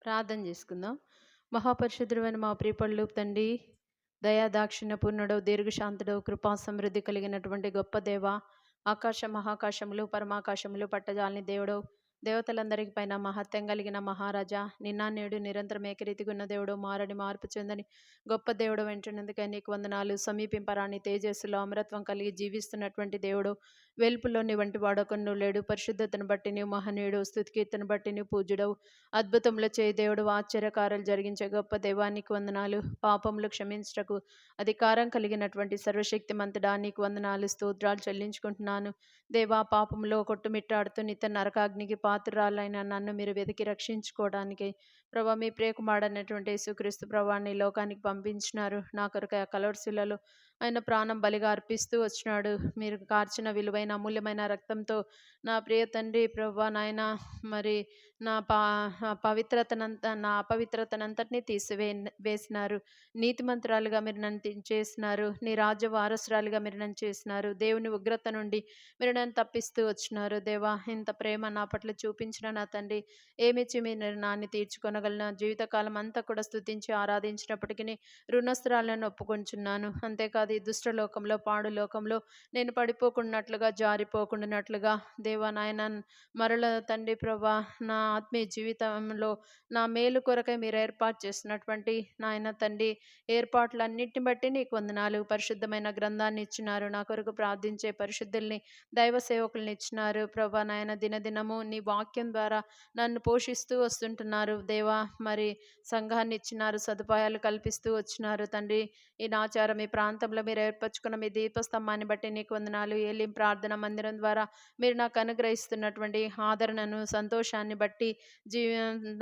ప్రార్థన చేసుకుందాం. మహాపరిశుద్ధుడైన మా ప్రియ తండ్రి, దయా దాక్షిణ్య పూర్ణుడవు, దీర్ఘశాంతుడవు, కృపా సమృద్ధి కలిగినటువంటి గొప్ప దేవ, ఆకాశ మహాకాశములు పరమాకాశములు పట్టజాలని దేవుడవు, దేవతలందరికి పైన మహత్యం కలిగిన మహారాజా, నిన్న నేడు నిరంతరం ఏకరీతిగున్న దేవుడు, మారని మార్పు చెందని గొప్ప దేవుడు వెంటనందుకే నీకు వందనాలు. సమీపింపరాని తేజస్సులో అమరత్వం కలిగి జీవిస్తున్నటువంటి దేవుడు, వెలుపులో నీ వంటి వాడొకను లేడు. పరిశుద్ధతను బట్టి నీవు మహనీయుడు, స్తుతి కీర్తన బట్టి నీవు పూజ్యుడవు, అద్భుతములు చేయి దేవుడు, ఆశ్చర్యకార్యాలు జరిగించే గొప్ప దేవానికి వందనాలు. పాపములు క్షమించుటకు అధికారం కలిగినటువంటి సర్వశక్తి మంతుడా నీకు వందనాలు, స్తోత్రాలు చెల్లించుకుంటున్నాను. దేవా, పాపంలో కొట్టుమిట్టాడుతూ నిత్య నరకాగ్నికి పాత్రురాలైన నన్ను మీరు వెతికి రక్షించుకోవడానికి ప్రభా, మీ ప్రియకుమారుడైనటువంటి యేసుక్రీస్తు ప్రభువాన్ని ఈ లోకానికి పంపించినారు. నా కొరకు ఆ కలవరశిలలో ఆయన ప్రాణం బలిగా అర్పిస్తూ వచ్చినాడు. మీరు కార్చిన విలువైన అమూల్యమైన రక్తంతో నా ప్రియ తండ్రి ప్రభువా నాయన, మరి నా నా అపవిత్రతనంతటినీ వేసినారు. నీతిమంతురాలుగా మీరు నన్ను చేసినారు. నీ రాజ్య వారసురాలుగా మీరు నన్ను చేసినారు. దేవుని ఉగ్రత నుండి మీరు నన్ను తప్పిస్తూ వచ్చినారు. దేవా, ఇంత ప్రేమ నా పట్ల చూపించిన నా తండ్రి, ఏమిచ్చి మీ నిర్ణయాన్ని తీర్చుకొనగలను? జీవితకాలం అంతా కూడా స్తుతించి ఆరాధించినప్పటికీ రుణస్థురాలను ఒప్పుకొంచున్నాను. అంతేకాదు, ఈ దుష్ట లోకంలో, పాడు లోకంలో నేను పడిపోకున్నట్లుగా, జారిపోకుండానట్లుగా దేవా నాయన, మరల తండ్రి ప్రభా, నా ఆత్మీయ జీవితంలో నా మేలు కొరకై మీరు ఏర్పాటు చేసినటువంటి నాయన తండ్రి ఏర్పాట్లన్నిటిని బట్టి నీకు వందనాలు. పరిశుద్ధమైన గ్రంథాన్ని ఇచ్చినారు. నా కొరకు ప్రార్థించే పరిశుద్ధుల్ని, దైవ సేవకుల్ని ఇచ్చినారు. ప్రభా నాయన, దినదినము నీ వాక్యం ద్వారా నన్ను పోషిస్తూ వస్తుంటున్నారు. దేవా, మరి సంఘాన్ని ఇచ్చినారు, సదుపాయాలు కల్పిస్తూ వచ్చినారు తండ్రి. ఈ నాచారం ఈ ప్రాంతంలో మీరు ఏర్పరచుకున్న మీ దీపస్తంభాన్ని బట్టి నీకు వందనాలు. ఏలిం ప్రార్థన మందిరం ద్వారా మీరు నాకు అనుగ్రహిస్తున్నటువంటి ఆదరణను, సంతోషాన్ని బట్టి,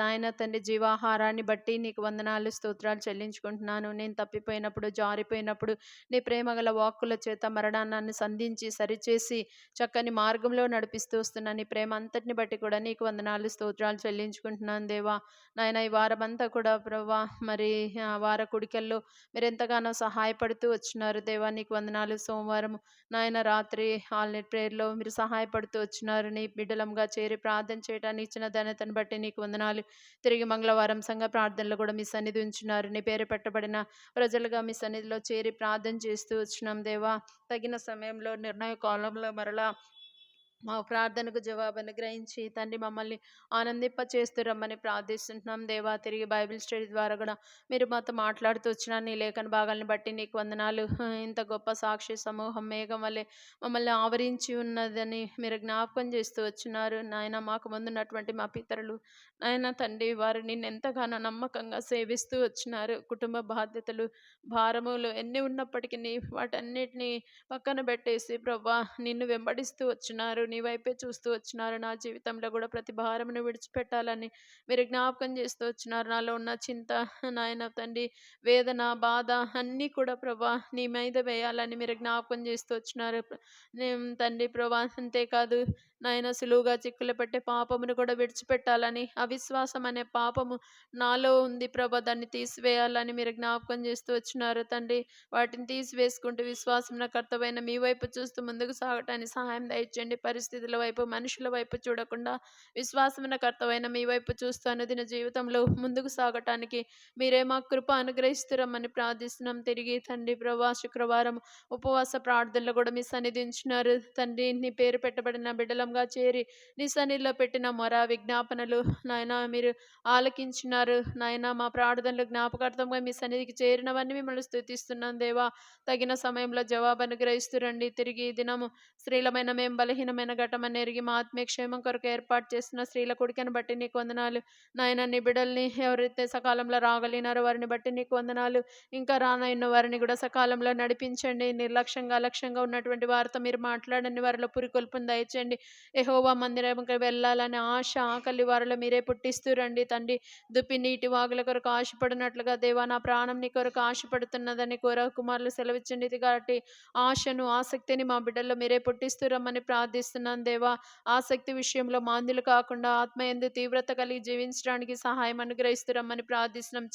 నాయన తండ్రి జీవాహారాన్ని బట్టి నీకు వందనాలు, స్తోత్రాలు చెల్లించుకుంటున్నాను. నేను తప్పిపోయినప్పుడు, జారిపోయినప్పుడు నీ ప్రేమగల వాక్కుల చేత మరణాన్ని సంధించి సరిచేసి చక్కని మార్గంలో నడిపిస్తూ వస్తున్న నీ ప్రేమ అంతటిని బట్టి కూడా నీకు వందనాలు, స్తోత్రాలు చెల్లించుకుంటున్నాను. దేవా నాయన, ఈ వారమంతా కూడా ప్రభా, మరి వార కుడికల్లో మీరు ఎంతగానో సహాయపడుతూ వచ్చినారు. దేవా నీకు వందనాలు. సోమవారం నాయన రాత్రి ఆల్నెట్ ప్రేయర్లో మీరు సహాయపడుతూ వచ్చినారు. నీ బిడ్డలంగా చేరి ప్రార్థన చేయడానికి ఇచ్చిన ధన్యతను బట్టి నీకు వందనాలు. తిరిగి మంగళవారం సంఘ ప్రార్థనలు కూడా మీ సన్నిధి ఉంచున్నారు. నీ పేరు పెట్టబడిన ప్రజలుగా మీ సన్నిధిలో చేరి ప్రార్థన చేస్తూ వచ్చినాం. దేవా, తగిన సమయంలో, నిర్ణయ కాలంలో మరలా మా ప్రార్థనకు జవాబు అనుగ్రహించి తండ్రి మమ్మల్ని ఆనందింప చేస్తూ రమ్మని ప్రార్థిస్తుంటున్నాం. దేవా, తిరిగి బైబిల్ స్టడీ ద్వారా కూడా మీరు మాతో మాట్లాడుతూ వచ్చిన నీ లేఖన భాగాలను బట్టి నీకు వందనాలు. ఇంత గొప్ప సాక్షి సమూహం మేఘం వల్లే మమ్మల్ని ఆవరించి ఉన్నదని మీరు జ్ఞాపకం చేస్తూ వచ్చినారు. నాయన, మాకు ముందున్నటువంటి మా పితరులు నాయన తండ్రి, వారు నిన్ను ఎంతగానో నమ్మకంగా సేవిస్తూ వచ్చినారు. కుటుంబ బాధ్యతలు, భారములు ఎన్ని ఉన్నప్పటికీ వాటన్నిటినీ పక్కన పెట్టేసి ప్రభా నిన్ను వెంబడిస్తూ వచ్చినారు. నీ వైపే చూస్తూ వచ్చినారు. నా జీవితంలో కూడా ప్రతి భారమును విడిచిపెట్టాలని మీరు జ్ఞాపకం చేస్తూ వచ్చినారు. నాలో ఉన్న చింత, నాయన తండ్రి, వేదన, బాధ అన్నీ కూడా ప్రభా నీ మీద వేయాలని మీరు జ్ఞాపకం చేస్తూ వచ్చినారు. తండ్రి ప్రభా, అంతేకాదు నాయన, సులువుగా చిక్కులు పెట్టే పాపమును కూడా విడిచిపెట్టాలని, అవిశ్వాసం అనే పాపము నాలో ఉంది ప్రభా, దాన్ని తీసివేయాలని మీరు జ్ఞాపకం చేస్తూ వచ్చినారు తండ్రి. వాటిని తీసివేసుకుంటూ విశ్వాసం కర్తవైన మీ వైపు చూస్తూ ముందుకు సాగటానికి సహాయం దయచేయండి. పరిస్థితుల వైపు, మనుషుల వైపు చూడకుండా విశ్వాసమున కర్తవైన మీ వైపు చూస్తూ అనుదిన జీవితంలో ముందుకు సాగటానికి మీరే మా కృప అనుగ్రహిస్తురమ్మని ప్రార్థిస్తున్నాం. తిరిగి తండ్రి ప్రభా, శుక్రవారం ఉపవాస ప్రార్థనలు కూడా మీ సన్నిధించినారు తండ్రి. నీ పేరు పెట్టబడిన బిడ్డలంగా చేరి నీ సన్నిధిలో పెట్టిన మొర, విజ్ఞాపనలు నాయన మీరు ఆలకించినారు. నాయన, మా ప్రార్థనలు జ్ఞాపకార్థంగా మీ సన్నిధికి చేరినవన్నీ మిమ్మల్ని స్తుతిస్తున్నాం. దేవా, తగిన సమయంలో జవాబు అనుగ్రహిస్తురండి. తిరిగి ఈ దినము స్త్రీలమైన మేము బలహీనమైన ఘటమని ఎరిగి మా ఆత్మీయ క్షేమం కొరకు ఏర్పాటు చేసిన స్త్రీల కుడికను బట్టి నీకు వందనాలు. నాయన, నీ బిడ్డల్ని ఎవరైతే సకాలంలో రాగలిగినారో వారిని బట్టి నీకు వందనాలు. ఇంకా రానయ్యున్న వారిని కూడా సకాలంలో నడిపించండి. నిర్లక్ష్యంగా, అలక్ష్యంగా ఉన్నటువంటి వారితో మీరు మాట్లాడండి. వారిలో పురికొల్పుని దయచేయండి. యెహోవా మందిరంకి వెళ్ళాలనే ఆశ, ఆకలి వారిలో మీరే పుట్టిస్తూ రండి తండ్రి. దుప్పి నీటి వాగుల కొరకు ఆశపడినట్లుగా దేవా, నా ప్రాణం నీ కొరకు ఆశపడుతున్నదని కోర కుమారులు సెలవిచ్చండి. ఇది కాబట్టి ఆశను, ఆసక్తిని మా బిడ్డల్లో మీరే పుట్టిస్తూ రమ్మని ప్రార్థిస్తున్నాను. దేవా, ఆసక్తి విషయంలో మాంద్యులు కాకుండా ఆత్మయందు తీవ్రత కలిగి జీవించడానికి సహాయం అనుగ్రహిస్తూ రమ్మని ప్రార్థిస్తున్నాం.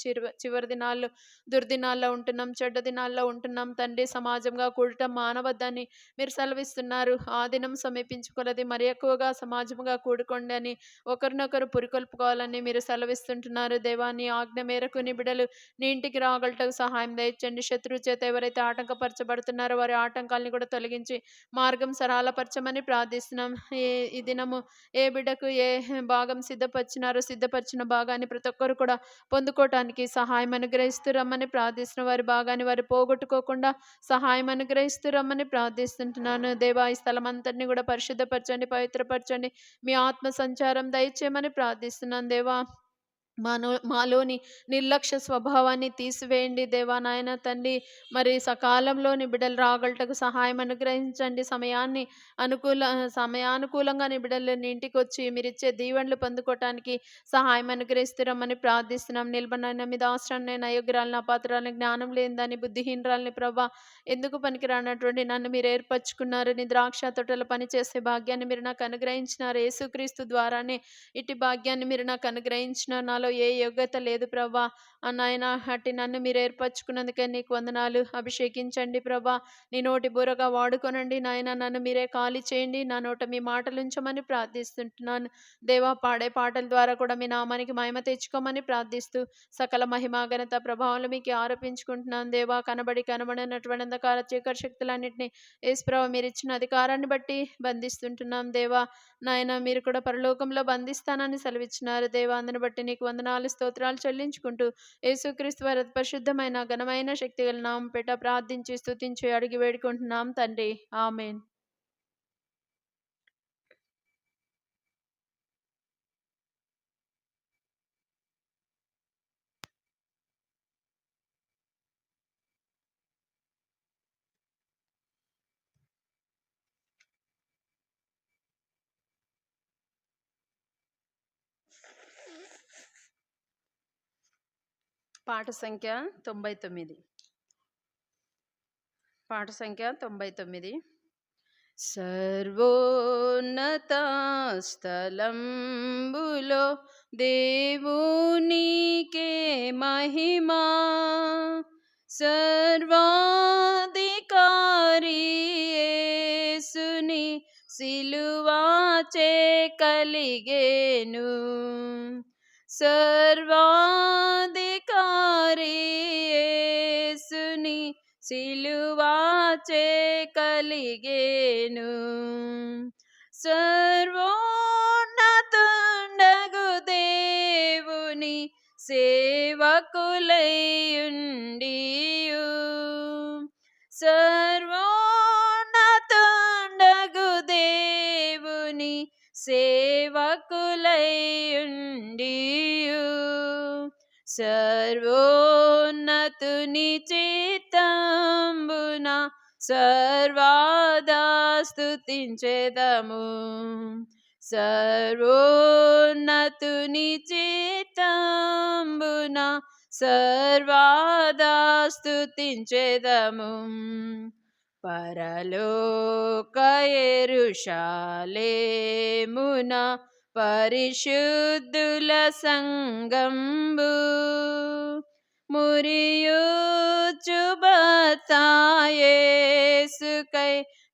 చివరి దినాల్లో, దుర్దినాల్లో ఉంటున్నాం, చెడ్డ దినాల్లో ఉంటున్నాం తండ్రి. సమాజంగా కూడటం మానవద్దని మీరు సెలవిస్తున్నారు. ఆ దినం సమీపించుకొలది మరి ఎక్కువగా సమాజముగా కూడుకోండి అని, ఒకరినొకరు పురికొల్పుకోవాలని మీరు సెలవిస్తుంటున్నారు దేవా. నీ ఆజ్ఞ మేరకు నీ బిడ్డలు నీ ఇంటికి రాగలటకు సహాయం దయచండి. శత్రువు చేత ఎవరైతే ఆటంకపరచబడుతున్నారో వారి ఆటంకాలను కూడా తొలగించి మార్గం సరళపరచమని ప్రార్థిస్తున్నాం. ఈ ఈ దినము ఏ బిడ్డకు ఏ భాగం సిద్ధపరిచినారో సిద్ధపరిచిన భాగాన్ని ప్రతి ఒక్కరు కూడా పొందుకోవటానికి సహాయం అనుగ్రహిస్తూ రమ్మని ప్రార్థిస్తున్న వారి భాగాన్ని వారు పోగొట్టుకోకుండా సహాయం అనుగ్రహిస్తూ రమ్మని ప్రార్థిస్తుంటున్నాను దేవా. ఈ స్థలం అంతటిని కూడా పరిశుద్ధపరచండి, పవిత్రపరచండి. మీ ఆత్మ సంచారం దయచేయమని ప్రార్థిస్తున్నాను దేవా. మాలోని నిర్లక్ష్య స్వభావాన్ని తీసివేయండి దేవా. నాయన తండ్రి, మరి సకాలంలో నీ బిడ్డలు రాగలటకు సహాయం అనుగ్రహించండి. సమయానుకూలంగా నీ బిడ్డలు నీ ఇంటికి వచ్చి మీరిచ్చే దీవెనలు పొందుకోవటానికి సహాయం అనుగ్రహిస్తురమ్మని ప్రార్థిస్తున్నాం. నిలబడిన మీద ఆశ్రయం నేను అయోగ్యురాలని, అపాత్రాలని, జ్ఞానం లేనిదాన్ని, బుద్ధిహీనరాలని ప్రభా. ఎందుకు పనికిరానటువంటి నన్ను మీరు ఏర్పరచుకున్నారు. నీ ద్రాక్ష తోటలో పనిచేసే భాగ్యాన్ని మీరు నాకు అనుగ్రహించినారు. యేసుక్రీస్తు ద్వారానే ఇటు భాగ్యాన్ని మీరు నాకు అనుగ్రహించినారు. నాలో ఏ యోగ్యత లేదు ప్రభా. నాయన అట్టి నన్ను మీరు ఏర్పరచుకున్నందుకే నీకు వందనాలు. అభిషేకించండి ప్రభా. నీ నోటి బూరగా వాడుకొనండి నాయన. నన్ను మీరే ఖాళీ చేయండి. నా నోట మీ మాటలు ఉంచమని ప్రార్థిస్తుంటున్నాను దేవా. పాడే పాటల ద్వారా కూడా మీ నామానికి మహిమ తెచ్చుకోమని ప్రార్థిస్తూ సకల మహిమ ఘనత ప్రభావాలు మీకు ఆరోపించుకుంటున్నాను దేవా. కనబడినటువంటి అంధకార చీకటి శక్తులన్నింటినీ యేసుప్రభు మీరు ఇచ్చిన అధికారాన్ని బట్టి బంధిస్తుంటున్నాం దేవా. నాయన మీరు కూడా పరలోకంలో బంధిస్తానని సెలవిచ్చినారు దేవా. అందుని బట్టి నీకు వందనాలు స్తోత్రాలు చెల్లించుకుంటూ యేసుక్రీస్తు వారి పరిశుద్ధమైన ఘనమైన శక్తిగల నామం పేట ప్రార్థించి స్తుతించి అడిగి వేడుకుంటున్నాం తండ్రి. ఆమేన్. పాట సంఖ్య 99. పాట సంఖ్య 99. సర్వోన్నత స్థలంబులో దేవునికే మహిమా, సర్వాధికారి యేసుని సిలువాచే కలిగేను. సర్వాధికారి యేసుని సిలువాచే కలిగేను. సర్వోన్నతుండగు దేవుని సేవకులైయుండియు, సర్వోన్నతుండగు దేవుని సేవకులైయుండియు, సర్వోన్నతుని చిత్తంబున సర్వదా స్తుతించెదము. సర్వోన్నతుని చిత్తంబున సర్వదా స్తుతించెదము. పరలోక యెరూషలేమున పరిశుద్ధుల సంగంబు మురియుచు బత్తాయేసుకై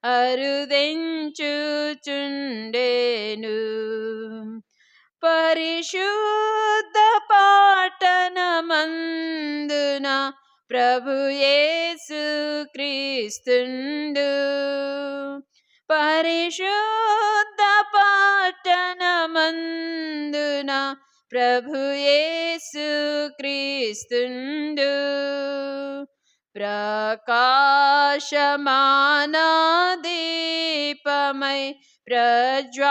అరుదెంచుచుండెను. పరిశుద్ధ పట్టణమందున ప్రభు యేసు క్రీస్తుండు. పరిశుద్ధ పట్టణమందున ప్రభు యేసు క్రీస్తుండు. ప్రకాశమాన దీపమై ప్రజ్వాలించుచునుండే.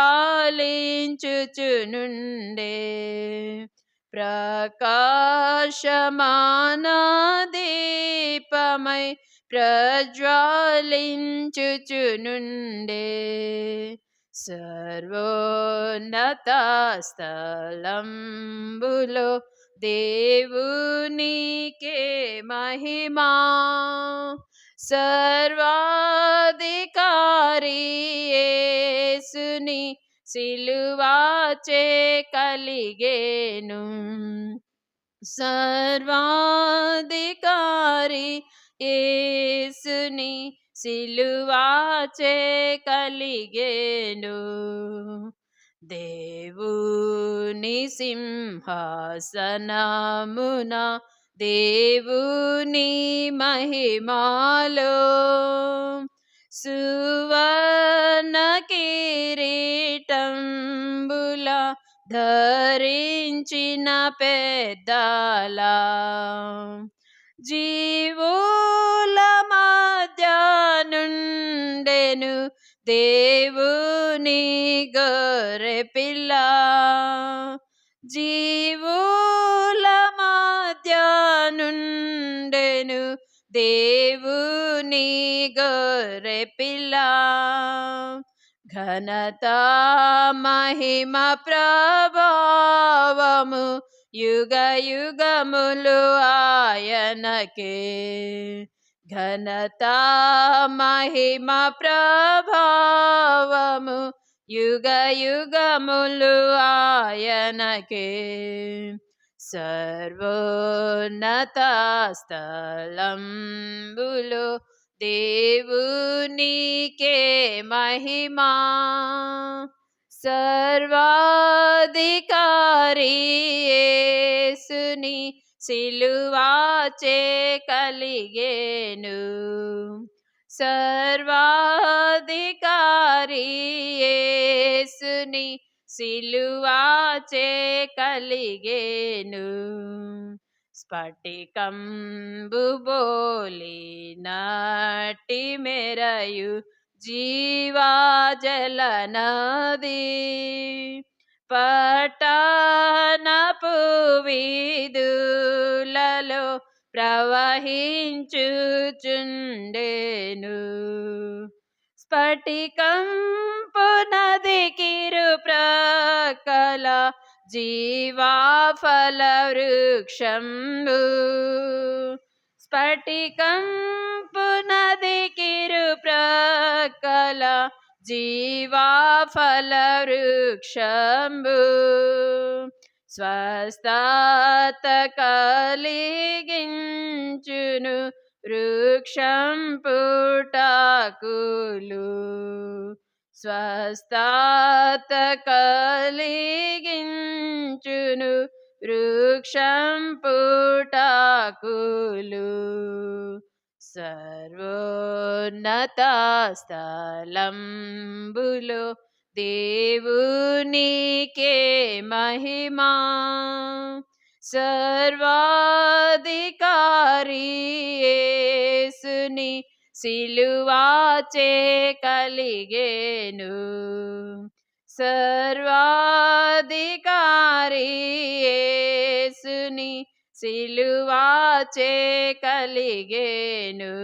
ప్రకాశమాన దీపమై ప్రజ్వాలించుచునుండే. సర్వోన్నత స్థలంబులో దేవునికే మహిమా, సర్వాధికారి యేసుని సిలువాచే కలిగేను. సర్వాధికారి యేసుని సిలువాచే కలిగేను. దేవుని సింహాసనమున దేవుని మహిమాలో సువర్ణ కిరీటంబుల ధరించిన పెద్దలా జీవుల మధ్య నుండెను దేవుని గొర్రె పిల్ల. జీవుల మధ్య నుండెను దేవుని గొర్రె పిల్ల. ఘనత మహిమ ప్రభావము యుగ యుగములు ఆయనకే. ఘనత మహిమ ప్రభావము యుగ యుగములు ఆయనకే. సర్వోన్నత స్థలంబులో దేవునికే మహిమా. సర్వాధికారి యేసుని సిలువాచే కలిగేను. సర్వాధికారి యేసుని సిలువాచే కలిగేను. స్ఫటికంబు బోలినట్టి మెరయు జీవాజల నది పట్టణపు వీధులలో ప్రవహించుచుండెను. స్ఫటికంపు నదికిరు ప్రక్కల జీవాఫల వృక్షంబు. స్ఫటికంపు నదికిరు ప్రక్కల జీవాఫల వృక్షంబు. స్వస్థత కలిగించును వృక్షం పుటాకులు. స్వస్థత కలిగించును వృక్షం పుటాకులు. సర్వోన్నత స్థలంబులో దేవునికే మహిమా. సర్వాధికారి యేసుని సిలువాచే కలిగేను. సర్వాధికారి యేసుని సిలువాచే కలిగేను.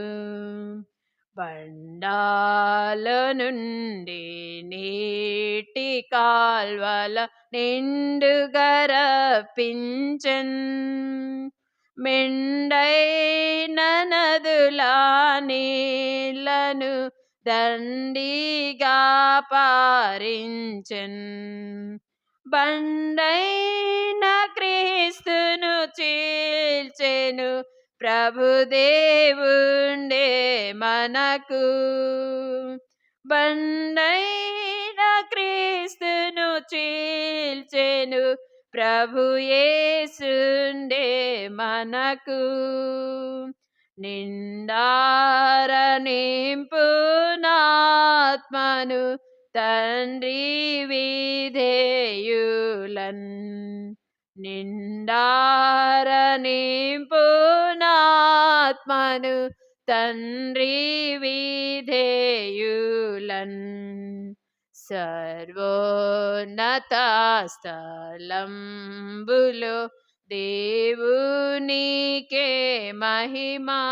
బండాల నుండి నీటి కాల్వల నిండుగా రప్పించెన్. మెండైన నదుల నీళ్లను దండిగా పారించెన్. బండైన క్రీస్తును చీల్చెను ప్రభుదేవుండే మనకు. బండైన క్రీస్తును చీల్చెను ప్రభుయేసుండే మనకు. నిండార నింపునాత్మను తండ్రి విధేయులన్. నిండార నింపునాత్మను తండ్రి విధేయులన్. సర్వోన్నత స్థలంబులో దేవునికే మహిమా.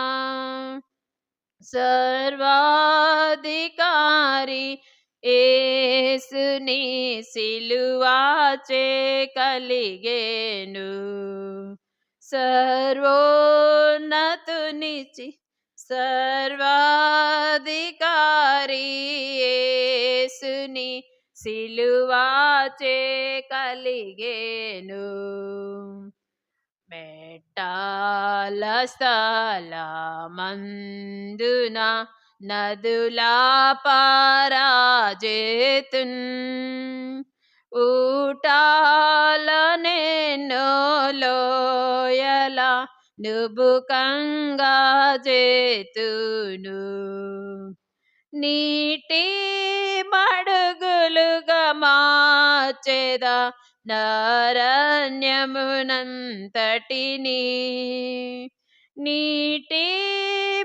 సర్వాధికారి యేసుని సిలువాచే కలిగేను. సర్వోన్నతునిచి సర్వాధికారి యేసుని సిలువాచే కలిగేను. మెట్టాల స్థలమందున నదులా పారాజేతున్ ఊటాలనెన్నో లోయల నుబుకంగా చేతును నీటి మడుగులుగా మార్చెద నారణ్యమునంతటిని నీటి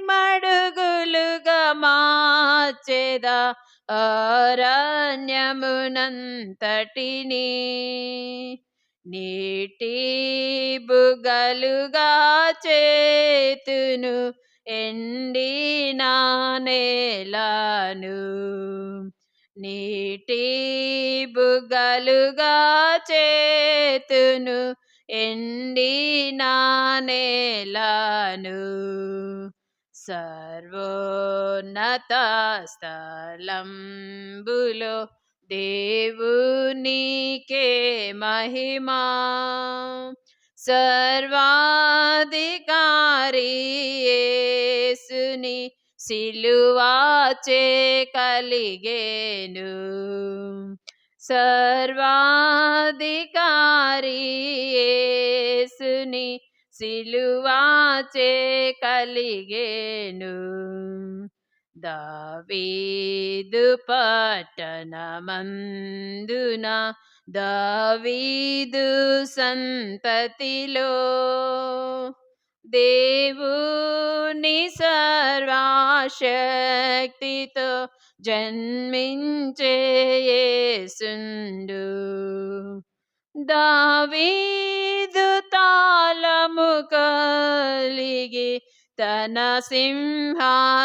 మడుగులుగా మార్చెద అరణ్యమునంతటిని నీటి బుగలుగా చేతును ఎండిన నేలను నీటి బుగలుగా చేతును ఎండిన నేలను సర్వోన్నత స్థలంబులో దేవునికే మహిమా సర్వాధికారి యేసుని సిలువాచే కలిగేను సర్వాధికారి యేసుని సిలువాచే కలిగేను దావీదు పట్టణమందున దావీదు సంతతిలో దేవుని సర్వశక్తితో జన్మించే యేసుండు దావీదు తాళము కలిగి తన సింహాసనముండు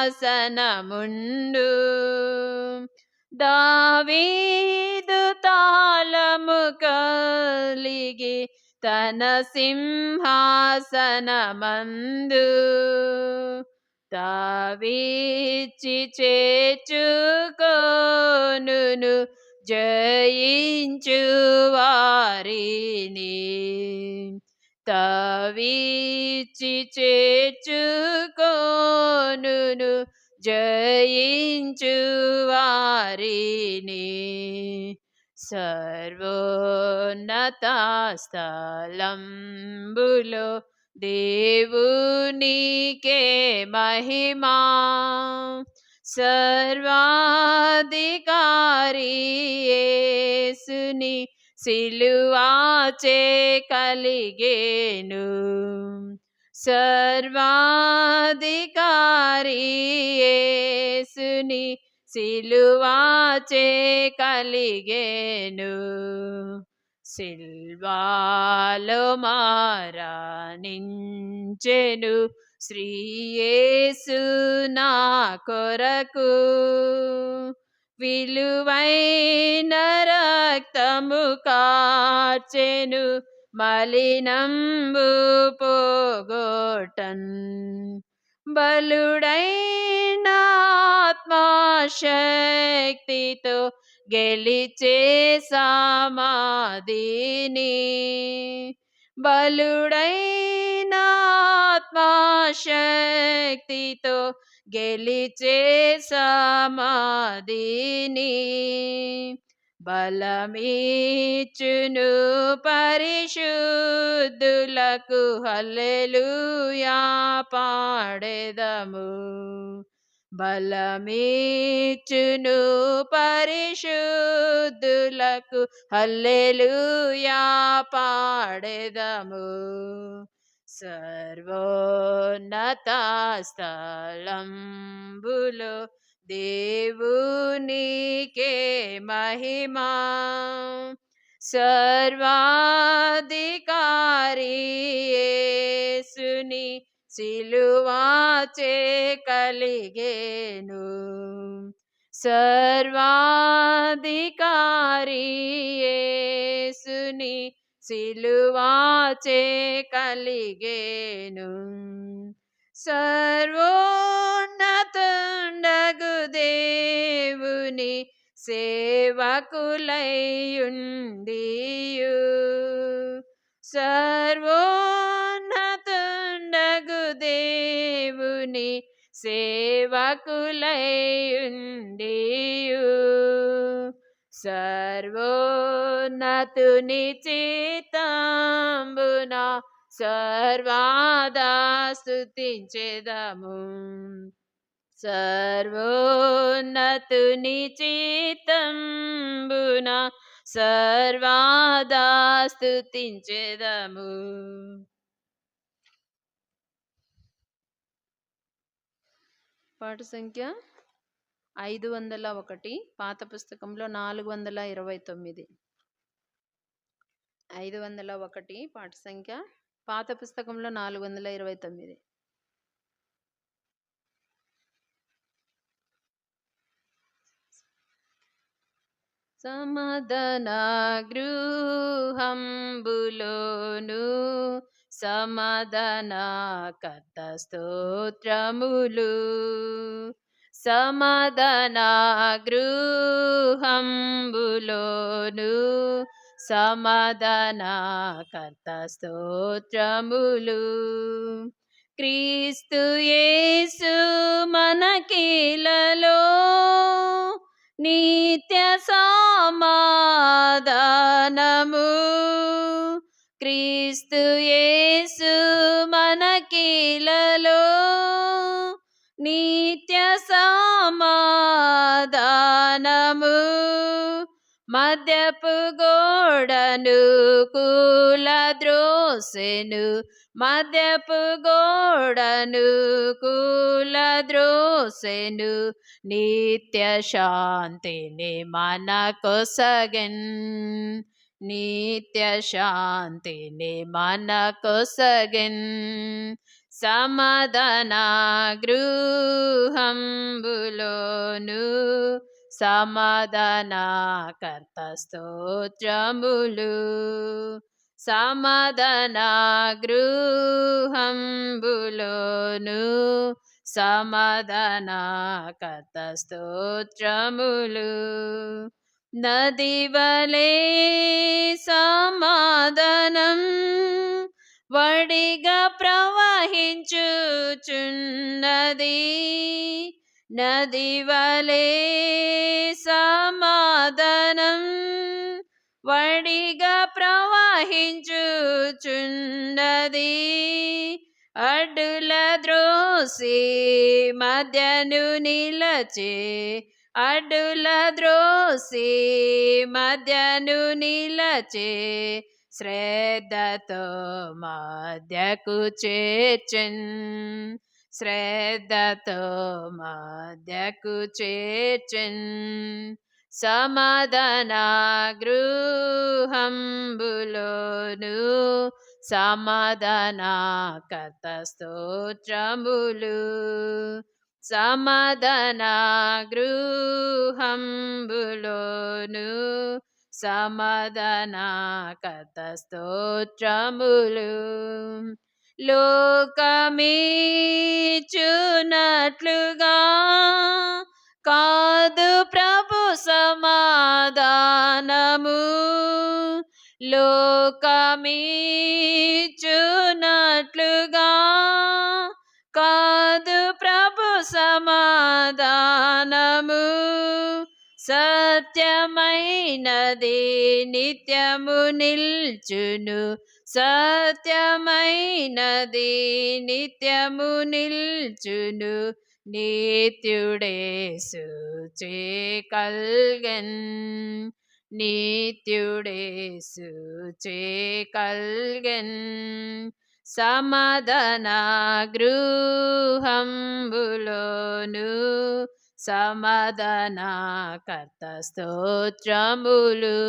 దావీదు తాళము కలిగి తన సింహాసనమందు తావిచ్చి చేర్చుకొనును జయించు వారిని తావిచ్చి చేర్చుకొనును జయించు వారిని సర్వోన్నత స్థలంబులో దేవునికే మహిమా సర్వాధికారి యేసుని సిలువాచే కలిగేను సర్వాధికారి యేసుని సిలువాచే కలిగేను సిల్వాలో మరణించెను శ్రీయేసు నా కొరకు విలువైన రక్తము కార్చెను మలినంబు పోగొట్టన్ బలుడైన ఆత్మశక్తితో గెలిచే సమాధిని బలుడైన ఆత్మశక్తితో గెలిచే సమాధిని బలమిచ్చును పరిశుద్ధులకు హల్లెలూయా పాడెదము బలమిచ్చును పరిశుద్ధులకు హల్లెలూయా పాడెదము సర్వోన్నత స్థలంబులో దేవునికే మహిమా సర్వాధికారి యేసుని సిలువాచే కలిగేను సర్వాధికారి యేసుని సిలువాచే కలిగేను సర్వోన్నతుండగు దేవుని సేవకులైయుండియు సర్వోన్నతుండగు దేవుని సేవకులైయుండియు సర్వోన్నతుని చిత్తంబున సర్వాదా స్తుతించెదము. సర్వోన్నతుని చిత్తంబున సర్వాదా స్తుతించెదము. పాట సంఖ్య 501, పాత పుస్తకంలో 429. 501 పాట సంఖ్య, పాత పుస్తకంలో 429. సమాధాన గృహంబులోను సమాధాన కర్త స్తోత్రములు. సమాధాన గృహంబులోను సమాధాన కర్త స్తోత్రములు. క్రీస్తు యేసు మనకిలలో నిత్య సమాధానము. క్రీస్తు యేసు మనకిలలో నిత్య సమాధానము. మద్యపు గోడను కూలద్రోసెను, మద్యపు గోడను కూలద్రోసెను, నిత్య శాంతిని మనకొసగెన్. నిత్య శాంతిని మనకొసగెన్. సమాధాన గృహంబులోను సమాధాన కర్త స్తోత్రములు. సమాధాన గృహంబులోను సమాధాన కర్త స్తోత్రములు. నది వలె సమాధానం వడిగా ప్రవహించుచున్నది. నది వలె సమాధానం వడిగా ప్రవహించుచున్నది. అడ్డుల ద్రోసి మధ్యను నిలచే, అడ్డుల ద్రోసి మధ్యను నిలచే, శ్రద్ధతో మధ్యకు చేర్చెన్. శ్రద్ధతో మధ్యకు చేర్చెన్. సమాధాన గృహంబులోను సమాధాన కర్త స్తోత్రములు. సమాధాన గృహంబులోను సమాధాన కర్త స్తోత్రములు. లోకమీచునట్లుగా కాదు ప్రభు సమాధానము. లోకమీచునట్లుగా కాదు ప్రభు సమాధానము. సత్యమైనది నిత్యము నిల్చును, సత్యమైనది నిత్యము నిల్చును, నిత్యుడేసు చే కల్గెన్. నిత్యుడేసు చే కల్గెన్. సమాధాన గృహంబులోను సమాధాన కర్త స్తోత్రములు.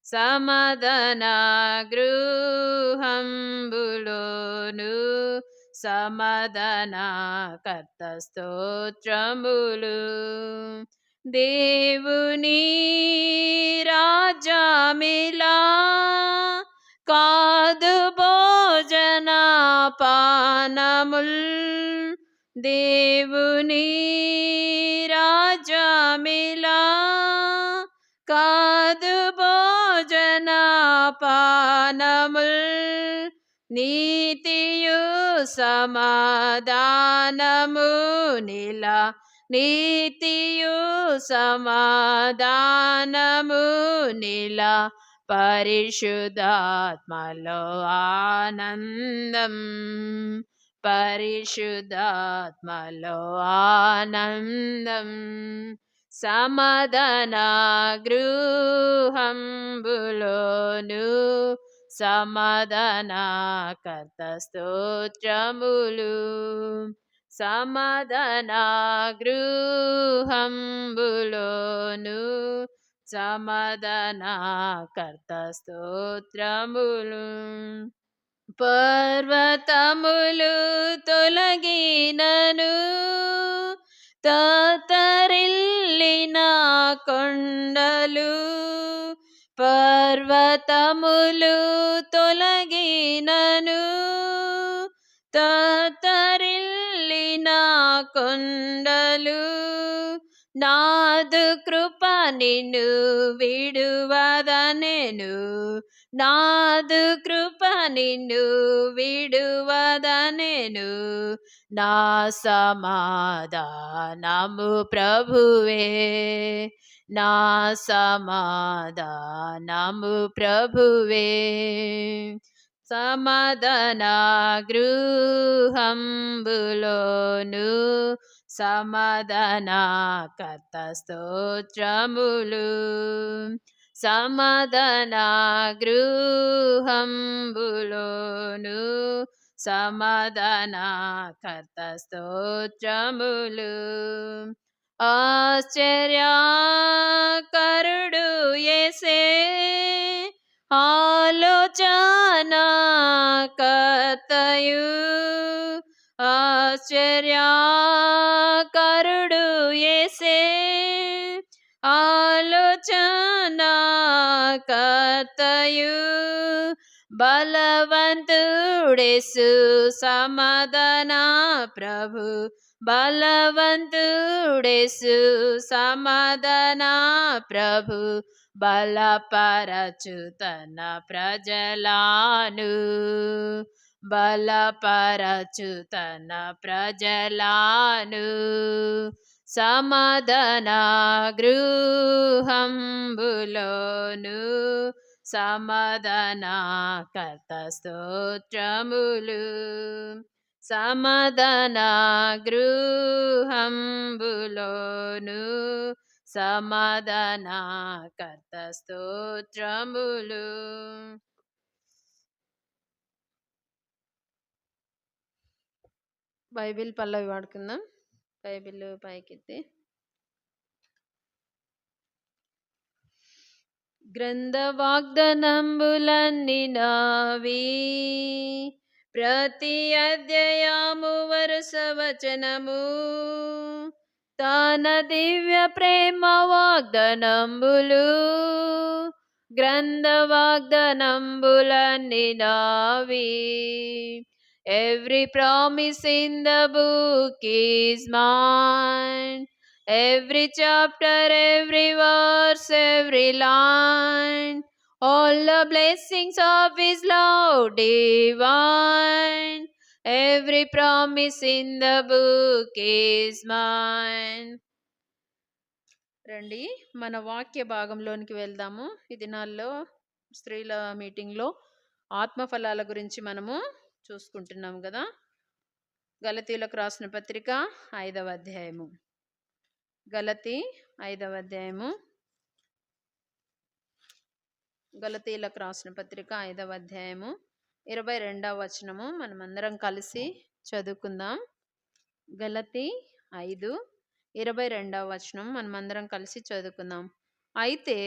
సమాధాన గృహంబులోను సమాధాన కర్త స్తోత్రములు. దేవుని రాజ్యమిలా కాదు భోజన పానముల్. దేవుని రాజ్యమిలా కాదు భోజన పానముల్. నీతియు సమాధానము నిలా, నీతియు సమాధానము నిలా, పరిశుద్ధాత్మలో ఆనందం, పరిశుద్ధాత్మలో ఆనందం. సమాధాన గృహంబులోను సమాధానకర్త స్తోత్రములు, సమాధాన గృహంబులోను సమాధానకర్త స్తోత్రములు. పర్వతములు తొలగినను తత్తరిల్లిన కొండలు, పర్వతములు తొలగినను తత్తరిల్లిన కొండలు, నాదు కృప నిన్ను విడువదనెను, నాదు కృప నిన్ను విడువదనెను, నా సమాధానము ప్రభువే, నా సమాధానము ప్రభువే. సమాధాన గృహంబులోను సమాధానకర్త స్తోత్రములు, సమాధాన గృహంబులోను సమాధానకర్త స్తోత్రములు. ఆశ్చర్యకరుడు యేసే, ఆలోచనా కర్తయు, ఆశ్చర్యకరుడు యేసే, ఆలోచనా కర్తయు, బలవంతుడేసు సమాధాన ప్రభు, బలవంతుడేసు సమాధాన ప్రభు, బలపరచు తన ప్రజలాను, బలపరచు తన ప్రజలాను, సమాధాన గృహంబులోను సమాధానకర్త స్తోత్రములు, సమాధాన గృహంబులోను సమాధానకర్త స్తోత్రములు. బైబిల్ పల్లవి వాడుకుందాం. బైబిల్ పైకెత్తి. గ్రంథ వాగ్దానంబులన్నీ నావి, ప్రతి అధ్యాయము వరుస వచనము, తన దివ్య ప్రేమ వాగ్దానంబులు, గ్రంథ వాగ్దానంబులన్నీ నావి. Every promise in the book is mine, every chapter, every verse, every line, all the blessings of His love divine, every promise in the book is mine. రండి మన వాక్య భాగంలోనికి వెళ్దాము. ఈ దినాల్లో స్త్రీల మీటింగ్లో ఆత్మఫలాల గురించి మనము చూసుకుంటున్నాం కదా. గలతీయులకు రాసిన పత్రిక 5వ అధ్యాయము, గలతీ 5వ అధ్యాయము, గలతీయులకు రాసిన పత్రిక 5వ అధ్యాయము 22వ వచనము మనమందరం కలిసి చదువుకుందాం. గలతీ 5:22వ వచనం మనమందరం కలిసి చదువుకుందాం. అయితే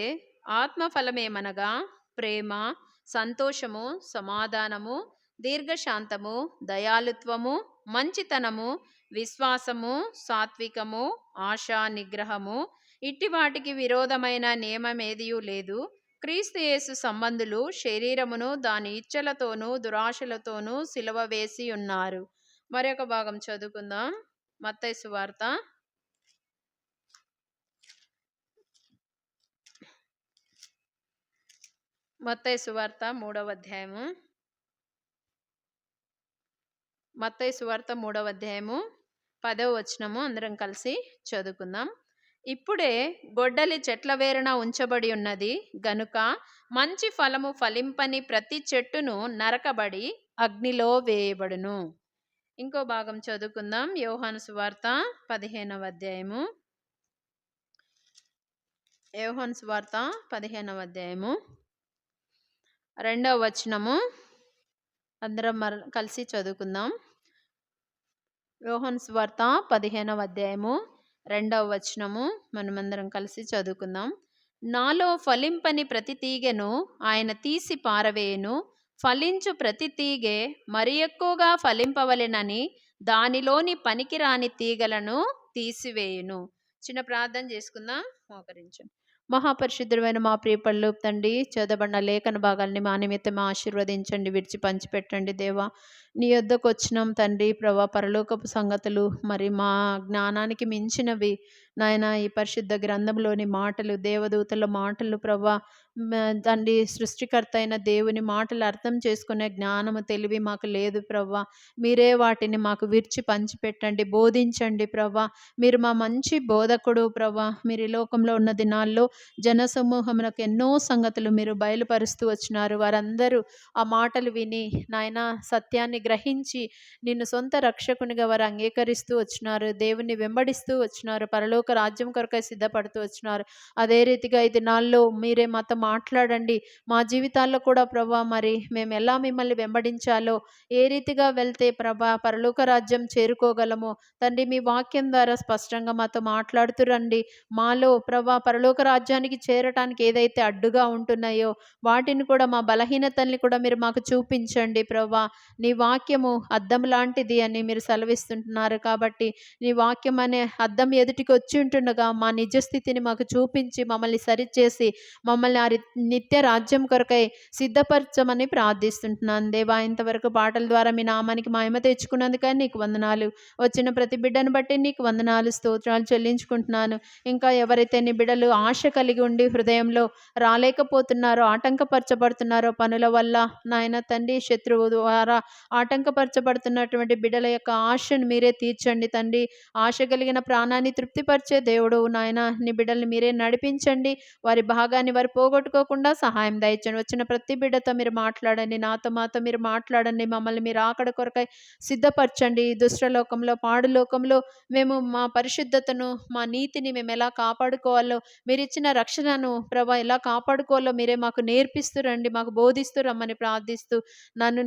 ఆత్మఫలమేమనగా ప్రేమ, సంతోషము, సమాధానము, దీర్ఘశాంతము, దయాలుత్వము, మంచితనము, విశ్వాసము, సాత్వికము, ఆశా నిగ్రహము, ఇట్టి వాటికి విరోధమైన నియమమేదియూ లేదు. క్రీస్తు యేసు సంబంధులు శరీరమును దాని ఇచ్చలతోనూ దురాశలతోనూ సిలువ వేసి ఉన్నారు. మరొక భాగం చదువుకుందాం. మత్తయి సువార్త 3వ అధ్యాయము మత్తయి సువార్త 3వ అధ్యాయము 10వ వచనము అందరం కలిసి చదువుకుందాం. ఇప్పుడే గొడ్డలి చెట్ల వేరున ఉంచబడి ఉన్నది గనుక మంచి ఫలము ఫలింపని ప్రతి చెట్టును నరకబడి అగ్నిలో వేయబడును. ఇంకో భాగం చదువుకుందాం. యోహాను సువార్త 15వ అధ్యాయము 2వ వచనము అందరం కలిసి చదువుకుందాం. యోహాను సువార్త 15వ అధ్యాయము 2వ వచనము మనమందరం కలిసి చదువుకుందాం. నాలో ఫలింపని ప్రతి తీగెను ఆయన తీసి పారవేయును, ఫలించు ప్రతి తీగె మరి ఎక్కువగా ఫలింపవలెనని దానిలోని పనికిరాని తీగలను తీసివేయును. చిన్న ప్రార్థన చేసుకుందాం. మోకరించండి. మహాపరిశుద్ధుడైన మా ప్రియ పరలోక తండ్రి, చదవబడిన లేఖన భాగాల్ని మా నిమిత్తం ఆశీర్వదించండి, విడిచి పంచిపెట్టండి. దేవా, నీ యొద్దకు వచ్చినాం తండ్రి. ప్రభా, పరలోకపు సంగతులు మరి మా జ్ఞానానికి మించినవి నాయన. ఈ పరిశుద్ధ గ్రంథంలోని మాటలు, దేవదూతల మాటలు ప్రభా తండ్రి, సృష్టికర్త అయిన దేవుని మాటలు అర్థం చేసుకునే జ్ఞానము తెలివి మాకు లేదు ప్రభా. మీరే వాటిని మాకు విరిచి పంచిపెట్టండి, బోధించండి ప్రభా. మీరు మా మంచి బోధకుడు ప్రభా. మీరు ఈ లోకంలో ఉన్న దినాల్లో జనసమూహమునకు ఎన్నో సంగతులు మీరు బయలుపరుస్తూ వచ్చినారు. వారందరూ ఆ మాటలు విని నాయన సత్యాన్ని గ్రహించి నిన్ను సొంత రక్షకునిగా వారు అంగీకరిస్తూ వచ్చినారు. దేవుని వెంబడిస్తూ వచ్చినారు. పరలోక రాజ్యం కొరకై సిద్ధపడుతూ వచ్చినారు. అదే రీతిగా ఈ దినాల్లో మీరే మాతో మాట్లాడండి. మా జీవితాల్లో కూడా ప్రభా మరి మేము ఎలా మిమ్మల్ని వెంబడించాలో, ఏ రీతిగా వెళ్తే ప్రభా పరలోక రాజ్యం చేరుకోగలమో తండ్రి మీ వాక్యం ద్వారా స్పష్టంగా మాతో మాట్లాడుతూ రండి. మాలో ప్రభా పరలోక రాజ్యానికి చేరటానికి ఏదైతే అడ్డుగా ఉంటున్నాయో వాటిని కూడా, మా బలహీనతల్ని కూడా మీరు మాకు చూపించండి ప్రభా. నీ వాక్యము అద్దం లాంటిది అని మీరు సెలవిస్తుంటున్నారు కాబట్టి నీ వాక్యం అనే అద్దం ఎదుటికి వచ్చి ఉంటుండగా మా నిజ స్థితిని మాకు చూపించి మమ్మల్ని సరిచేసి మమ్మల్ని ఆ నిత్య రాజ్యం కొరకై సిద్ధపరచమని ప్రార్థిస్తుంటున్నాను దేవా. ఇంతవరకు పాటల ద్వారా మీ నామానికి మహిమ తెచ్చుకున్నందుకని నీకు వందనాలు. వచ్చిన ప్రతి బిడ్డను బట్టి నీకు వందనాలు, స్తోత్రాలు చెల్లించుకుంటున్నాను. ఇంకా ఎవరైతే నీ బిడ్డలు ఆశ కలిగి ఉండి హృదయంలో రాలేకపోతున్నారో, ఆటంకపరచబడుతున్నారో పనుల వల్ల నాయన తండ్రి, శత్రువు ద్వారా ఆటంకపరచబడుతున్నటువంటి బిడ్డల యొక్క ఆశను మీరే తీర్చండి తండ్రి. ఆశ కలిగిన ప్రాణాన్ని తృప్తిపరిచే దేవుడు నాయన, నీ బిడ్డల్ని మీరే నడిపించండి. వారి భాగాన్ని వారు పోగొట్టుకోకుండా సహాయం దయచండి. వచ్చిన ప్రతి బిడ్డతో మీరు మాట్లాడండి, మాతో మీరు మాట్లాడండి. మమ్మల్ని మీరు ఆకడ కొరకై సిద్ధపరచండి. దుష్టలోకంలో, పాడు లోకంలో మేము మా పరిశుద్ధతను, మా నీతిని మేము ఎలా కాపాడుకోవాలో, మీరు ఇచ్చిన రక్షణను ప్రభా ఎలా కాపాడుకోవాలో మీరే మాకు నేర్పిస్తూ రండి, మాకు బోధిస్తూ రమ్మని ప్రార్థిస్తూ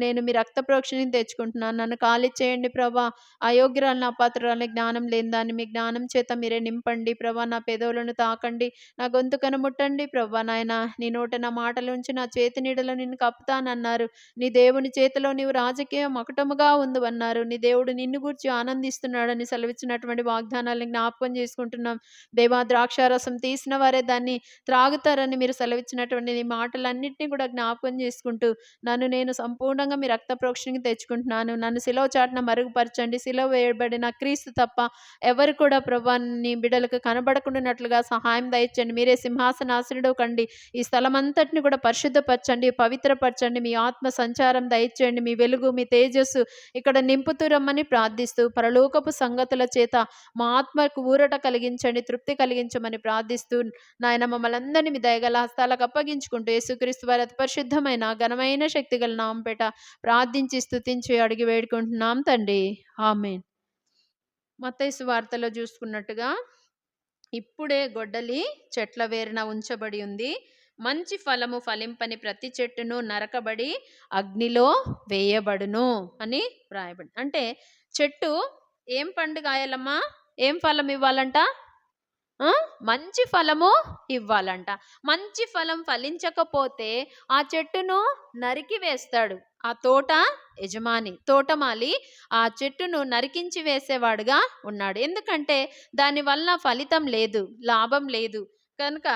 నేను మీ రక్త ప్రోక్షణని తెచ్చుకుంటున్నాను. నన్ను ఖాళీ చేయండి ప్రభా. అయోగ్యురాలను, అపాత్రురాలని, జ్ఞానం లేని దాన్ని మీ జ్ఞానం చేత మీరే నింపండి ప్రభా. నా పెదవులను తాకండి, నా గొంతుకను ముట్టండి ప్రభా. నాయన నీ నోట నా మాటలుంచి నా చేతి నీడలో నిన్ను కప్పుతానన్నారు. నీ దేవుని చేతిలో నీవు రాజకీయ మకుటముగా ఉందన్నారు. నీ దేవుడు నిన్ను గూర్చి ఆనందిస్తున్నాడని సెలవిచ్చినటువంటి వాగ్దానాలను జ్ఞాపకం చేసుకుంటున్నాం దేవా. ద్రాక్షారసం తీసిన వారే దాన్ని త్రాగుతారని మీరు సెలవిచ్చినటువంటి నీ మాటలన్నింటినీ కూడా జ్ఞాపకం చేసుకుంటూ నేను సంపూర్ణంగా మీ రక్త ప్రోక్షణకి తెచ్చుకుంటున్నాను. నన్ను సిలువ చాటున మరుగుపరచండి. సిలువ వేయబడిన క్రీస్తు తప్ప ఎవరు కూడా ప్రభా నీ బిడ్డలకు కనబడకుండానట్లుగా సహాయం దయచండి. మీరే సింహాసనాసనుడు కండి. ఈ స్థలం అంతటిని కూడా పరిశుద్ధపరచండి, పవిత్రపరచండి. మీ ఆత్మ సంచారం దయచేయండి. మీ వెలుగు, మీ తేజస్సు ఇక్కడ నింపుతూ రమ్మని ప్రార్థిస్తూ పరలోకపు సంగతుల చేత మా ఆత్మకు ఊరట కలిగించండి, తృప్తి కలిగించమని ప్రార్థిస్తూ నాయన మమ్మల్ని అందరినీ మీ దయగల హస్తాలకు అప్పగించుకుంటూ యేసుక్రీస్తు వారి అతి పరిశుద్ధమైన ఘనమైన శక్తిగల నామపేట ప్రార్థించి స్తుతించి అడిగి వేడుకుంటున్నాం తండ్రి, ఆమేన్. మత్తయి సువార్తలో చూసుకున్నట్టుగా ఇప్పుడే గొడ్డలి చెట్ల వేరున ఉంచబడి ఉంది, మంచి ఫలము ఫలింపని ప్రతి చెట్టును నరకబడి అగ్నిలో వేయబడును అని వ్రాయబడి. అంటే చెట్టు ఏం పండు కాయాలమ్మా, ఏం ఫలం ఇవ్వాలంట? మంచి ఫలము ఇవ్వాలంట. మంచి ఫలం ఫలించకపోతే ఆ చెట్టును నరికి వేస్తాడు ఆ తోట యజమాని, తోటమాలి ఆ చెట్టును నరికించి వేసేవాడుగా ఉన్నాడు. ఎందుకంటే దానివల్ల ఫలితం లేదు, లాభం లేదు కనుక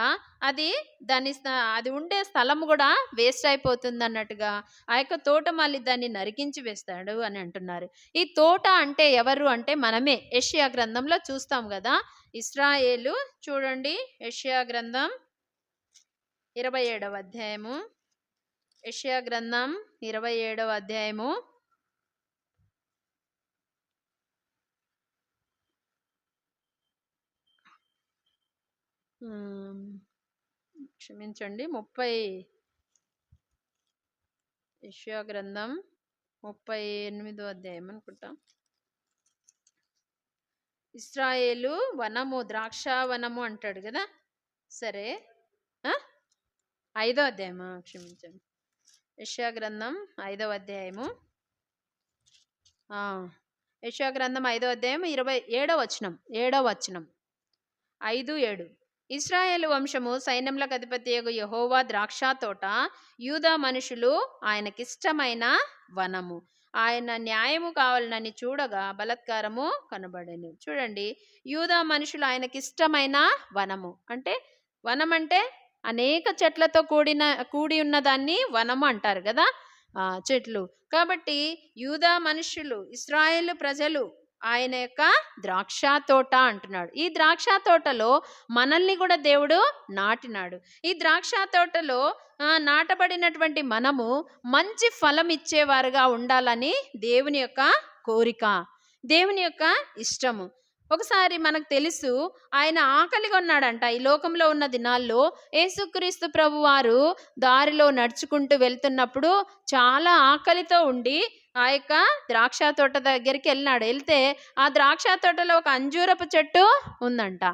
అది ఉండే స్థలం కూడా వేస్ట్ అయిపోతుంది అన్నట్టుగా ఆ యొక్క తోటమాలి దాన్ని నరికించి వేస్తాడు అని అంటున్నారు. ఈ తోట అంటే ఎవరు అంటే మనమే. యెషయా గ్రంథంలో చూస్తాం కదా, ఇశ్రాయేలు. చూడండి యెషయా గ్రంథం 27వ అధ్యాయము. యెషయా గ్రంథం 27వ అధ్యాయము క్షమించండి, 30 యెషయా గ్రంథం 38వ అధ్యాయం అనుకుంటా. ఇశ్రాయేలు వనము, ద్రాక్షావనము అంటాడు కదా. సరే, 5వ అధ్యాయమా, క్షమించండి, యెషయా గ్రంథం 5వ అధ్యాయము. యెషయా గ్రంథం 5వ అధ్యాయం 27వ వచనం, 7వ వచనం, 5-7. ఇశ్రాయేలు వంశము సైన్యములకు అధిపతియగు యెహోవా ద్రాక్ష తోట, యూదా మనుషులు ఆయనకిష్టమైన వనము. ఆయన న్యాయము కావాలని చూడగా బలత్కారము కనబడెను. చూడండి, యూదా మనుషులు ఆయనకిష్టమైన వనము అంటే, వనం అంటే అనేక చెట్లతో కూడి ఉన్నదాన్ని వనము అంటారు కదా, చెట్లు. కాబట్టి యూదా మనుషులు, ఇశ్రాయేలు ప్రజలు ఆయన యొక్క ద్రాక్ష తోట అంటున్నాడు. ఈ ద్రాక్ష తోటలో మనల్ని కూడా దేవుడు నాటినాడు. ఈ ద్రాక్ష తోటలో నాటబడినటువంటి మనము మంచి ఫలం ఇచ్చేవారుగా ఉండాలని దేవుని యొక్క కోరిక, దేవుని యొక్క ఇష్టము. ఒకసారి మనకు తెలుసు, ఆయన ఆకలిగా ఉన్నాడంట. ఈ లోకంలో ఉన్న దినాల్లో యేసుక్రీస్తు ప్రభు వారు దారిలో నడుచుకుంటూ వెళ్తున్నప్పుడు చాలా ఆకలితో ఉండి ఆ యొక్క ద్రాక్ష తోట దగ్గరికి వెళ్ళినాడు. వెళ్తే ఆ ద్రాక్ష తోటలో ఒక అంజూరపు చెట్టు ఉందంట.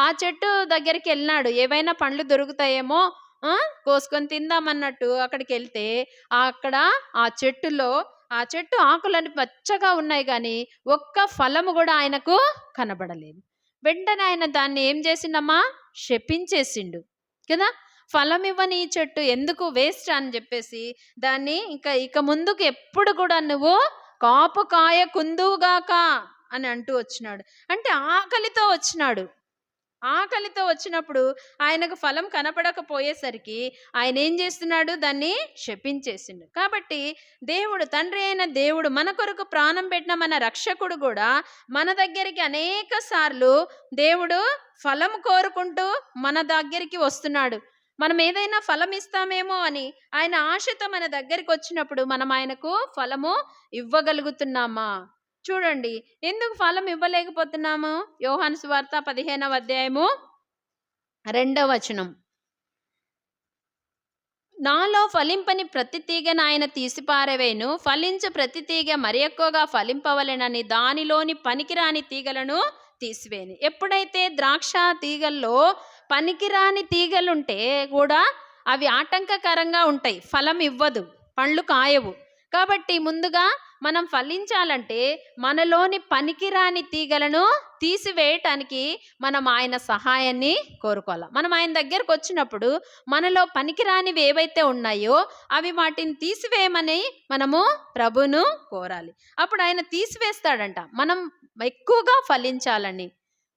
ఆ చెట్టు దగ్గరికి వెళ్ళినాడు, ఏవైనా పండ్లు దొరుకుతాయేమో కోసుకొని తిందామన్నట్టు అక్కడికి వెళ్తే, అక్కడ ఆ చెట్టు ఆకులని పచ్చగా ఉన్నాయి, కానీ ఒక్క ఫలము కూడా ఆయనకు కనబడలేదు. వెంటనే ఆయన దాన్ని ఏం చేసిండమ్మా, శపించేసిండు కదా. ఫలం ఇవ్వని ఈ చెట్టు ఎందుకు, వేస్ట్ అని చెప్పేసి దాన్ని ఇక ముందుకు ఎప్పుడు కూడా నువ్వు కాపు కాయ కుందువుగాక అని అంటూ వచ్చినాడు. అంటే ఆకలితో వచ్చినప్పుడు ఆయనకు ఫలం కనపడకపోయేసరికి ఆయన ఏం చేస్తున్నాడు, దాన్ని శపించేసిండు. కాబట్టి దేవుడు, తండ్రి అయిన దేవుడు, మన కొరకు ప్రాణం పెట్టిన మన రక్షకుడు కూడా మన దగ్గరికి అనేక సార్లు దేవుడు ఫలం కోరుకుంటూ మన దగ్గరికి వస్తున్నాడు. మనం ఏదైనా ఫలం ఇస్తామేమో అని ఆయన ఆశతో మన దగ్గరికి వచ్చినప్పుడు మనం ఆయనకు ఫలము ఇవ్వగలుగుతున్నామా? చూడండి, ఎందుకు ఫలం ఇవ్వలేకపోతున్నాము? యోహాను సువార్త 15వ అధ్యాయము 2వ వచనం. నాలో ఫలింపని ప్రతి తీగను ఆయన తీసిపారవేను, ఫలించు ప్రతి తీగ మరి ఎక్కువగా ఫలింపవలెనని దానిలోని పనికిరాని తీగలను తీసివేను. ఎప్పుడైతే ద్రాక్ష తీగల్లో పనికిరాని తీగలుంటే కూడా అవి ఆటంకకరంగా ఉంటాయి, ఫలం ఇవ్వదు, పండ్లు కాయవు. కాబట్టి ముందుగా మనం ఫలించాలంటే మనలోని పనికిరాని తీగలను తీసివేయటానికి మనం ఆయన సహాయాన్ని కోరుకోవాలి. మనం ఆయన దగ్గరకు వచ్చినప్పుడు మనలో పనికిరానివి ఏవైతే ఉన్నాయో అవి వాటిని తీసివేయమని మనము ప్రభును కోరాలి. అప్పుడు ఆయన తీసివేస్తాడంట. మనం ఎక్కువగా ఫలించాలని,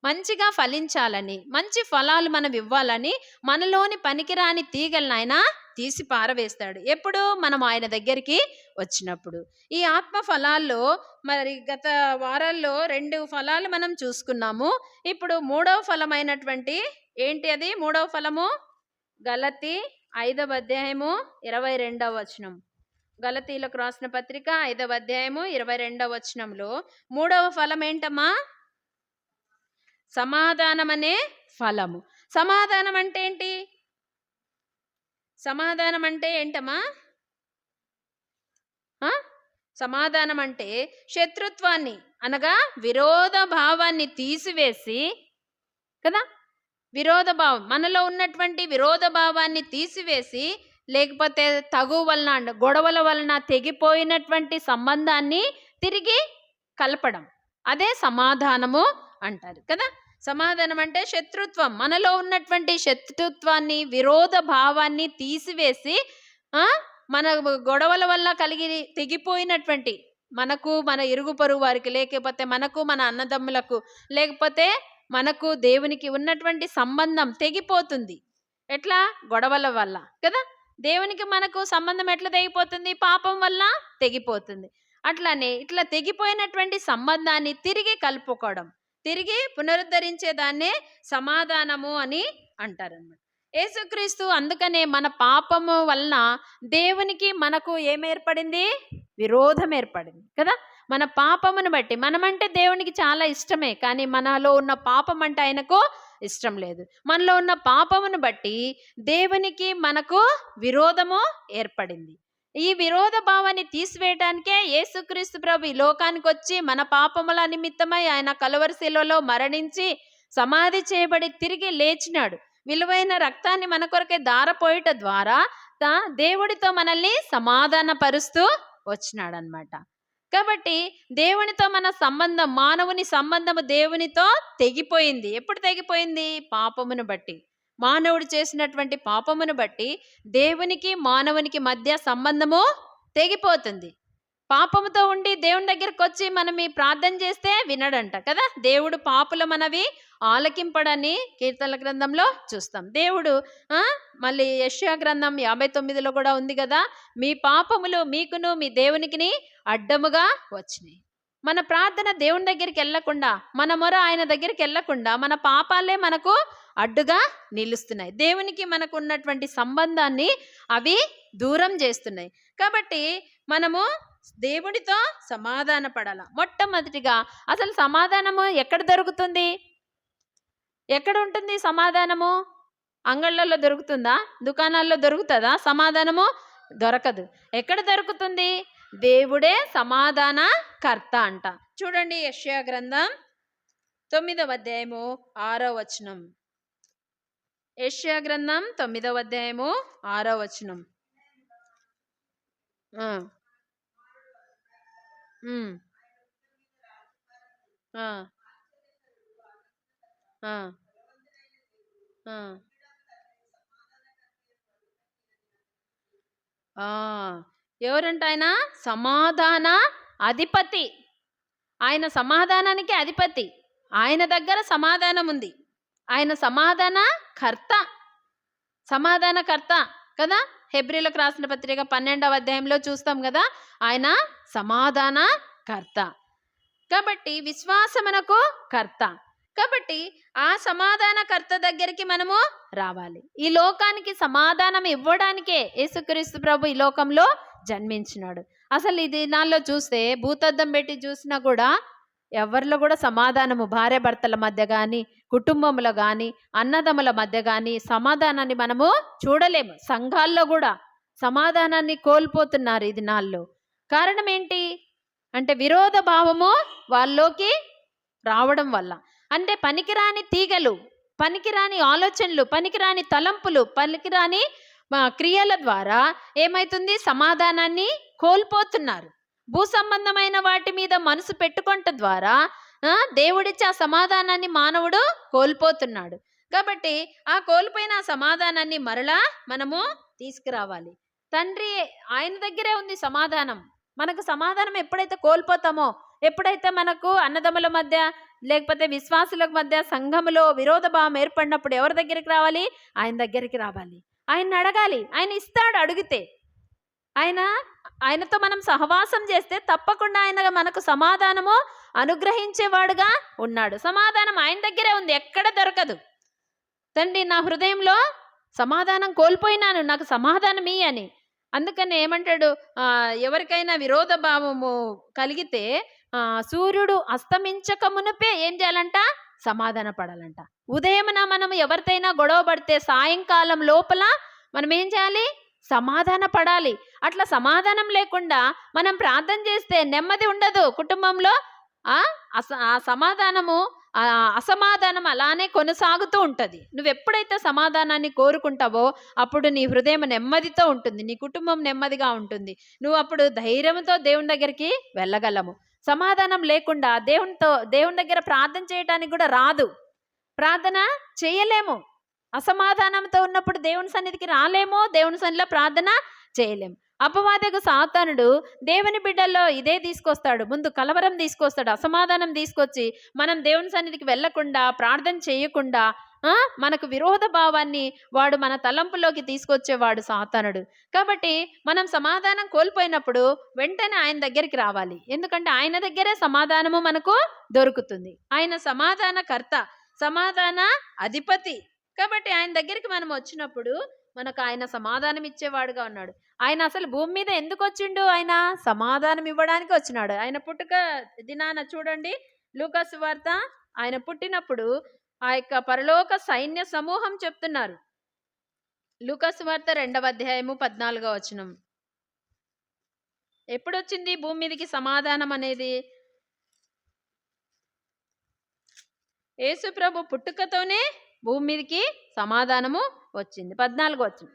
మంచిగా ఫలించాలని, మంచి ఫలాలు మనం ఇవ్వాలని మనలోని పనికిరాని తీగలను ఆయన తీసి పారవేస్తాడు. ఎప్పుడు? మనం ఆయన దగ్గరికి వచ్చినప్పుడు. ఈ ఆత్మ ఫలాల్లో మరి గత వారాల్లో 2 ఫలాలు మనం చూసుకున్నాము. ఇప్పుడు 3వ ఫలమైనటువంటి ఏంటి అది? 3వ ఫలము గలతీ 5వ అధ్యాయము 22వ వచనం. గలతీలకు రాసిన పత్రిక 5వ అధ్యాయము 22వ వచనంలో 3వ ఫలం ఏంటమ్మా? సమాధానం అనే ఫలము. సమాధానం అంటే ఏంటి? సమాధానం అంటే ఏంటమ్మా? సమాధానం అంటే శత్రుత్వాన్ని అనగా విరోధ భావాన్ని తీసివేసి కదా, విరోధ భావం, మనలో ఉన్నటువంటి విరోధ భావాన్ని తీసివేసి, లేకపోతే తగు వలన, గొడవల వలన తెగిపోయినటువంటి సంబంధాన్ని తిరిగి కలపడం, అదే సమాధానము అంటారు కదా. సమాధానం అంటే శత్రుత్వం, మనలో ఉన్నటువంటి శత్రుత్వాన్ని, విరోధ భావాన్ని తీసివేసి మన గొడవల వల్ల తెగిపోయినటువంటి మనకు, మన ఇరుగు పొరుగు వారికి, లేకపోతే మనకు, మన అన్నదమ్ములకు, లేకపోతే మనకు దేవునికి ఉన్నటువంటి సంబంధం తెగిపోతుంది. ఎట్లా? గొడవల వల్ల కదా. దేవునికి మనకు సంబంధం ఎట్లా తెగిపోతుంది? పాపం వల్ల తెగిపోతుంది. అట్లానే ఇట్లా తెగిపోయినటువంటి సంబంధాన్ని తిరిగి కలుపుకోవడం, తిరిగి పునరుద్ధరించేదాన్నే సమాధానము అని అంటారన్నమాట. యేసుక్రీస్తు అందుకనే మన పాపము వలన దేవునికి మనకు ఏమేర్పడింది? విరోధం ఏర్పడింది కదా. మన పాపమును బట్టి, మనమంటే దేవునికి చాలా ఇష్టమే, కానీ మనలో ఉన్న పాపం అంటే ఆయనకు ఇష్టం లేదు. మనలో ఉన్న పాపమును బట్టి దేవునికి మనకు విరోధము ఏర్పడింది. ఈ విరోధ భావాన్ని తీసివేయడానికే యేసుక్రీస్తు ప్రభు ఈ లోకానికి వచ్చి మన పాపముల నిమిత్తమై ఆయన కలువరి శిలువలో మరణించి సమాధి చేయబడి తిరిగి లేచినాడు. విలువైన రక్తాన్ని మన కొరకే ధారపోయట ద్వారా దేవుడితో మనల్ని సమాధాన పరుస్తూ వచ్చినాడనమాట. కాబట్టి దేవునితో మన సంబంధం, మానవుని సంబంధము దేవునితో తెగిపోయింది. ఎప్పుడు తెగిపోయింది? పాపమును బట్టి. మానవుడు చేసినటువంటి పాపమును బట్టి దేవునికి మానవునికి మధ్య సంబంధము తెగిపోతుంది. పాపముతో ఉండి దేవుని దగ్గరకు వచ్చి మనం ఈ ప్రార్థన చేస్తే వినడంట కదా. దేవుడు పాపుల మనవి ఆలకింపడని కీర్తనల గ్రంథంలో చూస్తాం. దేవుడు మళ్ళీ యెషయా గ్రంథం 59లో కూడా ఉంది కదా, మీ పాపములు మీకును మీ దేవునికిని అడ్డముగా వచ్చినాయి. మన ప్రార్థన దేవుని దగ్గరికి వెళ్ళకుండా, మన మొర ఆయన దగ్గరికి వెళ్ళకుండా మన పాపాలే మనకు అడ్డుగా నిలుస్తున్నాయి. దేవునికి మనకు ఉన్నటువంటి సంబంధాన్ని అవి దూరం చేస్తున్నాయి. కాబట్టి మనము దేవుడితో సమాధాన పడాల. మొట్టమొదటిగా అసలు సమాధానము ఎక్కడ దొరుకుతుంది? ఎక్కడ ఉంటుంది సమాధానము? అంగళ్ళల్లో దొరుకుతుందా? దుకాణాల్లో దొరుకుతుందా? సమాధానము దొరకదు. ఎక్కడ దొరుకుతుంది? దేవుడే సమాధాన కర్త అంట. చూడండి, యెషయా గ్రంథం 9వ అధ్యాయము 6వ వచనం. యెషయా గ్రంథం 9వ అధ్యాయము 6వ వచనం. ఎవరంట ఆయన? సమాధాన అధిపతి. ఆయన సమాధానానికి అధిపతి. ఆయన దగ్గర సమాధానం ఉంది. ఆయన సమాధాన కర్త, సమాధానకర్త కదా. హెబ్రీలకు రాసిన పత్రిక 12వ అధ్యాయంలో చూస్తాం కదా, ఆయన సమాధాన కర్త. కాబట్టి విశ్వాసమునకు కర్త. కాబట్టి ఆ సమాధానకర్త దగ్గరికి మనము రావాలి. ఈ లోకానికి సమాధానం ఇవ్వడానికే యేసుక్రీస్తు ప్రభు ఈ లోకంలో జన్మించినాడు. అసలు ఈ దినాల్లో చూస్తే భూతద్దం పెట్టి చూసినా కూడా ఎవరిలో కూడా సమాధానము, భార్య భర్తల మధ్య కానీ, కుటుంబంలో కానీ, అన్నదమ్ముల మధ్య కానీ సమాధానాన్ని మనము చూడలేము. సంఘాల్లో కూడా సమాధానాన్ని కోల్పోతున్నారు ఈ దినాల్లో. కారణం ఏంటి అంటే విరోధ భావము వాళ్ళలోకి రావడం వల్ల. అంటే పనికిరాని తీగలు, పనికిరాని ఆలోచనలు, పనికిరాని తలంపులు, పనికిరాని క్రియల ద్వారా ఏమవుతుంది? సమాధానాన్ని కోల్పోతున్నారు. భూ సంబంధమైన వాటి మీద మనసు పెట్టుకుంట ద్వారా దేవుడిచ్చే ఆ సమాధానాన్ని మానవుడు కోల్పోతున్నాడు. కాబట్టి ఆ కోల్పోయిన సమాధానాన్ని మరలా మనము తీసుకురావాలి. తండ్రి ఆయన దగ్గరే ఉంది సమాధానం. మనకు సమాధానం ఎప్పుడైతే కోల్పోతామో, ఎప్పుడైతే మనకు అన్నదమ్ముల మధ్య లేకపోతే విశ్వాసుల మధ్య సంఘములో విరోధ భావం ఏర్పడినప్పుడు ఎవరి దగ్గరికి రావాలి? ఆయన దగ్గరికి రావాలి. ఆయన అడగాలి. ఆయన ఇస్తాడు అడిగితే. ఆయనతో మనం సహవాసం చేస్తే తప్పకుండా ఆయన మనకు సమాధానము అనుగ్రహించేవాడుగా ఉన్నాడు. సమాధానం ఆయన దగ్గరే ఉంది, ఎక్కడ దొరకదు. తండ్రి, నా హృదయంలో సమాధానం కోల్పోయినాను, నాకు సమాధానం అని. అందుకని ఏమంటాడు? ఎవరికైనా విరోధ భావము కలిగితే సూర్యుడు అస్తమించక మునుపే ఏం చేయాలంట? సమాధాన పడాలంట. ఉదయమున మనం ఎవరితైనా గొడవ పడితే సాయంకాలం లోపల మనం ఏం చేయాలి? సమాధాన పడాలి. అట్లా సమాధానం లేకుండా మనం ప్రార్థన చేస్తే నెమ్మది ఉండదు కుటుంబంలో. ఆ సమాధానము, అసమాధానం అలానే కొనసాగుతూ ఉంటుంది. నువ్వు ఎప్పుడైతే సమాధానాన్ని కోరుకుంటావో అప్పుడు నీ హృదయం నెమ్మదితో ఉంటుంది, నీ కుటుంబం నెమ్మదిగా ఉంటుంది. నువ్వు అప్పుడు ధైర్యంతో దేవుని దగ్గరికి వెళ్ళగలము. సమాధానం లేకుండా దేవుని దగ్గర ప్రార్థన చేయటానికి కూడా రాదు, ప్రార్థన చేయలేము. అసమాధానంతో ఉన్నప్పుడు దేవుని సన్నిధికి రాలేము, దేవుని సన్నిధిలో ప్రార్థన చేయలేము. అపవాదకు సాతానుడు దేవుని బిడ్డల్లో ఇదే తీసుకొస్తాడు. ముందు కలవరం తీసుకొస్తాడు, అసమాధానం తీసుకొచ్చి మనం దేవుని సన్నిధికి వెళ్ళకుండా, ప్రార్థన చేయకుండా మనకు విరోధ భావాన్ని వాడు మన తలంపులోకి తీసుకొచ్చేవాడు సాతానుడు. కాబట్టి మనం సమాధానం కోల్పోయినప్పుడు వెంటనే ఆయన దగ్గరికి రావాలి. ఎందుకంటే ఆయన దగ్గరే సమాధానము మనకు దొరుకుతుంది. ఆయన సమాధానకర్త, సమాధాన అధిపతి. కాబట్టి ఆయన దగ్గరికి మనం వచ్చినప్పుడు మనకు ఆయన సమాధానం ఇచ్చేవాడుగా ఉన్నాడు. ఆయన అసలు భూమి మీద ఎందుకు వచ్చిండు? ఆయన సమాధానం ఇవ్వడానికి వచ్చినాడు. ఆయన పుట్టుక దినాన చూడండి, లూకా సువార్త, ఆయన పుట్టినప్పుడు ఆ యొక్క పరలోక సైన్య సమూహం చెప్తున్నారు. లూకాసు వార్త 2వ అధ్యాయము 14వ వచనం. ఎప్పుడొచ్చింది భూమి మీదకి సమాధానం అనేది? యేసు ప్రభు పుట్టుకతోనే భూమి మీదకి సమాధానము వచ్చింది. 14వ వచనం.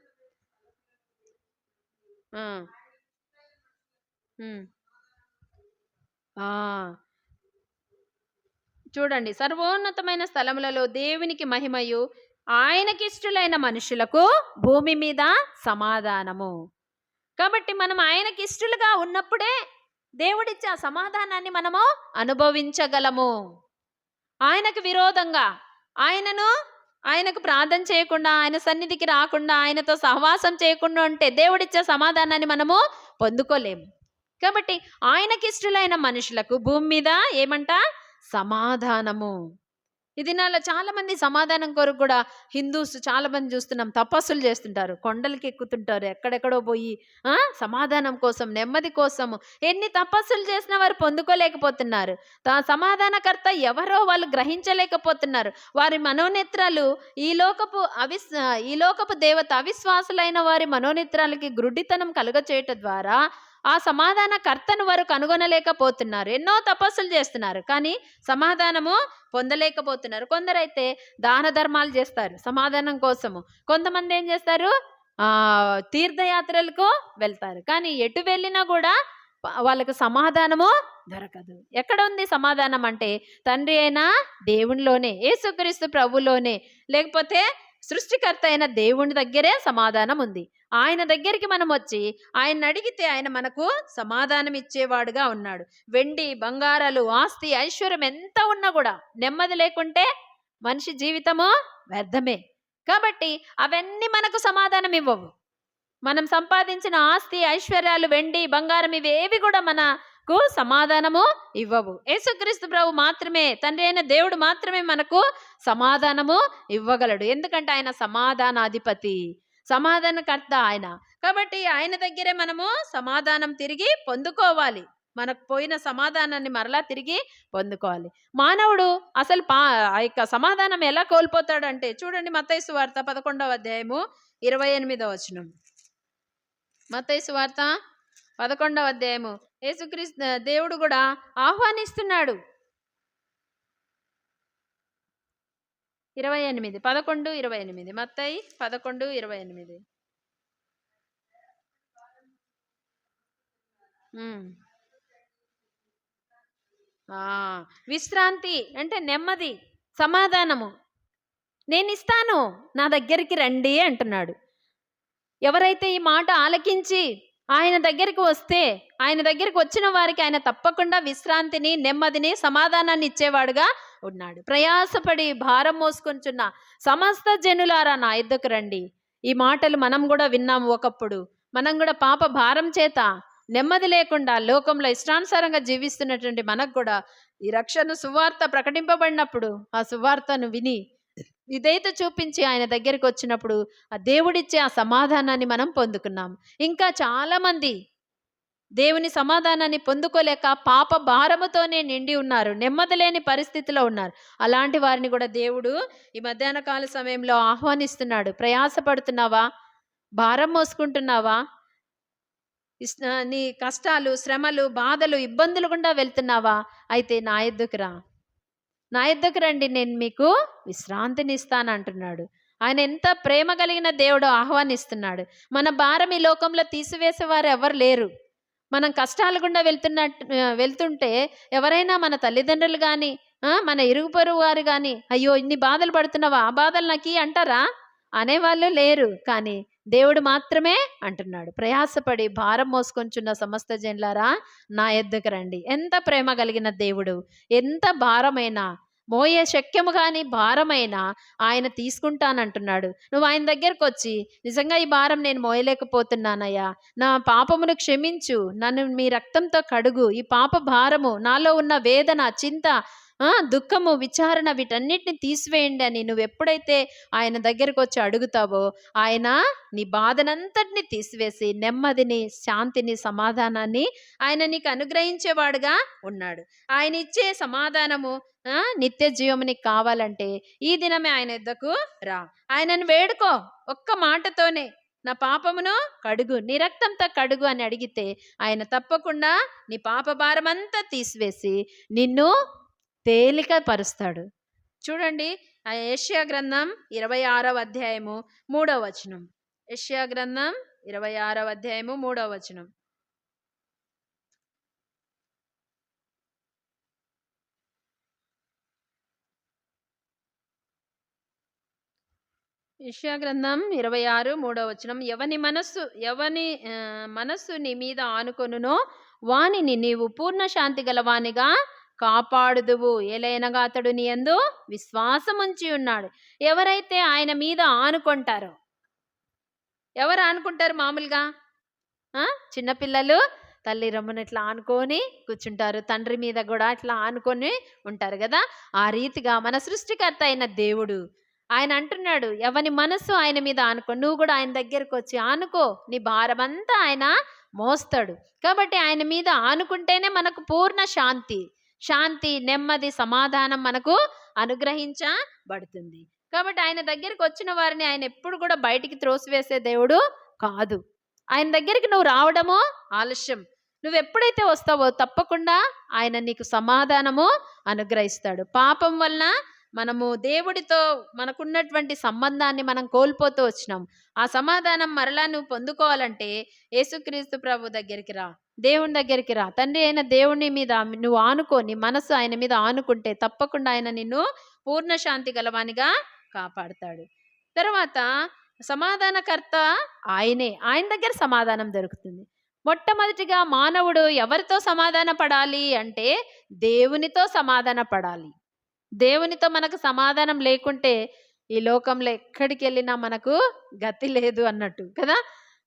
ఆ. ఉమ్. ఆ. చూడండి, సర్వోన్నతమైన స్థలములలో దేవునికి మహిమయు, ఆయనకిష్టులైన మనుషులకు భూమి మీద సమాధానము. కాబట్టి మనం ఆయనకిష్టులుగా ఉన్నప్పుడే దేవుడిచ్చే ఆ సమాధానాన్ని మనము అనుభవించగలము. ఆయనకు విరోధంగా ఆయనకు ప్రార్థన చేయకుండా, ఆయన సన్నిధికి రాకుండా, ఆయనతో సహవాసం చేయకుండా ఉంటే దేవుడిచ్చే సమాధానాన్ని మనము పొందుకోలేము. కాబట్టి ఆయనకిష్టులైన మనుషులకు భూమి మీద ఏమంట? సమాధానము. ఈ దినాల్లో చాలా మంది సమాధానం కొరకు కూడా హిందూస్ చాలా మంది చూస్తున్నాం, తపస్సులు చేస్తుంటారు, కొండలకి ఎక్కుతుంటారు, ఎక్కడెక్కడో పోయి సమాధానం కోసం, నెమ్మది కోసము ఎన్ని తపస్సులు చేసిన వారు పొందుకోలేకపోతున్నారు. సమాధానకర్త ఎవరో వాళ్ళు గ్రహించలేకపోతున్నారు. వారి మనోనేత్రాలు ఈ లోకపు దేవత అవిశ్వాసులైన వారి మనోనేత్రాలకి గ్రుడ్డితనం కలుగచేయటం ద్వారా ఆ సమాధాన కర్తను వారు కనుగొనలేకపోతున్నారు. ఎన్నో తపస్సులు చేస్తున్నారు, కానీ సమాధానము పొందలేకపోతున్నారు. కొందరైతే దాన ధర్మాలు చేస్తారు సమాధానం కోసము. కొంతమంది ఏం చేస్తారు? తీర్థయాత్రలకు వెళ్తారు, కానీ ఎటు వెళ్ళినా కూడా వాళ్ళకు సమాధానము దొరకదు. ఎక్కడ ఉంది సమాధానం అంటే తండ్రి అయిన దేవునిలోనే, యేసుక్రీస్తు ప్రభులోనే, లేకపోతే సృష్టికర్త అయిన దేవుని దగ్గరే సమాధానం ఉంది. ఆయన దగ్గరికి మనం వచ్చి ఆయన అడిగితే ఆయన మనకు సమాధానం ఇచ్చేవాడుగా ఉన్నాడు. వెండి బంగారాలు, ఆస్తి ఐశ్వర్యం ఎంత ఉన్నా కూడా నెమ్మది లేకుంటే మనిషి జీవితము వ్యర్థమే. కాబట్టి అవన్నీ మనకు సమాధానం ఇవ్వవు. మనం సంపాదించిన ఆస్తి ఐశ్వర్యాలు, వెండి బంగారం, ఇవేవి కూడా మనకు సమాధానము ఇవ్వవు. యేసుక్రీస్తు ప్రభు మాత్రమే, తండ్రి అయిన దేవుడు మాత్రమే మనకు సమాధానము ఇవ్వగలడు. ఎందుకంటే ఆయన సమాధానాధిపతి, సమాధానకర్త ఆయన. కాబట్టి ఆయన దగ్గరే మనము సమాధానం తిరిగి పొందుకోవాలి. మనకు పోయిన సమాధానాన్ని మరలా తిరిగి పొందుకోవాలి. మానవుడు అసలు ఆ యొక్క సమాధానం ఎలా కోల్పోతాడంటే చూడండి, మత్తయి సువార్త 11వ అధ్యాయము 28వ వచనం. మత్తయి సువార్త 11వ అధ్యాయము యేసుక్రీస్తు దేవుడు కూడా ఆహ్వానిస్తున్నాడు. 11:28 మత్తయి 11:28. విశ్రాంతి అంటే నెమ్మది, సమాధానము నేను ఇస్తాను, నా దగ్గరికి రండి అంటున్నాడు. ఎవరైతే ఈ మాట ఆలకించి ఆయన దగ్గరికి వస్తే, ఆయన దగ్గరికి వచ్చిన వారికి ఆయన తప్పకుండా విశ్రాంతిని, నెమ్మదిని, సమాధానాన్ని ఇచ్చేవాడుగా ఉన్నాడు. ప్రయాసపడి భారం మోసుకొంచున్న సమస్త జనులారా నా యొద్దకు రండి. ఈ మాటలు మనం కూడా విన్నాము ఒకప్పుడు. మనం కూడా పాప భారం చేత నెమ్మది లేకుండా లోకంలో ఇష్టానుసారంగా జీవిస్తున్నటువంటి మనకు కూడా ఈ రక్షణ సువార్త ప్రకటింపబడినప్పుడు ఆ సువార్తను విని విధేయత చూపించి ఆయన దగ్గరికి వచ్చినప్పుడు ఆ దేవుడిచ్చే ఆ సమాధానాన్ని మనం పొందుకున్నాం. ఇంకా చాలా మంది దేవుని సమాధానాన్ని పొందుకోలేక పాప భారముతోనే నిండి ఉన్నారు, నెమ్మది లేని పరిస్థితిలో ఉన్నారు. అలాంటి వారిని కూడా దేవుడు ఈ మధ్యాహ్న కాల సమయంలో ఆహ్వానిస్తున్నాడు. ప్రయాసపడుతున్నావా? భారం మోసుకుంటున్నావా? నీ కష్టాలు, శ్రమలు, బాధలు, ఇబ్బందులు గుండా వెళ్తున్నావా? అయితే నా యొద్దకు రా, నా యొద్దకు రండి, నేను మీకు విశ్రాంతిని ఇస్తాను అంటున్నాడు. ఆయన ఎంత ప్రేమ కలిగిన దేవుడు ఆహ్వానిస్తున్నాడు. మన భారం ఈ లోకంలో తీసివేసేవారు ఎవరు లేరు. మనం కష్టాలు గుండా వెళ్తుంటే ఎవరైనా మన తల్లిదండ్రులు కానీ, మన ఇరుగు పొరుగు వారు కానీ, అయ్యో ఇన్ని బాధలు పడుతున్నావా, ఆ బాధలు నాకు అంటారా? అనేవాళ్ళు లేరు. కానీ దేవుడు మాత్రమే అంటున్నాడు, ప్రయాసపడి భారం మోసుకొంచున్న సమస్త జనులారా నా యొద్దకు రండి. ఎంత ప్రేమ కలిగిన దేవుడు! ఎంత భారమైనా, మోయే శక్యము కానీ భారమైనా ఆయన తీసుకుంటానంటున్నాడు. నువ్వు ఆయన దగ్గరకు వచ్చి, నిజంగా ఈ భారం నేను మోయలేకపోతున్నానయ్యా, నా పాపమును క్షమించు, నన్ను మీ రక్తంతో కడుగు, ఈ పాప భారము, నాలో ఉన్న వేదన, చింత, దుఃఖము, విచారణ వీటన్నిటిని తీసివేయండి అని నువ్వు ఎప్పుడైతే ఆయన దగ్గరకు వచ్చి అడుగుతావో ఆయన నీ బాధనంతటిని తీసివేసి నెమ్మదిని, శాంతిని, సమాధానాన్ని ఆయన నీకు అనుగ్రహించేవాడుగా ఉన్నాడు. ఆయన ఇచ్చే సమాధానము, నిత్య జీవము నీకు కావాలంటే ఈ దినమే ఆయన యొద్దకు రా. ఆయనను వేడుకో ఒక్క మాటతోనే, నా పాపమును కడుగు, నీ రక్తంతో కడుగు అని అడిగితే ఆయన తప్పకుండా నీ పాప భారమంతా తీసివేసి నిన్ను తేలిక పరుస్తాడు. చూడండి, ఆ యెషయా గ్రంథం 26వ అధ్యాయము 3వ వచనం. యెషయా గ్రంథం 26వ అధ్యాయము 3వ వచనం. యెషయా గ్రంథం 26 3వ వచనం. ఎవని మనస్సు నీ మీద ఆనుకొనునో వానిని నీవు పూర్ణ శాంతి గలవానిగా కాపాడుదువు. ఎలయనగా అతడు నీ యందు విశ్వాసం ఉంచి ఉన్నాడు. ఎవరైతే ఆయన మీద ఆనుకుంటారో, ఎవరు ఆనుకుంటారు మామూలుగా? చిన్నపిల్లలు తల్లి రమ్మను ఇట్లా ఆనుకొని కూర్చుంటారు, తండ్రి మీద కూడా ఇట్లా ఆనుకొని ఉంటారు కదా. ఆ రీతిగా మన సృష్టికర్త అయిన దేవుడు ఆయన అంటున్నాడు, ఎవని మనస్సు ఆయన మీద ఆనుకో. నువ్వు కూడా ఆయన దగ్గరకు వచ్చి ఆనుకో, నీ భారమంతా ఆయన మోస్తాడు. కాబట్టి ఆయన మీద ఆనుకుంటేనే మనకు పూర్ణ శాంతి, నెమ్మది, సమాధానం మనకు అనుగ్రహించబడుతుంది. కాబట్టి ఆయన దగ్గరికి వచ్చిన వారిని ఆయన ఎప్పుడు కూడా బయటికి త్రోసివేసే దేవుడు కాదు. ఆయన దగ్గరికి నువ్వు రావడము ఆలస్యం. నువ్వు ఎప్పుడైతే వస్తావో తప్పకుండా ఆయన నీకు సమాధానము అనుగ్రహిస్తాడు. పాపం వలన మనము దేవుడితో మనకున్నటువంటి సంబంధాన్ని మనం కోల్పోతూ వచ్చినాం. ఆ సమాధానం మరలా నువ్వు పొందుకోవాలంటే యేసుక్రీస్తు ప్రభు దగ్గరికి రా, దేవుని దగ్గరికి రా. తండ్రి అయిన దేవుని మీద నువ్వు ఆనుకొని మనసు ఆయన మీద ఆనుకుంటే తప్పకుండా ఆయన నిన్ను పూర్ణ శాంతి గలవానిగా కాపాడుతాడు. తర్వాత సమాధానకర్త ఆయనే. ఆయన దగ్గర సమాధానం దొరుకుతుంది. మొట్టమొదటిగా మానవుడు ఎవరితో సమాధాన పడాలి అంటే దేవునితో సమాధాన పడాలి. దేవునితో మనకు సమాధానం లేకుంటే ఈ లోకంలో ఎక్కడికి వెళ్ళినా మనకు గతి లేదు అన్నట్టు కదా.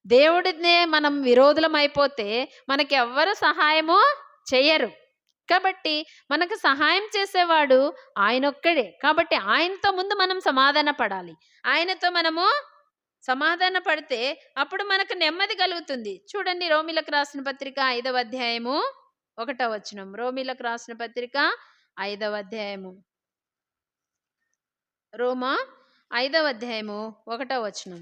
దేవుడినే మనం విరోధులం అయిపోతే మనకి ఎవ్వరు సహాయము చేయరు. కాబట్టి మనకు సహాయం చేసేవాడు ఆయన ఒక్కడే. కాబట్టి ఆయనతో ముందు మనం సమాధాన పడాలి. ఆయనతో మనము సమాధాన పడితే అప్పుడు మనకు నెమ్మది కలుగుతుంది. చూడండి, రోమీలకు రాసిన పత్రిక 5వ అధ్యాయము 1వ వచనం. రోమీలకు రాసిన పత్రిక 5వ అధ్యాయము, రోమా 5వ అధ్యాయము 1వ వచనం.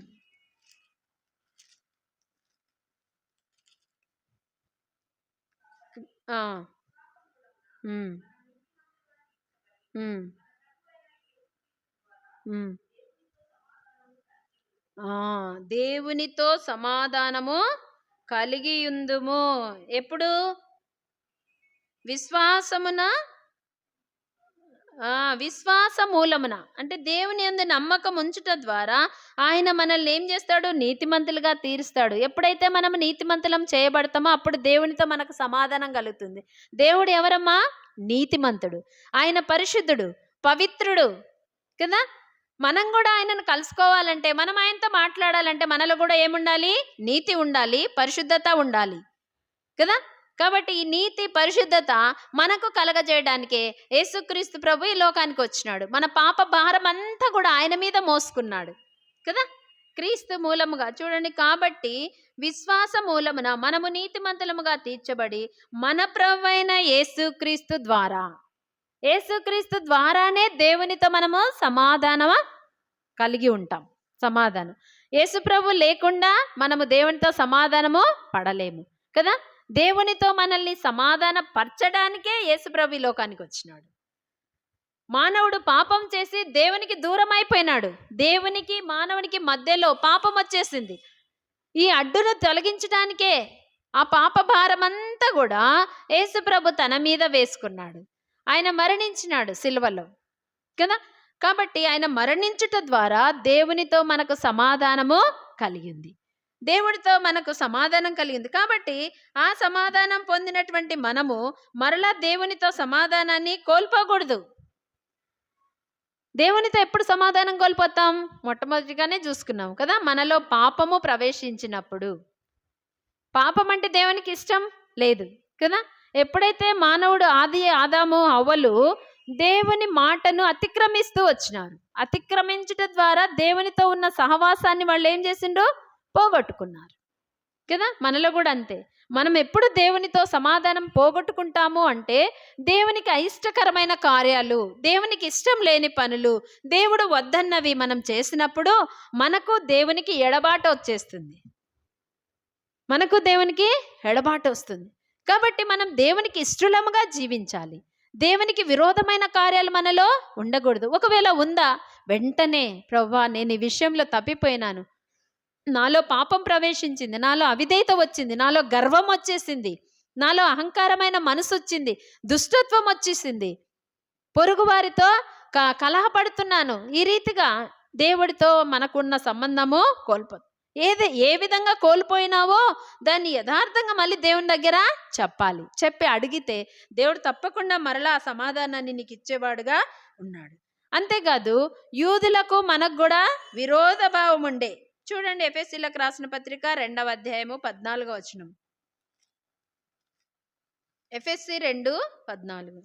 దేవునితో సమాధానము కలిగియుందుము. ఎప్పుడు? విశ్వాస మూలమున. అంటే దేవుని యందు నమ్మకం ఉంచుట ద్వారా ఆయన మనల్ని ఏం చేస్తాడు? నీతిమంతులుగా తీరుస్తాడు. ఎప్పుడైతే మనం నీతిమంతులం చేయబడతామో అప్పుడు దేవునితో మనకు సమాధానం కలుగుతుంది. దేవుడు ఎవరమ్మా? నీతిమంతుడు. ఆయన పరిశుద్ధుడు, పవిత్రుడు కదా. మనం కూడా ఆయనను కలుసుకోవాలంటే, మనం ఆయనతో మాట్లాడాలంటే మనలో కూడా ఏముండాలి? నీతి ఉండాలి, పరిశుద్ధత ఉండాలి కదా. కాబట్టి ఈ నీతి, పరిశుద్ధత మనకు కలగజేయడానికే యేసుక్రీస్తు ప్రభు ఈ లోకానికి వచ్చినాడు. మన పాప భారం అంతా కూడా ఆయన మీద మోసుకున్నాడు కదా, క్రీస్తు మూలముగా. చూడండి, కాబట్టి విశ్వాస మూలమున మనము నీతిమంతులముగా తీర్చబడి మన ప్రభువైన యేసుక్రీస్తు ద్వారానే దేవునితో మనము సమాధానం కలిగి ఉంటాం. సమాధానం యేసు ప్రభు లేకుండా మనము దేవునితో సమాధానము పడలేము కదా. దేవునితో మనల్ని సమాధాన పరచడానికే యేసు ప్రభు లోకానికి వచ్చినాడు. మానవుడు పాపం చేసి దేవునికి దూరం అయిపోయినాడు. దేవునికి మానవునికి మధ్యలో పాపం వచ్చేసింది. ఈ అడ్డును తొలగించడానికే ఆ పాప భారమంతా కూడా యేసు ప్రభు తన మీద వేసుకున్నాడు. ఆయన మరణించినాడు సిలువలో కదా. కాబట్టి ఆయన మరణించుట ద్వారా దేవునితో మనకు సమాధానము కలిగింది. దేవుడితో మనకు సమాధానం కలిగింది. కాబట్టి ఆ సమాధానం పొందినటువంటి మనము మరలా దేవునితో సమాధానాన్ని కోల్పోకూడదు. దేవునితో ఎప్పుడు సమాధానం కోల్పోతాం? మొట్టమొదటిగానే చూసుకున్నాం కదా, మనలో పాపము ప్రవేశించినప్పుడు. పాపం అంటే దేవునికి ఇష్టం లేదు కదా. ఎప్పుడైతే మానవుడు ఆదాము హవ్వలు దేవుని మాటను అతిక్రమిస్తూ వచ్చినారు. అతిక్రమించడం ద్వారా దేవునితో ఉన్న సహవాసాన్ని వాళ్ళు ఏం చేసిండ్రు? పోగొట్టుకున్నారు కదా. మనలో కూడా అంతే. మనం ఎప్పుడు దేవునితో సమాధానం పోగొట్టుకుంటాము అంటే దేవునికి అయిష్టకరమైన కార్యాలు, దేవునికి ఇష్టం లేని పనులు, దేవుడు వద్దన్నవి మనం చేసినప్పుడు మనకు దేవునికి ఎడబాటు వచ్చేస్తుంది. మనకు దేవునికి ఎడబాటు వస్తుంది. కాబట్టి మనం దేవునికి ఇష్టలముగా జీవించాలి. దేవునికి విరోధమైన కార్యాలు మనలో ఉండకూడదు. ఒకవేళ ఉందా, వెంటనే ప్రభువా నేను ఈ విషయంలో తప్పిపోయినాను, నాలో పాపం ప్రవేశించింది, నాలో అవిధేయత వచ్చింది, నాలో గర్వం వచ్చేసింది, నాలో అహంకారమైన మనసు వచ్చింది, దుష్టత్వం వచ్చేసింది, పొరుగువారితో కలహపడుతున్నాను, ఈ రీతిగా దేవుడితో మనకున్న సంబంధము ఏ విధంగా కోల్పోయినావో దాన్ని యథార్థంగా మళ్ళీ దేవుని దగ్గర చెప్పాలి. చెప్పి అడిగితే దేవుడు తప్పకుండా మరలా ఆ సమాధానాన్ని నీకు ఇచ్చేవాడుగా ఉన్నాడు. అంతేకాదు యూదులకు మనకు కూడా విరోధ భావం ఉండే. చూడండి, ఎఫెసీయులకు రాసిన పత్రిక 2వ అధ్యాయము 14వ వచనం. ఎఫెసీ 2:14.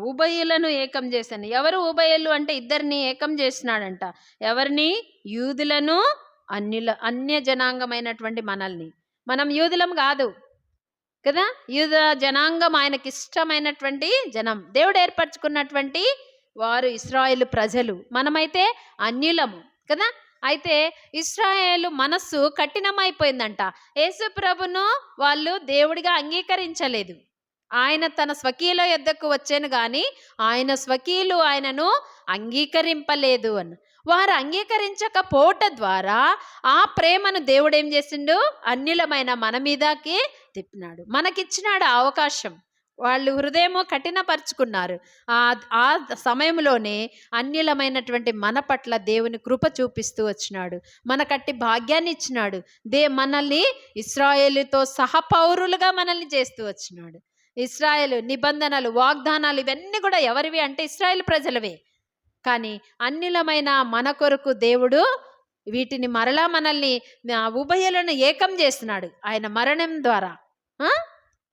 ఉభయులను ఏకం చేశాను. ఎవరు ఉభయులు అంటే ఇద్దరిని ఏకం చేసినాడంట. ఎవరిని? యూదులను, అన్య జనాంగమైనటువంటి మనల్ని. మనం యూదులం కాదు కదా. యూద జనాంగం ఆయనకి ఇష్టమైనటువంటి జనం, దేవుడు ఏర్పరచుకున్నటువంటి వారు ఇశ్రాయేలు ప్రజలు. మనమైతే అన్యులము కదా. అయితే ఇశ్రాయేలు మనస్సు కఠినమైపోయిందంట. యేసు ప్రభును వాళ్ళు దేవుడిగా అంగీకరించలేదు. ఆయన తన స్వకీయుల యొద్దకు వచ్చాను కానీ ఆయన స్వకీయులు ఆయనను అంగీకరింపలేదు అని. వారు అంగీకరించకపోవటం ద్వారా ఆ ప్రేమను దేవుడు ఏం చేసిండు? అన్యులమైన మన మీదకి తిప్పినాడు, మనకిచ్చినాడు అవకాశం. వాళ్ళు హృదయము కఠినపరుచుకున్నారు. ఆ సమయంలోనే అన్యులమైనటువంటి మన పట్ల దేవుని కృప చూపిస్తూ వచ్చినాడు, మనకట్టి భాగ్యాన్ని ఇచ్చినాడు. మనల్ని ఇశ్రాయేలుతో సహపౌరులుగా మనల్ని చేస్తూ వచ్చినాడు. ఇశ్రాయేలు నిబంధనలు, వాగ్దానాలు ఇవన్నీ కూడా ఎవరివి అంటే ఇశ్రాయేలు ప్రజలవే. కానీ అన్యులమైన మన కొరకు దేవుడు వీటిని మరలా మనల్ని ఉభయులను ఏకం చేస్తున్నాడు ఆయన మరణం ద్వారా.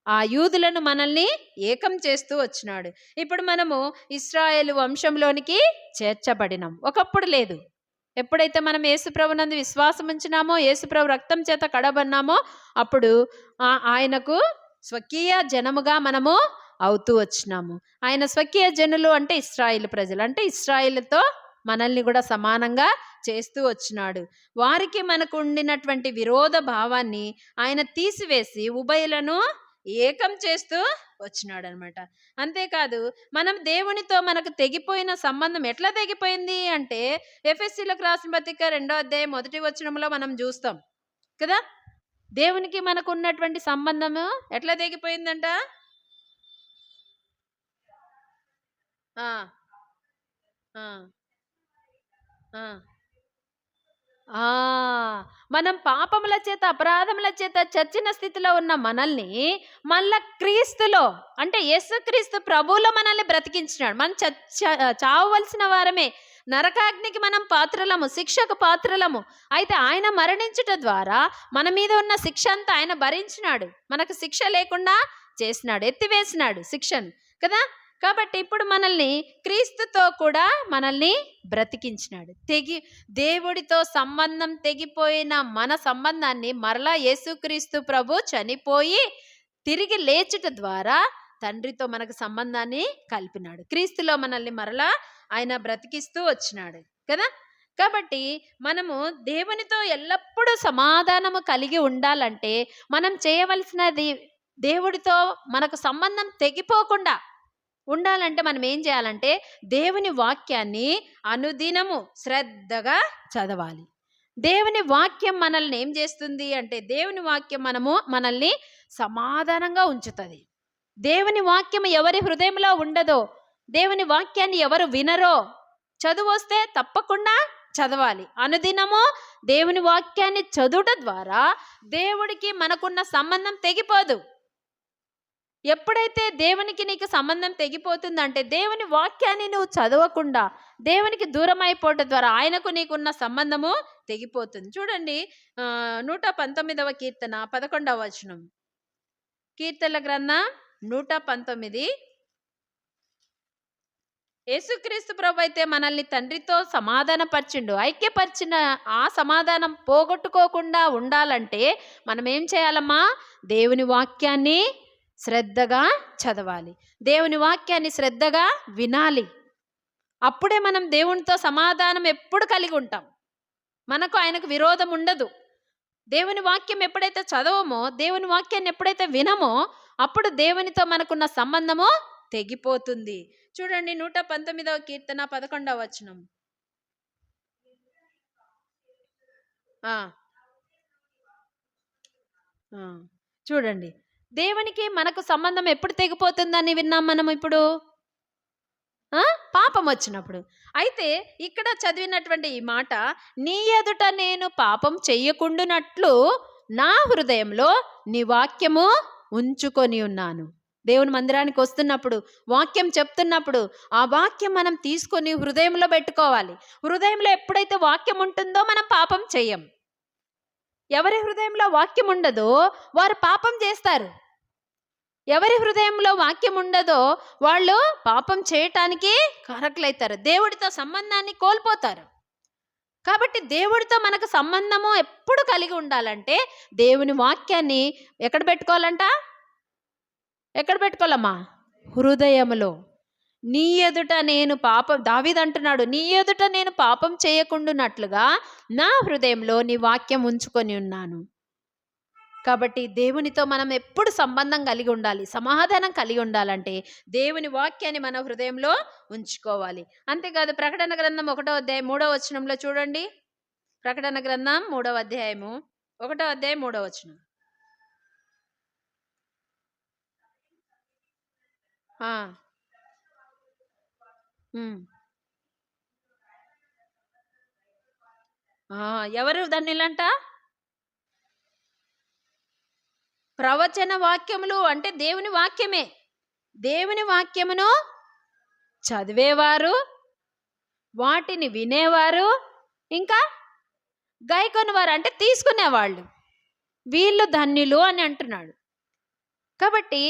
ఆ యూదులను మనల్ని ఏకం చేస్తూ వచ్చినాడు. ఇప్పుడు మనము ఇశ్రాయేలు వంశంలోనికి చేర్చబడినాం. ఒకప్పుడు లేదు. ఎప్పుడైతే మనం యేసుప్రభునందు విశ్వాసం ఉంచినామో, యేసుప్రభు రక్తం చేత కడబడినామో అప్పుడు ఆయనకు స్వకీయ జనముగా మనము అవుతూ వచ్చినాము. ఆయన స్వకీయ జనులు అంటే ఇశ్రాయేలు ప్రజలు, అంటే ఇశ్రాయేలుతో మనల్ని కూడా సమానంగా చేస్తూ వచ్చినాడు. వారికి మనకు ఉండినటువంటి విరోధ భావాన్ని ఆయన తీసివేసి ఉభయులను ఏకం చేస్తూ వచ్చినాడు అనమాట. అంతేకాదు మనం దేవునితో మనకు తెగిపోయిన సంబంధం ఎట్లా తెగిపోయింది అంటే ఎఫెసీయులకు రాసిన పత్రిక 2వ అధ్యాయం 1వ వచనంలో మనం చూస్తాం కదా. దేవునికి మనకు ఉన్నటువంటి సంబంధము ఎట్లా తెగిపోయిందంట? మనం పాపముల చేత, అపరాధముల చేత చచ్చిన స్థితిలో ఉన్న మనల్ని మళ్ళా క్రీస్తులో అంటే యేసుక్రీస్తు ప్రభువులో మనల్ని బ్రతికించినాడు. మనం చావవలసిన వారమే, నరకాగ్నికి మనం పాత్రలము, శిక్షకు పాత్రలము. అయితే ఆయన మరణించుట ద్వారా మన మీద ఉన్న శిక్ష అంతా ఆయన భరించినాడు, మనకు శిక్ష లేకుండా చేసినాడు, ఎత్తివేసినాడు శిక్షను కదా. కాబట్టి ఇప్పుడు మనల్ని క్రీస్తుతో కూడా మనల్ని బ్రతికించినాడు. దేవుడితో సంబంధం తెగిపోయిన మన సంబంధాన్ని మరలా యేసుక్రీస్తు ప్రభు చనిపోయి తిరిగి లేచుట ద్వారా తండ్రితో మనకు సంబంధాన్ని కలిపినాడు. క్రీస్తులో మనల్ని మరలా ఆయన బ్రతికిస్తూ వచ్చినాడు కదా. కాబట్టి మనము దేవునితో ఎల్లప్పుడూ సమాధానము కలిగి ఉండాలంటే మనం చేయవలసినది, దేవుడితో మనకు సంబంధం తెగిపోకుండా ఉండాలంటే మనం ఏం చేయాలంటే దేవుని వాక్యాన్ని అనుదినము శ్రద్ధగా చదవాలి. దేవుని వాక్యం మనల్ని ఏం చేస్తుంది అంటే దేవుని వాక్యం మనల్ని సమాధానంగా ఉంచుతుంది. దేవుని వాక్యం ఎవరి హృదయంలో ఉండదో, దేవుని వాక్యాన్ని ఎవరు వినరో, చదువు వస్తే తప్పకుండా చదవాలి. అనుదినము దేవుని వాక్యాన్ని చదువుట ద్వారా దేవుడికి మనకున్న సంబంధం తెగిపోదు. ఎప్పుడైతే దేవునికి నీకు సంబంధం తెగిపోతుందంటే దేవుని వాక్యాన్ని నువ్వు చదవకుండా దేవునికి దూరం అయిపోవటం ద్వారా ఆయనకు నీకున్న సంబంధము తెగిపోతుంది. చూడండి 119వ కీర్తన 11వ వచనం. కీర్తనల గ్రంథం 119. యేసుక్రీస్తు ప్రభు అయితే మనల్ని తండ్రితో సమాధానపరిచిండు. ఐక్యపరిచిన ఆ సమాధానం పోగొట్టుకోకుండా ఉండాలంటే మనం ఏం చేయాలమ్మా? దేవుని వాక్యాన్ని శ్రద్ధగా చదవాలి. దేవుని వాక్యాన్ని శ్రద్ధగా వినాలి. అప్పుడే మనం దేవునితో సమాధానం ఎప్పుడు కలిగి ఉంటాం. మనకు ఆయనకు విరోధం ఉండదు. దేవుని వాక్యం ఎప్పుడైతే చదవమో, దేవుని వాక్యాన్ని ఎప్పుడైతే వినమో, అప్పుడు దేవునితో మనకున్న సంబంధము తెగిపోతుంది. చూడండి 119వ కీర్తన 11వ వచనం. చూడండి, దేవునికి మనకు సంబంధం ఎప్పుడు తెగిపోతుందని విన్నాం మనం ఇప్పుడు? పాపం వచ్చినప్పుడు. అయితే ఇక్కడ చదివినటువంటి ఈ మాట, నీ ఎదుట నేను పాపం చెయ్యకుండునట్లు నా హృదయంలో నీ వాక్యము ఉంచుకొని ఉన్నాను. దేవుని మందిరానికి వస్తున్నప్పుడు, వాక్యం చెప్తున్నప్పుడు ఆ వాక్యం మనం తీసుకొని హృదయంలో పెట్టుకోవాలి. హృదయంలో ఎప్పుడైతే వాక్యం ఉంటుందో మనం పాపం చెయ్యం. ఎవరి హృదయంలో వాక్యం ఉండదో వారు పాపం చేస్తారు. ఎవరి హృదయంలో వాక్యం ఉండదో వాళ్ళు పాపం చేయటానికి కారకులైతారు, దేవుడితో సంబంధాన్ని కోల్పోతారు. కాబట్టి దేవుడితో మనకు సంబంధము ఎప్పుడు కలిగి ఉండాలంటే దేవుని వాక్యాన్ని ఎక్కడ పెట్టుకోవాలంట? ఎక్కడ పెట్టుకోవాలమ్మా? హృదయములో. నీ ఎదుట నేను పాపం, దావీదు అంటున్నాడు, నీ ఎదుట నేను పాపం చేయకుండానట్లుగా నా హృదయంలో నీ వాక్యం ఉంచుకొని ఉన్నాను. కాబట్టి దేవునితో మనం ఎప్పుడు సంబంధం కలిగి ఉండాలి, సమాధానం కలిగి ఉండాలంటే దేవుని వాక్యాన్ని మన హృదయంలో ఉంచుకోవాలి. అంతేకాదు, ప్రకటన గ్రంథం 1వ అధ్యాయం 3వ వచనంలో చూడండి. ప్రకటన గ్రంథం 3వ అధ్యాయము 1వ అధ్యాయం 3వ వచనం. ఎవరు ధన్యులంట? ప్రవచన వాక్యములు అంటే దేవుని వాక్యమే. దేవుని వాక్యమును చదివేవారు, వాటిని వినేవారు, ఇంకా గాయకొనేవారు అంటే తీసుకునేవాళ్ళు, వీళ్ళు ధన్యులు అని అంటున్నాడు. కాబట్టి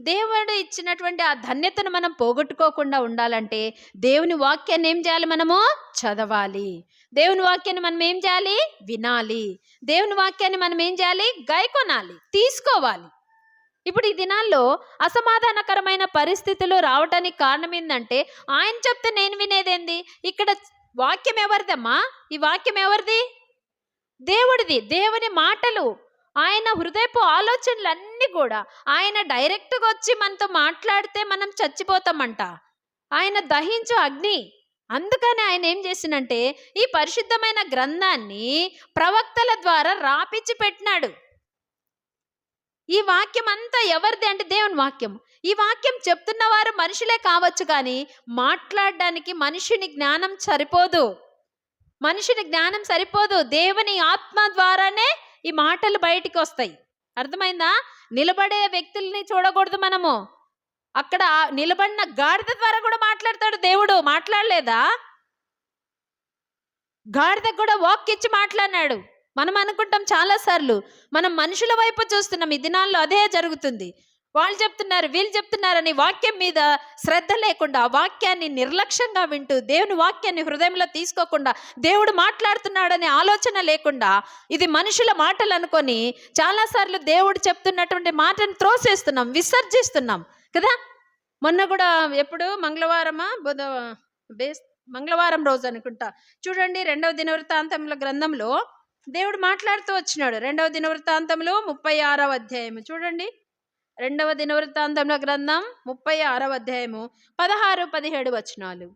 దేవుడు ఇచ్చినటువంటి ఆ ధన్యతను మనం పోగొట్టుకోకుండా ఉండాలంటే దేవుని వాక్యాన్ని ఏం చేయాలి? మనము చదవాలి. దేవుని వాక్యాన్ని మనం ఏం చేయాలి? వినాలి. దేవుని వాక్యాన్ని మనం ఏం చేయాలి? గాయకొనాలి, తీసుకోవాలి. ఇప్పుడు ఈ దినాల్లో అసమాధానకరమైన పరిస్థితులు రావటానికి కారణం ఏంటంటే, ఆయన చెప్తే నేను వినేదేంది? ఇక్కడ వాక్యం ఎవరిదమ్మా? ఈ వాక్యం ఎవరిది? దేవుడిది. దేవుని మాటలు, ఆయన హృదయపు ఆలోచనలన్నీ కూడా ఆయన డైరెక్ట్గా వచ్చి మనతో మాట్లాడితే మనం చచ్చిపోతామంట. ఆయన దహించు అగ్ని. అందుకని ఆయన ఏం చేసినంటే ఈ పరిశుద్ధమైన గ్రంథాన్ని ప్రవక్తల ద్వారా రాపిచ్చి పెట్టినాడు. ఈ వాక్యం అంతా ఎవరిది అంటే దేవుని వాక్యం. ఈ వాక్యం చెప్తున్న వారు మనుషులే కావచ్చు, కానీ మాట్లాడడానికి మనిషిని జ్ఞానం సరిపోదు. మనిషిని జ్ఞానం సరిపోదు. దేవుని ఆత్మ ద్వారానే ఈ మాటలు బయటికి వస్తాయి. అర్థమైందా? నిలబడే వ్యక్తుల్ని చూడకూడదు మనము. అక్కడ నిలబడిన గాడిద ద్వారా కూడా మాట్లాడతాడు దేవుడు. మాట్లాడలేదా? గాడిద కూడా వాక్ ఇచ్చి మాట్లాడినాడు. మనం అనుకుంటాం చాలాసార్లు మనం మనుషుల వైపు చూస్తున్నాం. ఈ దినాల్లో అదే జరుగుతుంది. వాళ్ళు చెప్తున్నారు, వీళ్ళు చెప్తున్నారని వాక్యం మీద శ్రద్ధ లేకుండా, వాక్యాన్ని నిర్లక్ష్యంగా వింటూ, దేవుని వాక్యాన్ని హృదయంలో తీసుకోకుండా, దేవుడు మాట్లాడుతున్నాడనే ఆలోచన లేకుండా ఇది మనుషుల మాటలు అనుకొని చాలాసార్లు దేవుడు చెప్తున్నటువంటి మాటను త్రోసేస్తున్నాం, విసర్జిస్తున్నాం కదా. మొన్న కూడా ఎప్పుడు మంగళవారమా మంగళవారం రోజు అనుకుంటా, చూడండి 2వ దినవృత్తాంతముల గ్రంథంలో దేవుడు మాట్లాడుతూ వచ్చినాడు. 2వ దినవృత్తాంతంలో 36వ అధ్యాయము చూడండి. 2వ దినవృత్తాంతముల గ్రంథం 36వ అధ్యాయము 16-17 వచనాలు.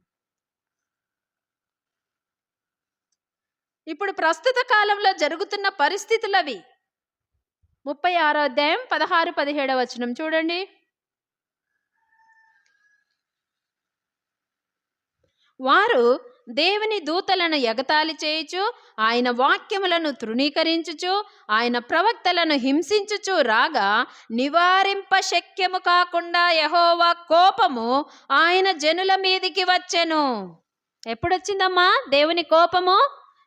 ఇప్పుడు ప్రస్తుత కాలంలో జరుగుతున్న పరిస్థితులు అవి. 36వ అధ్యాయం 16-17 వచనం చూడండి. వారు దేవుని దూతలను ఎగతాళి చేయుచు, ఆయన వాక్యములను తృణీకరించుచు, ఆయన ప్రవక్తలను హింసించుచు రాగా, నివారింప శక్యము కాకుండా యెహోవా కోపము ఆయన జనుల మీదికి వచ్చెను. ఎప్పుడొచ్చిందమ్మా దేవుని కోపము?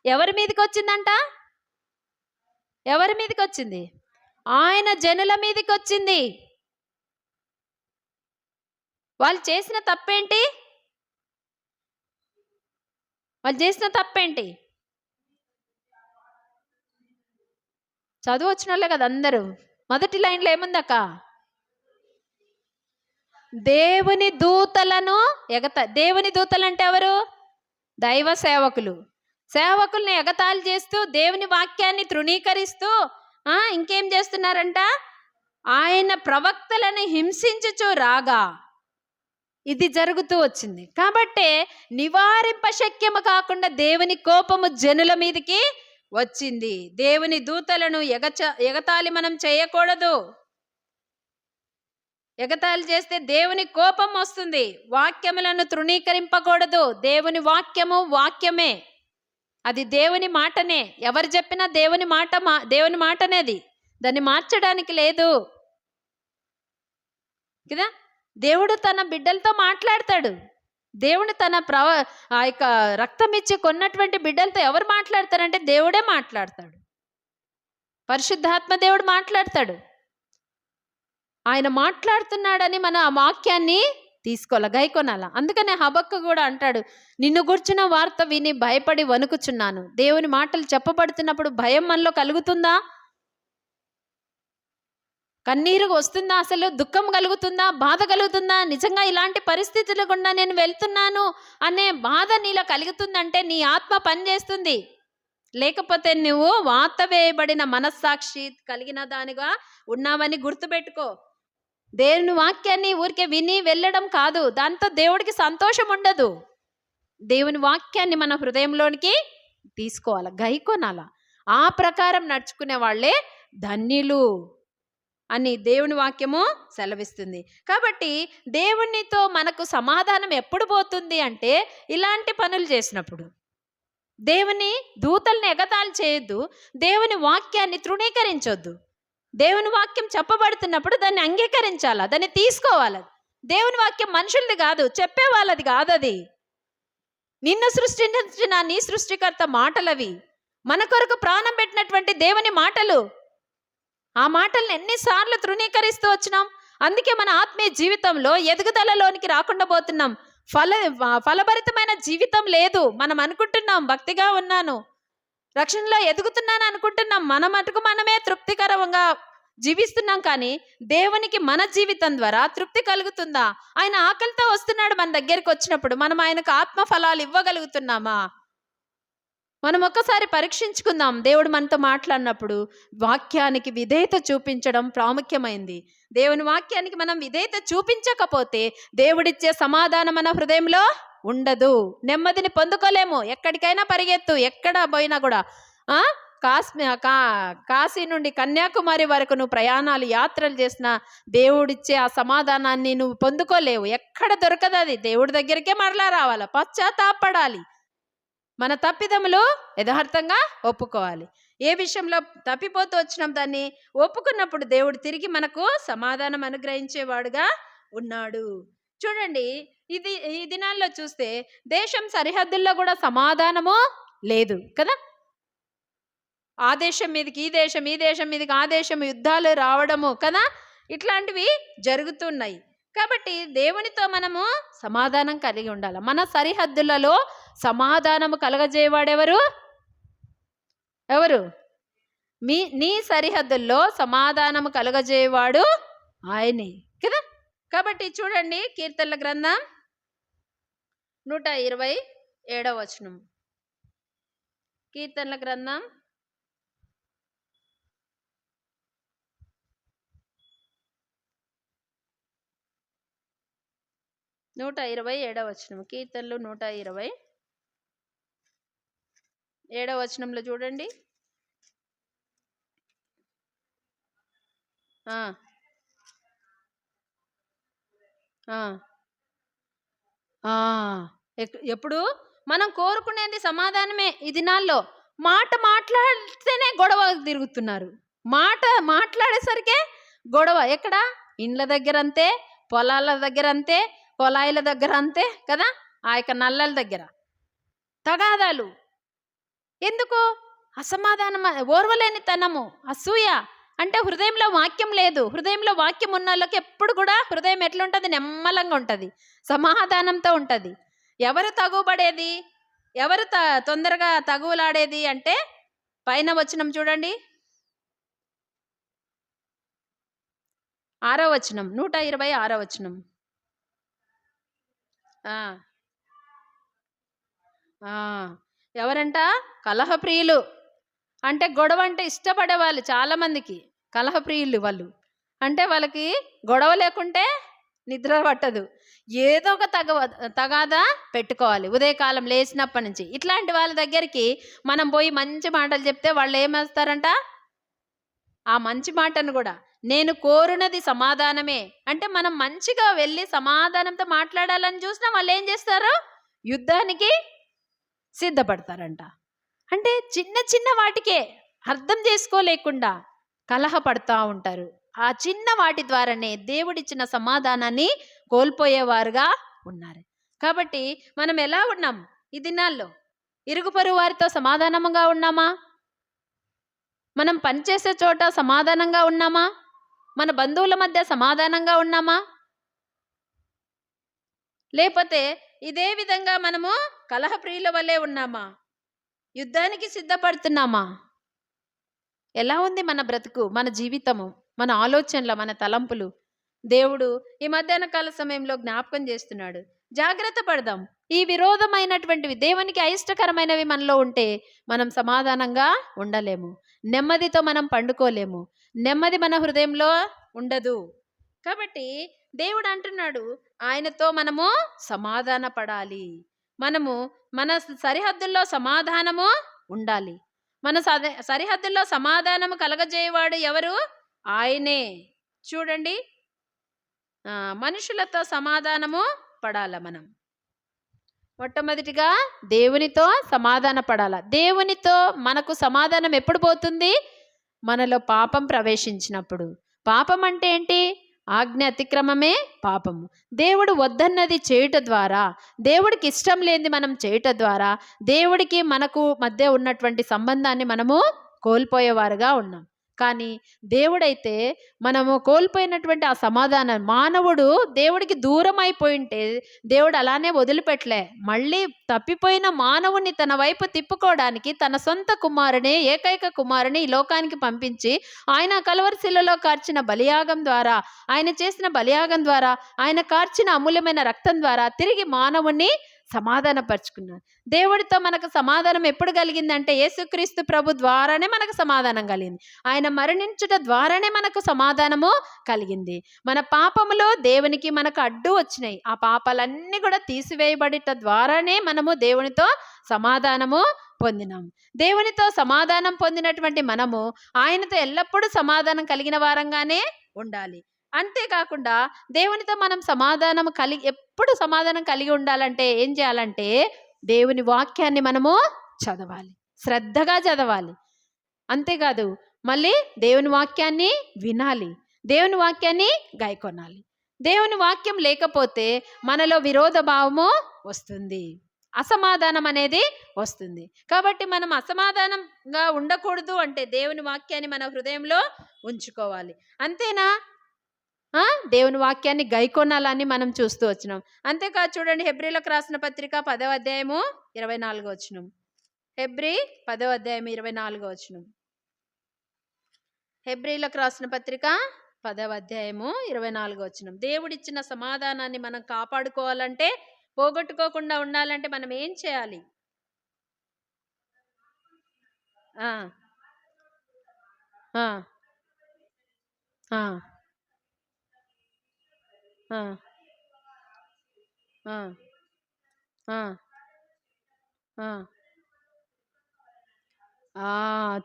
ఎవరి మీదకి వచ్చిందంట? ఎవరి మీదకి వచ్చింది? ఆయన జనుల మీదకి వచ్చింది. వాళ్ళు చేసిన తప్పేంటి? వాళ్ళు చేసిన తప్పేంటి? చదువు వచ్చిన వాళ్ళే కదా అందరూ. మొదటి లైన్లో ఏముందక్క? దేవుని దూతలను దేవుని దూతలు అంటే ఎవరు? దైవ సేవకులు. సేవకుల్ని ఎగతాళి చేస్తూ, దేవుని వాక్యాన్ని తృణీకరిస్తూ ఇంకేం చేస్తున్నారంట? ఆయన ప్రవక్తలను హింసించుచు రాగా ఇది జరుగుతూ వచ్చింది. కాబట్టే నివారింప శక్యము కాకుండా దేవుని కోపము జనుల మీదకి వచ్చింది. దేవుని దూతలను ఎగతాళి మనం చేయకూడదు. ఎగతాళి చేస్తే దేవుని కోపం వస్తుంది. వాక్యములను తృణీకరింపకూడదు. దేవుని వాక్యము వాక్యమే, అది దేవుని మాటనే. ఎవరు చెప్పినా దేవుని మాటనేది, దాన్ని మార్చడానికి లేదు కదా. దేవుడు తన బిడ్డలతో మాట్లాడతాడు. దేవుడు తన ఆ యొక్క రక్తం ఇచ్చి కొన్నటువంటి బిడ్డలతో ఎవరు మాట్లాడతారంటే దేవుడే మాట్లాడతాడు. పరిశుద్ధాత్మ దేవుడు మాట్లాడతాడు. ఆయన మాట్లాడుతున్నాడని మన ఆ వాక్యాన్ని తీసుకోవాలి, గైకొనాల. అందుకనే హబక్కు కూడా అంటాడు, నిన్ను గుర్చిన వార్త విని భయపడి వణుకుచున్నాను. దేవుని మాటలు చెప్పబడుతున్నప్పుడు భయం మనలో కలుగుతుందా? కన్నీరు వస్తుందా? అసలు దుఃఖం కలుగుతుందా? బాధ కలుగుతుందా? నిజంగా ఇలాంటి పరిస్థితుల గుండా నేను వెళ్తున్నాను అనే బాధ నీలో కలుగుతుందంటే నీ ఆత్మ పనిచేస్తుంది. లేకపోతే నువ్వు వాత వేయబడిన మనస్సాక్షి కలిగిన దానిగా ఉన్నావని గుర్తుపెట్టుకో. దేవుని వాక్యాన్ని ఊరికే విని వెళ్ళడం కాదు, దాంతో దేవుడికి సంతోషం ఉండదు. దేవుని వాక్యాన్ని మన హృదయంలోనికి తీసుకోవాలి, గైకొనాల. ఆ ప్రకారం నడుచుకునే వాళ్ళే ధన్యులు అని దేవుని వాక్యము సెలవిస్తుంది. కాబట్టి దేవునితో మనకు సమాధానం ఎప్పుడు పోతుంది అంటే ఇలాంటి పనులు చేసినప్పుడు. దేవుని దూతల్ని ఎగతాళి చేయొద్దు, దేవుని వాక్యాన్ని తృణీకరించొద్దు. దేవుని వాక్యం చెప్పబడుతున్నప్పుడు దాన్ని అంగీకరించాలా, దాన్ని తీసుకోవాలి. దేవుని వాక్యం మనుషులది కాదు, చెప్పే వాళ్ళది కాదు. అది నిన్ను సృష్టించిన నీ సృష్టికర్త మాటలవి, మన కొరకు ప్రాణం పెట్టినటువంటి దేవుని మాటలు. ఆ మాటలను ఎన్నిసార్లు తృణీకరిస్తూ వచ్చినాం. అందుకే మన ఆత్మీయ జీవితంలో ఎదుగుదలలోనికి రాకుండా పోతున్నాం. ఫలభరితమైన జీవితం లేదు. మనం అనుకుంటున్నాం భక్తిగా ఉన్నాను, రక్షణలో ఎదుగుతున్నాను అనుకుంటున్నాం. మన మటుకు మనమే తృప్తికరంగా జీవిస్తున్నాం. కానీ దేవునికి మన జీవితం ద్వారా తృప్తి కలుగుతుందా? ఆయన ఆకలితో వస్తున్నాడు మన దగ్గరికి వచ్చినప్పుడు మనం ఆయనకు ఆత్మ ఫలాలు ఇవ్వగలుగుతున్నామా? మనం ఒక్కసారి పరీక్షించుకుందాం. దేవుడు మనతో మాట్లాడినప్పుడు వాక్యానికి విధేయత చూపించడం ప్రాముఖ్యమైంది. దేవుని వాక్యానికి మనం విధేయత చూపించకపోతే దేవుడిచ్చే సమాధానం మన హృదయంలో ఉండదు. నెమ్మదిని పొందుకోలేము. ఎక్కడికైనా పరిగెత్తు, ఎక్కడ పోయినా కూడా కాశీ నుండి కన్యాకుమారి వరకు నువ్వు ప్రయాణాలు యాత్రలు చేసిన దేవుడిచ్చే ఆ సమాధానాన్ని నువ్వు పొందుకోలేవు. ఎక్కడ దొరకదు అది. దేవుడి దగ్గరికే మరలా రావాలి, పశ్చాత్తాపడాలి, మన తప్పిదములు యథార్థంగా ఒప్పుకోవాలి. ఏ విషయంలో తప్పిపోతూ వచ్చినాం దాన్ని ఒప్పుకున్నప్పుడు దేవుడు తిరిగి మనకు సమాధానం అనుగ్రహించేవాడుగా ఉన్నాడు. చూడండి, ఈ దినాల్లో చూస్తే దేశం సరిహద్దుల్లో కూడా సమాధానము లేదు కదా. ఆ దేశం మీదకి ఈ దేశం, ఈ దేశం మీదకి ఆ దేశం, యుద్ధాలు రావడము కదా, ఇట్లాంటివి జరుగుతున్నాయి. కాబట్టి దేవునితో మనము సమాధానం కలిగి ఉండాలి. మన సరిహద్దులలో సమాధానము కలగజేయవాడెవరు? ఎవరు? నీ సరిహద్దుల్లో సమాధానము కలగజేయవాడు ఆయనే కదా. కాబట్టి చూడండి, కీర్తనల గ్రంథం 127వ వచనం. కీర్తనల గ్రంథం 127వ వచనం. కీర్తనలు 127వ వచనంలో చూడండి. ఎప్పుడు మనం కోరుకునేది సమాధానమే. ఈ దినాల్లో మాట మాట్లాడితేనే గొడవ తిరుగుతున్నారు. మాట మాట్లాడేసరికే గొడవ. ఎక్కడ? ఇండ్ల దగ్గర అంతే, పొలాల దగ్గర అంతే, కొలాయిల దగ్గర అంతే కదా, ఆ యొక్క నల్లల దగ్గర తగాదాలు. ఎందుకు? అసమాధానం, ఓర్వలేనితనము, అసూయ. అంటే హృదయంలో వాక్యం లేదు. హృదయంలో వాక్యం ఉన్న వాళ్ళకి ఎప్పుడు కూడా హృదయం ఎట్లుంటుంది? నెమ్మలంగా ఉంటుంది, సమాధానంతో ఉంటుంది. ఎవరు తగుబడేది, ఎవరు తొందరగా తగువులాడేది అంటే పైన వచనం చూడండి, 6వ వచనం, 126వ వచనం. ఎవరంట? కలహప్రియులు. అంటే గొడవ అంటే ఇష్టపడే వాళ్ళు చాలామందికి కలహప్రియులు వాళ్ళు. అంటే వాళ్ళకి గొడవ లేకుంటే నిద్ర పట్టదు, ఏదో ఒక తగాదా పెట్టుకోవాలి ఉదయకాలం లేచినప్పటి నుంచి. ఇట్లాంటి వాళ్ళ దగ్గరికి మనం పోయి మంచి మాటలు చెప్తే వాళ్ళు ఏమేస్తారంట? ఆ మంచి మాటను కూడా, నేను కోరునది సమాధానమే అంటే మనం మంచిగా వెళ్ళి సమాధానంతో మాట్లాడాలని చూసినా వాళ్ళు ఏం చేస్తారు? యుద్ధానికి సిద్ధపడతారంట. అంటే చిన్న చిన్న వాటికే అర్థం చేసుకోలేకుండా కలహపడతా ఉంటారు. ఆ చిన్న వాటి ద్వారానే దేవుడిచ్చిన సమాధానాన్ని కోల్పోయేవారుగా ఉన్నారు. కాబట్టి మనం ఎలా ఉన్నాం ఈ దినాల్లో? ఇరుగు పొరుగు వారితో సమాధానంగా ఉన్నామా? మనం పనిచేసే చోట సమాధానంగా ఉన్నామా? మన బంధువుల మధ్య సమాధానంగా ఉన్నామా? లేకపోతే ఇదే విధంగా మనము కలహప్రియుల వల్లే ఉన్నామా? యుద్ధానికి సిద్ధపడుతున్నామా? ఎలా ఉంది మన బ్రతుకు, మన జీవితము, మన ఆలోచనలు, మన తలంపులు? దేవుడు ఈ మధ్యాహ్న కాల సమయంలో జ్ఞాపకం చేస్తున్నాడు. జాగ్రత్త పడదాం. ఈ విరోధమైనటువంటివి, దేవునికి అయిష్టకరమైనవి మనలో ఉంటే మనం సమాధానంగా ఉండలేము, నెమ్మదితో మనం పండుకోలేము, నెమ్మది మన హృదయంలో ఉండదు. కాబట్టి దేవుడు అంటున్నాడు, ఆయనతో మనము సమాధాన పడాలి. మనము మన సరిహద్దుల్లో సమాధానము ఉండాలి. మన సరిహద్దుల్లో సమాధానము కలగజేయవాడు ఎవరు? ఆయనే. చూడండి, మనుషులతో సమాధానము పడాల. మనం మొట్టమొదటిగా దేవునితో సమాధాన పడాల. దేవునితో మనకు సమాధానం ఎప్పుడు పోతుంది? మనలో పాపం ప్రవేశించినప్పుడు. పాపం అంటే ఏంటి? ఆజ్ఞ అతిక్రమమే పాపము. దేవుడు వద్దన్నది చేయుట ద్వారా, దేవుడికి ఇష్టం లేనిది మనం చేయుట ద్వారా దేవుడికి మనకు మధ్య ఉన్నటువంటి సంబంధాన్ని మనము కోల్పోయేవారుగా ఉన్నాం. కానీ దేవుడైతే మనము కోల్పోయినటువంటి ఆ సమాధానం, మానవుడు దేవుడికి దూరం అయిపోయింటే దేవుడు అలానే వదిలిపెట్టలే. మళ్ళీ తప్పిపోయిన మానవుని తన వైపు తిప్పుకోవడానికి తన సొంత కుమారుని, ఏకైక కుమారుని ఈ లోకానికి పంపించి ఆయన కలువరి శిలలో కార్చిన బలియాగం ద్వారా, ఆయన చేసిన బలియాగం ద్వారా, ఆయన కార్చిన అమూల్యమైన రక్తం ద్వారా తిరిగి మానవుని సమాధానపరుచుకున్నాడు. దేవుడితో మనకు సమాధానం ఎప్పుడు కలిగిందంటే యేసుక్రీస్తు ప్రభు ద్వారానే మనకు సమాధానం కలిగింది. ఆయన మరణించుట ద్వారానే మనకు సమాధానము కలిగింది. మన పాపములు దేవునికి మనకు అడ్డు వచ్చినాయి. ఆ పాపాలన్నీ కూడా తీసివేయబడిట ద్వారానే మనము దేవునితో సమాధానము పొందినాం. దేవునితో సమాధానం పొందినటువంటి మనము ఆయనతో ఎల్లప్పుడూ సమాధానం కలిగిన వారంగానే ఉండాలి. అంతేకాకుండా దేవునితో మనం ఎప్పుడు సమాధానం కలిగి ఉండాలంటే ఏం చేయాలంటే దేవుని వాక్యాన్ని మనము చదవాలి, శ్రద్ధగా చదవాలి. అంతేకాదు, మళ్ళీ దేవుని వాక్యాన్ని వినాలి, దేవుని వాక్యాన్ని గాయకొనాలి. దేవుని వాక్యం లేకపోతే మనలో విరోధ భావము వస్తుంది, అసమాధానం అనేది వస్తుంది. కాబట్టి మనం అసమాధానంగా ఉండకూడదు అంటే దేవుని వాక్యాన్ని మన హృదయంలో ఉంచుకోవాలి. అంతేనా? దేవుని వాక్యాన్ని గైకొనాలని మనం చూస్తూ వచ్చినాం. అంతేకాదు, చూడండి, హెబ్రీలకు రాసిన పత్రిక 10వ అధ్యాయము 24వ వచనం. హెబ్రీ 10వ అధ్యాయం 24వ వచనం. హెబ్రీలకు రాసిన పత్రిక 10వ అధ్యాయము 24వ వచనం. దేవుడిచ్చిన సమాధానాన్ని మనం కాపాడుకోవాలంటే, పోగొట్టుకోకుండా ఉండాలంటే మనం ఏం చేయాలి?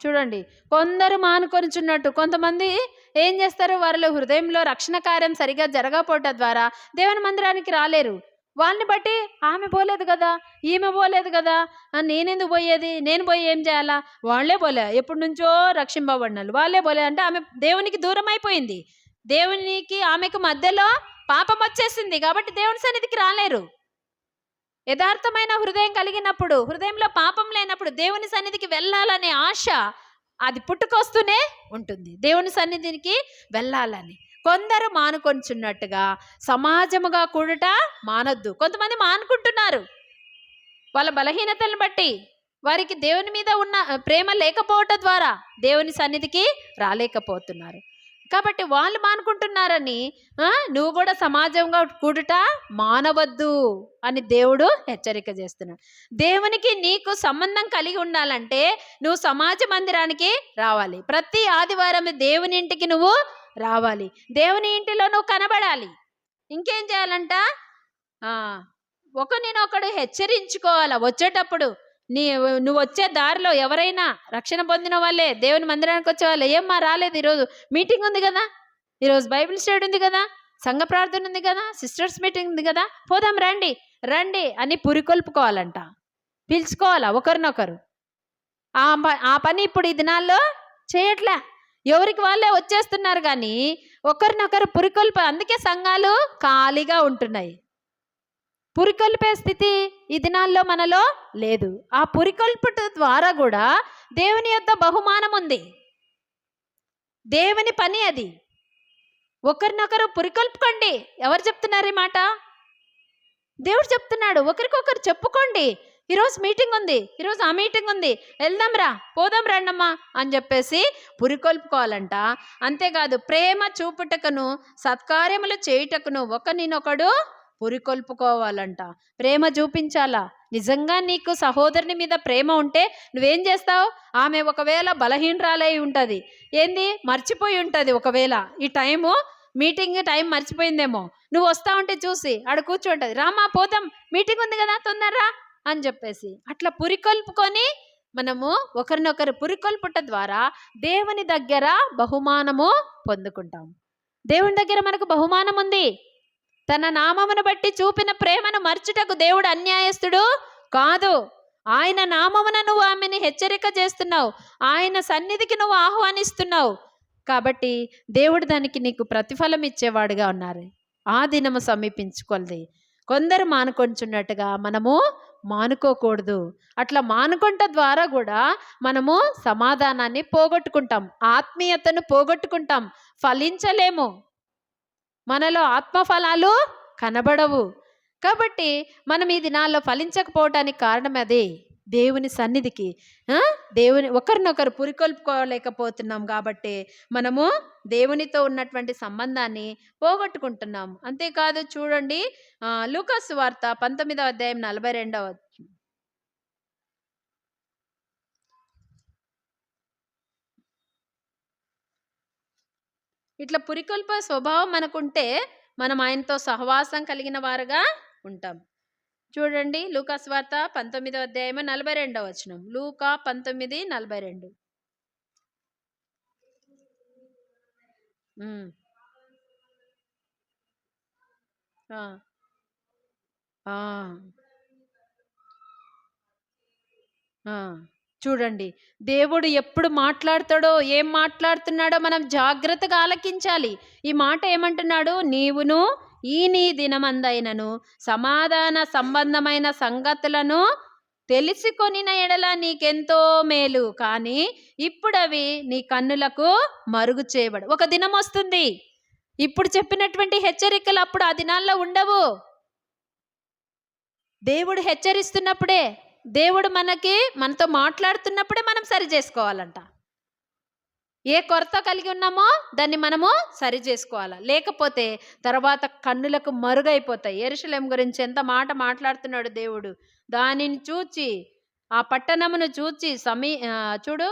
చూడండి, కొందరు మానుకొనిచున్నట్టు కొంతమంది ఏం చేస్తారు? వారిలో హృదయంలో రక్షణ కార్యం సరిగా జరగకపోవటం ద్వారా దేవుని మందిరానికి రాలేరు. వాళ్ళని బట్టి ఆమె పోలేదు కదా, ఈమె పోలేదు కదా, నేనెందుకు పోయేది, నేను పోయి ఏం చేయాలా, వాళ్ళే పోలే, ఎప్పటి నుంచో రక్షింపబడినారు, వాళ్ళే పోలే అంటే ఆమె దేవునికి దూరం అయిపోయింది. దేవునికి ఆమెకు మధ్యలో పాపం వచ్చేసింది కాబట్టి దేవుని సన్నిధికి రాలేరు. యథార్థమైన హృదయం కలిగినప్పుడు, హృదయంలో పాపం లేనప్పుడు దేవుని సన్నిధికి వెళ్ళాలనే ఆశ అది పుట్టుకొస్తూనే ఉంటుంది, దేవుని సన్నిధికి వెళ్ళాలని. కొందరు మానుకొంచున్నట్టుగా సమాజముగా కూడుట మానొద్దు. కొంతమంది మానుకుంటున్నారు వాళ్ళ బలహీనతలను బట్టి, వారికి దేవుని మీద ఉన్న ప్రేమ లేకపోవటం ద్వారా దేవుని సన్నిధికి రాలేకపోతున్నారు. కాబట్టి వాళ్ళు మానుకుంటున్నారని నువ్వు కూడా సమాజంగా కూడుట మానవద్దు అని దేవుడు హెచ్చరిక చేస్తున్నాడు. దేవునికి నీకు సంబంధం కలిగి ఉండాలంటే నువ్వు సమాజ మందిరానికి రావాలి. ప్రతి ఆదివారం దేవుని ఇంటికి నువ్వు రావాలి, దేవుని ఇంటిలో నువ్వు కనబడాలి. ఇంకేం చేయాలంట, ఒకరినొకడు హెచ్చరించుకోవాలా. వచ్చేటప్పుడు నువ్వు వచ్చే దారిలో ఎవరైనా రక్షణ పొందిన వాళ్ళే దేవుని మందిరానికి వచ్చే వాళ్ళే, ఏమ్మా రాలేదు, ఈరోజు మీటింగ్ ఉంది కదా, ఈరోజు బైబిల్ స్టడీ ఉంది కదా, సంఘ ప్రార్థన ఉంది కదా, సిస్టర్స్ మీటింగ్ ఉంది కదా, పోదాం రండి రండి అని పురికొల్పుకోవాలంట, పిలుచుకోవాలా ఒకరినొకరు. ఆ పని ఇప్పుడు ఈ దినాల్లో చేయట్లే, ఎవరికి వాళ్ళే వచ్చేస్తున్నారు కానీ ఒకరినొకరు పురికొల్ప. అందుకే సంఘాలు ఖాళీగా ఉంటున్నాయి. పురికొల్పే స్థితి ఈ దినాల్లో మనలో లేదు. ఆ పురికొల్పుట ద్వారా కూడా దేవుని యొక్క బహుమానం ఉంది, దేవుని పని అది. ఒకరినొకరు పురికొల్పుకోండి. ఎవరు చెప్తున్నారు ఈ మాట? దేవుడు చెప్తున్నాడు. ఒకరికొకరు చెప్పుకోండి, ఈరోజు మీటింగ్ ఉంది, ఈరోజు ఆ మీటింగ్ ఉంది, వెళ్దాం రా, పోదాం రండమ్మా అని చెప్పేసి పురికొల్పుకోవాలంట. అంతేకాదు ప్రేమ చూపుటకును సత్కార్యములు చేయుటకును ఒకరినొకడు పురికొల్పుకోవాలంట. ప్రేమ చూపించాలా. నిజంగా నీకు సహోదరుని మీద ప్రేమ ఉంటే నువ్వేం చేస్తావు? ఆమె ఒకవేళ బలహీనరాలై ఉంటుంది, ఏంది మర్చిపోయి ఉంటుంది, ఒకవేళ ఈ టైము మీటింగ్ టైం మర్చిపోయిందేమో, నువ్వు వస్తా ఉంటే చూసి ఆడ కూర్చుంటుంది, రామా పోతాం మీటింగ్ ఉంది కదా తొందరరా అని చెప్పేసి అట్లా పురికొల్పుకొని మనము ఒకరినొకరు పురికొల్పుట ద్వారా దేవుని దగ్గర బహుమానము పొందుకుంటాం. దేవుని దగ్గర మనకు బహుమానం ఉంది. తన నామమును బట్టి చూపిన ప్రేమను మర్చుటకు దేవుడు అన్యాయస్తుడు కాదు. ఆయన నామమున నువ్వు ఆమెని హెచ్చరిక చేస్తున్నావు, ఆయన సన్నిధికి నువ్వు ఆహ్వానిస్తున్నావు కాబట్టి దేవుడు దానికి నీకు ప్రతిఫలం ఇచ్చేవాడుగా ఉన్నారు. ఆ దినము సమీపించుకోలేదు. కొందరు మానుకొంచున్నట్టుగా మనము మానుకోకూడదు. అట్లా మానుకుంట ద్వారా కూడా మనము సమాధానాన్ని పోగొట్టుకుంటాం, ఆత్మీయతను పోగొట్టుకుంటాం, ఫలించలేము, మనలో ఆత్మఫలాలు కనబడవు. కాబట్టి మనం ఈ దినాల్లో ఫలించకపోవటానికి కారణం అదే, దేవుని సన్నిధికి దేవుని ఒకరినొకరు పురికొల్పుకోలేకపోతున్నాం కాబట్టి మనము దేవునితో ఉన్నటువంటి సంబంధాన్ని పోగొట్టుకుంటున్నాం. అంతేకాదు చూడండి, లూకా సువార్త 19వ అధ్యాయం 42వ. ఇట్లా పురికొల్ప స్వభావం మనకుంటే మనం ఆయనతో సహవాసం కలిగిన వారుగా ఉంటాం. చూడండి లూకా సువార్త 19వ అధ్యాయం 42వ వచనం. లూకా 19:42. చూడండి, దేవుడు ఎప్పుడు మాట్లాడతాడో ఏం మాట్లాడుతున్నాడో మనం జాగ్రత్తగా ఆలకించాలి. ఈ మాట ఏమంటున్నాడు? నీవును ఈ నీ దినమందైనను సమాధాన సంబంధమైన సంగతులను తెలుసుకొనిన ఎడల నీకెంతో మేలు, కానీ ఇప్పుడు అవి నీ కన్నులకు మరుగు చేయబడు. ఒక దినం వస్తుంది, ఇప్పుడు చెప్పినటువంటి హెచ్చరికలు అప్పుడు ఆ దినాల్లో ఉండవు. దేవుడు హెచ్చరిస్తున్నప్పుడే, దేవుడు మనతో మాట్లాడుతున్నప్పుడే మనం సరి చేసుకోవాలంట. ఏ కొరత కలిగి ఉన్నామో దాన్ని మనము సరి చేసుకోవాలా, లేకపోతే తర్వాత కన్నులకు మరుగైపోతాయి. యెరూషలేం గురించి ఎంత మాట మాట్లాడుతున్నాడు దేవుడు. దానిని చూచి, ఆ పట్టణమును చూచి చూడు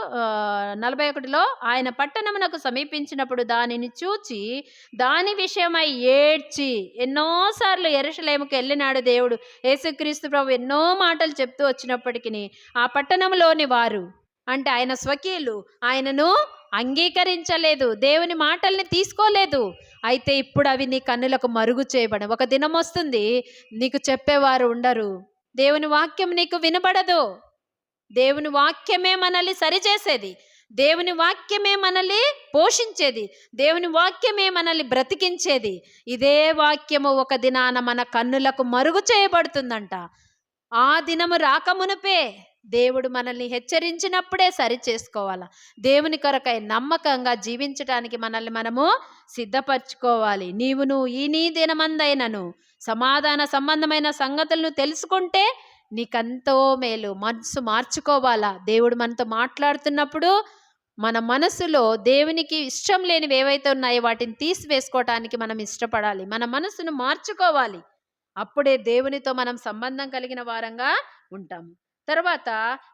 41లో, ఆయన పట్టణమునకు సమీపించినప్పుడు దానిని చూచి దాని విషయమై ఏడ్చి ఎన్నోసార్లు యెరూషలేముకు వెళ్ళినాడు దేవుడు. యేసుక్రీస్తు ప్రభు ఎన్నో మాటలు చెప్తూ వచ్చినప్పటికీ ఆ పట్టణంలోని వారు అంటే ఆయన స్వకీయులు ఆయనను అంగీకరించలేదు, దేవుని మాటల్ని తీసుకోలేదు. అయితే ఇప్పుడు అవి నీ కన్నులకు మరుగు చేయబడి ఒక దినం వస్తుంది, నీకు చెప్పేవారు ఉండరు, దేవుని వాక్యం నీకు వినబడదు. దేవుని వాక్యమే మనల్ని సరిచేసేది, దేవుని వాక్యమే మనల్ని పోషించేది, దేవుని వాక్యమే మనల్ని బ్రతికించేది. ఇదే వాక్యము ఒక దినాన మన కన్నులకు మరుగు చేయబడుతుందంట. ఆ దినము రాకమునుపే దేవుడు మనల్ని హెచ్చరించినప్పుడే సరి చేసుకోవాలా. దేవుని కొరకై నమ్మకంగా జీవించడానికి మనల్ని మనము సిద్ధపరచుకోవాలి. నీవును ఈ నీ దినమందైనను సమాధాన సంబంధమైన సంగతులను తెలుసుకుంటే నీకంతో మేలు. మనసు మార్చుకోవాలా. దేవుడు మనతో మాట్లాడుతున్నప్పుడు మన మనసులో దేవునికి ఇష్టం లేనివి ఏవైతే ఉన్నాయో వాటిని తీసివేసుకోవటానికి మనం ఇష్టపడాలి. మన మనసును మార్చుకోవాలి. అప్పుడే దేవునితో మనం సంబంధం కలిగిన వారంగా ఉంటాము. తర్వాత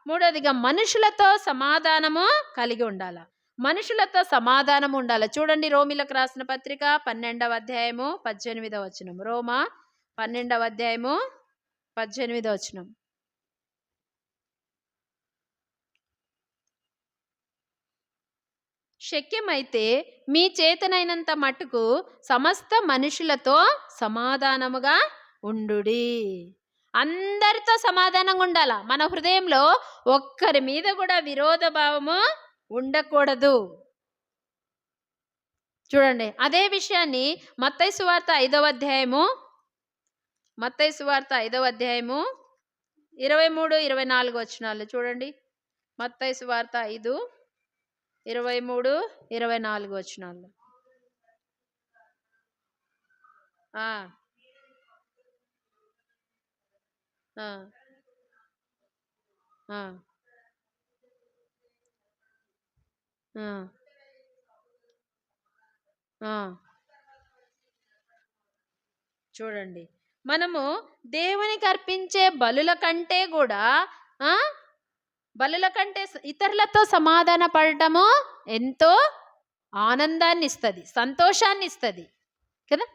మూడోదిగా మనుషులతో సమాధానము కలిగి ఉండాల. మనుషులతో సమాధానం ఉండాలి. చూడండి, రోమిలకు రాసిన పత్రిక 12వ అధ్యాయము 18వ వచనం. రోమా 12వ అధ్యాయము 18వ వచనం. శక్యమైతే మీ చేతనైనంత మట్టుకు సమస్త మనుషులతో సమాధానముగా ఉండుడి. అందరితో సమాధానంగా ఉండాల. మన హృదయంలో ఒక్కరి మీద కూడా విరోధ భావము ఉండకూడదు. చూడండి, అదే విషయాన్ని మత్తయి సువార్త 5వ అధ్యాయము 23-24 వచనాలు చూడండి. మత్తయి సువార్త 5:23-24 వచనాలు. చూడండి, మనము దేవునికి అర్పించే బలుల కంటే ఇతరులతో సమాధాన పడటము ఎంతో ఆనందాన్ని ఇస్తుంది, సంతోషాన్ని ఇస్తుంది కదా.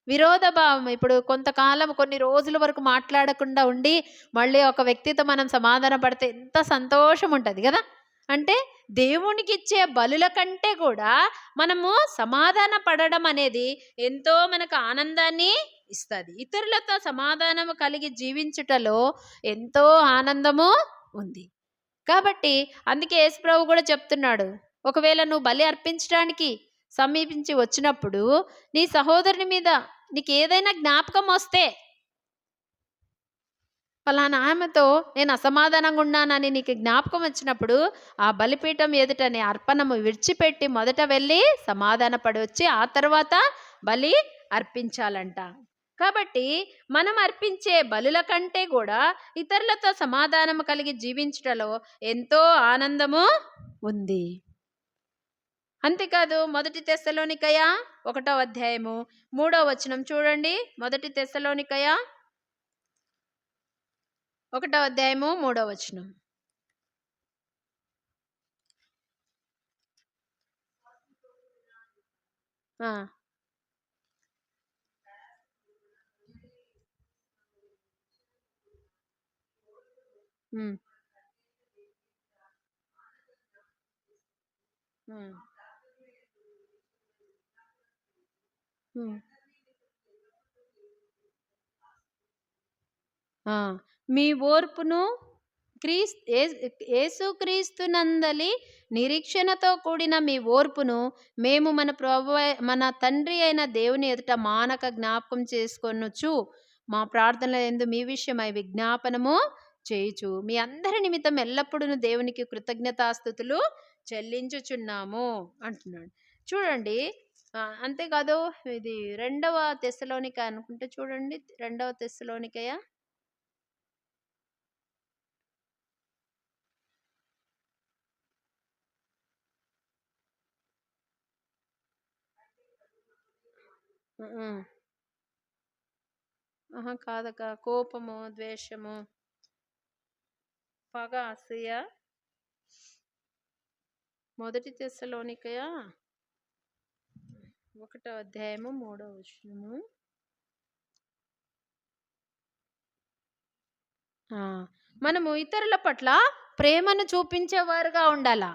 విరోధ భావం, ఇప్పుడు కొంతకాలం కొన్ని రోజుల వరకు మాట్లాడకుండా ఉండి మళ్ళీ ఒక వ్యక్తితో మనం సమాధాన పడితే ఎంత సంతోషం ఉంటుంది కదా. అంటే దేవునికి ఇచ్చే బలుల కంటే కూడా మనము సమాధాన పడడం అనేది ఎంతో మనకు ఆనందాన్ని ఇస్తుంది. ఇతరులతో సమాధానము కలిగి జీవించుటలో ఎంతో ఆనందము ఉంది. కాబట్టి అందుకే యేసుప్రభు కూడా చెప్తున్నాడు, ఒకవేళ నువ్వు బలి అర్పించడానికి సమీపించి వచ్చినప్పుడు నీ సహోదరుని మీద నీకు ఏదైనా జ్ఞాపకం వస్తే, ఫలానా ఆమెతో నేను అసమాధానంగా ఉన్నానని నీకు జ్ఞాపకం వచ్చినప్పుడు ఆ బలిపీఠం ఎదుటని అర్పణము విడిచిపెట్టి మొదట వెళ్ళి సమాధాన పడి వచ్చి ఆ తర్వాత బలి అర్పించాలంట. కాబట్టి మనం అర్పించే బలుల కంటే కూడా ఇతరులతో సమాధానము కలిగి జీవించటలో ఎంతో ఆనందము ఉంది. అంతేకాదు, 1 తెస్సలోనికయ 1వ అధ్యాయము 3వ వచనం చూడండి. 1 తెస్సలోనికయ 1వ అధ్యాయము 3వ వచనం. మీ ఓర్పును యేసుక్రీస్తునందలి నిరీక్షణతో కూడిన మీ ఓర్పును మేము మన తండ్రి అయిన దేవుని ఎదుట మానక జ్ఞాపకం చేసుకొనుచు మా ప్రార్థనల యందు మీ విషయమై విజ్ఞాపనము చేయుచు మీ అందరి నిమిత్తం ఎల్లప్పుడూ దేవునికి కృతజ్ఞతాస్తుతులు చెల్లించుచున్నాము అంటున్నాడు. చూడండి, అంతేకాదు, ఇది 2వ తెస్సలోనిక అనుకుంటే చూడండి, 2వ తెస్సలోనికయ కాదక, కోపము, ద్వేషము, పగ, అసూయ. 1 తెస్సలోనికయ 1వ అధ్యాయము 3వ వచనము. మనము ఇతరుల పట్ల ప్రేమను చూపించేవారుగా ఉండాలా.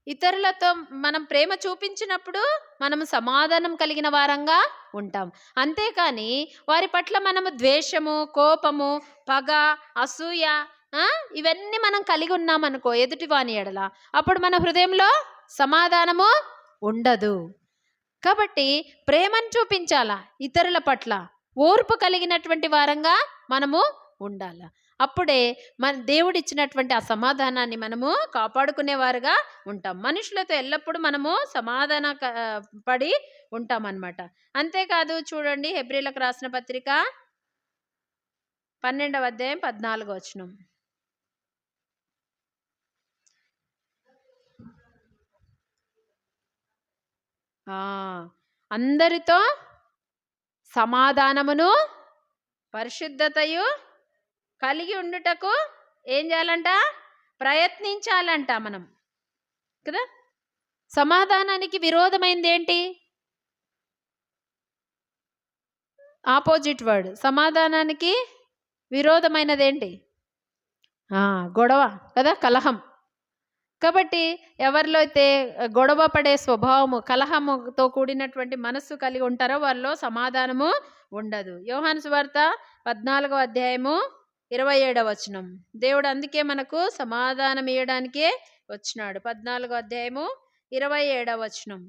ఇతరులతో మనం ప్రేమ చూపించినప్పుడు మనము సమాధానం కలిగిన వారంగా ఉంటాం. అంతేకాని వారి పట్ల మనము ద్వేషము, కోపము, పగ, అసూయ ఇవన్నీ మనం కలిగి ఉన్నామనుకో ఎదుటి వాని ఎడల, అప్పుడు మన హృదయంలో సమాధానము ఉండదు. కాబట్టి ప్రేమను చూపించాలా ఇతరుల పట్ల, ఓర్పు కలిగినటువంటి వారంగా మనము ఉండాల. అప్పుడే మన దేవుడిచ్చినటువంటి ఆ సమాధానాన్ని మనము కాపాడుకునేవారుగా ఉంటాం. మనుషులతో ఎల్లప్పుడూ మనము సమాధాన పడి ఉంటామన్నమాట. అంతేకాదు, చూడండి హెబ్రీలకు రాసిన పత్రిక 12వ అధ్యాయం 14వ వచనం. అందరితో సమాధానమును పరిశుద్ధతయు కలిగి ఉండుటకు ఏం చేయాలంట? ప్రయత్నించాలంట మనం కదా. సమాధానానికి విరోధమైంది ఏంటి? Opposite word. సమాధానానికి విరోధమైనది ఏంటి? గొడవ కదా, కలహం. కాబట్టి ఎవరిలో అయితే గొడవ పడే స్వభావము, కలహముతో కూడినటువంటి మనస్సు కలిగి ఉంటారో వాళ్ళలో సమాధానము ఉండదు. యోహాను సువార్త 14వ అధ్యాయము 27వ వచనం. దేవుడు అందుకే మనకు సమాధానం ఇవ్వడానికే వచ్చినాడు. 14వ అధ్యాయము 27వ వచనం.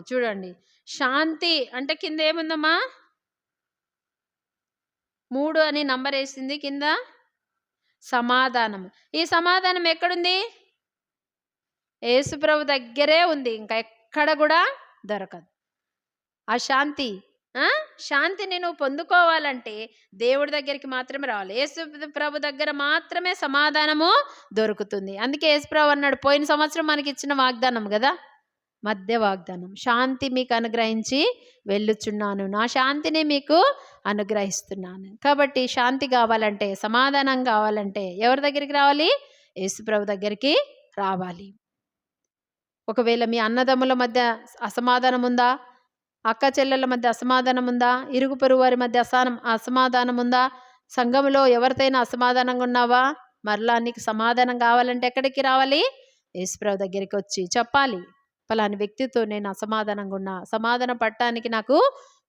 చూడండి, శాంతి అంటే కింద ఏముందమ్మా? 3 అని నంబర్ వేసింది కింద. సమాధానం. ఈ సమాధానం ఎక్కడుంది? యేసుప్రభు దగ్గరే ఉంది, ఇంకా ఎక్కడ కూడా దొరకదు. ఆ శాంతి, శాంతిని నువ్వు పొందుకోవాలంటే దేవుడి దగ్గరికి మాత్రమే రావాలి. యేసు ప్రభు దగ్గర మాత్రమే సమాధానము దొరుకుతుంది. అందుకే యేసు ప్రభు అన్నాడు, పోయిన సంవత్సరం మనకి ఇచ్చిన వాగ్దానం కదా, మధ్య వాగ్దానం, శాంతి మీకు అనుగ్రహించి వెళ్ళుచున్నాను, నా శాంతిని మీకు అనుగ్రహిస్తున్నాను. కాబట్టి శాంతి కావాలంటే, సమాధానం కావాలంటే ఎవరి దగ్గరికి రావాలి? యేసు ప్రభు దగ్గరికి రావాలి. ఒకవేళ మీ అన్నదమ్ముల మధ్య అసమాధానం ఉందా, అక్క చెల్లెల మధ్య అసమాధానం ఉందా, ఇరుగు పొరుగు వారి మధ్య అసమాధానం ఉందా, సంఘంలో ఎవరితోనైనా అసమాధానంగా ఉన్నావా, మరలా నీకు సమాధానం కావాలంటే ఎక్కడికి రావాలి? యేసుప్రభు దగ్గరికి వచ్చి చెప్పాలి, ఫలాని వ్యక్తితో నేను అసమాధానంగా ఉన్నా, సమాధానం పడటానికి నాకు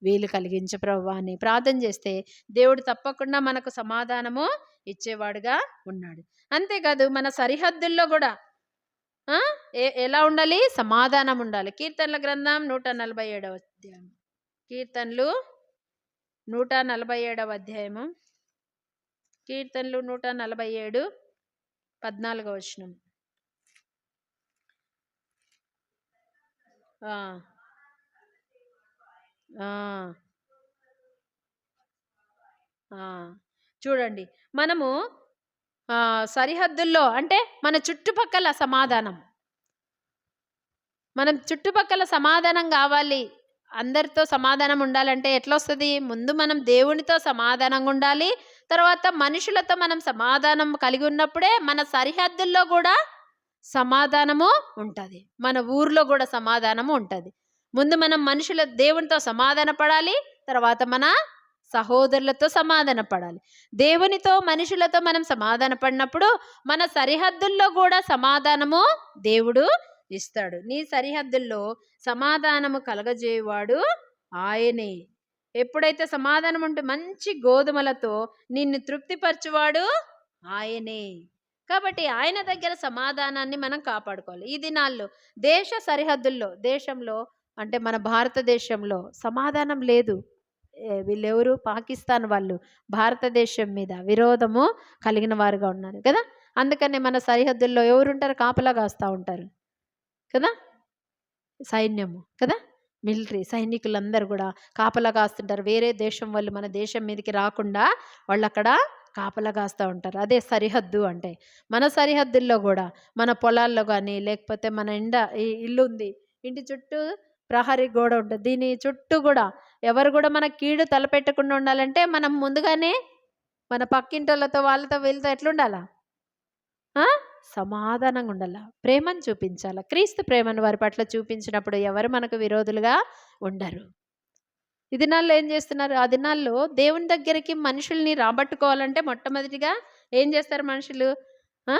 వీలు కలిగించు ప్రభువా అని ప్రార్థన చేస్తే దేవుడు తప్పకుండా మనకు సమాధానము ఇచ్చేవాడుగా ఉన్నాడు. అంతేకాదు, మన సరిహద్దుల్లో కూడా ఎలా ఉండాలి? సమాధానం ఉండాలి. కీర్తనల గ్రంథం 147వ అధ్యాయం. కీర్తనలు 147వ అధ్యాయము. కీర్తనలు 147 14వ వచనం. చూడండి, మనము సరిహద్దుల్లో అంటే మన చుట్టుపక్కల సమాధానం, మనం చుట్టుపక్కల సమాధానం కావాలి, అందరితో సమాధానం ఉండాలంటే ఎట్లా వస్తుంది? ముందు మనం దేవునితో సమాధానంగా ఉండాలి, తర్వాత మనుషులతో మనం సమాధానం కలిగి ఉన్నప్పుడే మన సరిహద్దుల్లో కూడా సమాధానము ఉంటుంది, మన ఊర్లో కూడా సమాధానము ఉంటుంది. ముందు మనం దేవునితో సమాధాన పడాలి, తర్వాత మన సహోదరులతో సమాధాన పడాలి. దేవునితో మనుషులతో మనం సమాధాన పడినప్పుడు మన సరిహద్దుల్లో కూడా సమాధానము దేవుడు ఇస్తాడు. నీ సరిహద్దుల్లో సమాధానము కలగజేయువాడు ఆయనే. ఎప్పుడైతే సమాధానం ఉంటే మంచి గోధుమలతో నిన్ను తృప్తిపరచువాడు ఆయనే. కాబట్టి ఆయన దగ్గర సమాధానాన్ని మనం కాపాడుకోవాలి. ఈ దినాల్లో దేశ సరిహద్దుల్లో, దేశంలో అంటే మన భారతదేశంలో సమాధానం లేదు. వీళ్ళెవరు? పాకిస్తాన్ వాళ్ళు భారతదేశం మీద విరోధము కలిగిన వారుగా ఉన్నారు కదా. అందుకనే మన సరిహద్దుల్లో ఎవరుంటారు? కాపలా కాస్తూ ఉంటారు కదా, సైన్యము కదా, మిలిటరీ సైనికులందరూ కూడా కాపలా కాస్తుంటారు. వేరే దేశం వాళ్ళు మన దేశం మీదకి రాకుండా వాళ్ళు అక్కడ కాపలా కాస్తూ ఉంటారు. అదే సరిహద్దు అంటే. మన సరిహద్దుల్లో కూడా మన పొలాల్లో కానీ, లేకపోతే మన ఇల్లు ఉంది, ఇంటి చుట్టూ ప్రహరీ గోడ ఉంటుంది, దీని చుట్టూ కూడా ఎవరు కూడా మన కీడు తలపెట్టకుండా ఉండాలంటే మనం ముందుగానే మన పక్కింటోళ్ళతో, వాళ్ళతో, వీళ్ళతో ఎట్లుండాలా? సమాధానంగా ఉండాల, ప్రేమను చూపించాల. క్రీస్తు ప్రేమను వారి పట్ల చూపించినప్పుడు ఎవరు మనకు విరోధులుగా ఉండరు. ఈ దినాల్లో ఏం చేస్తున్నారు? ఆ దినాల్లో దేవుని దగ్గరికి మనుషుల్ని రాబట్టుకోవాలంటే మొట్టమొదటిగా ఏం చేస్తారు మనుషులు? ఆ?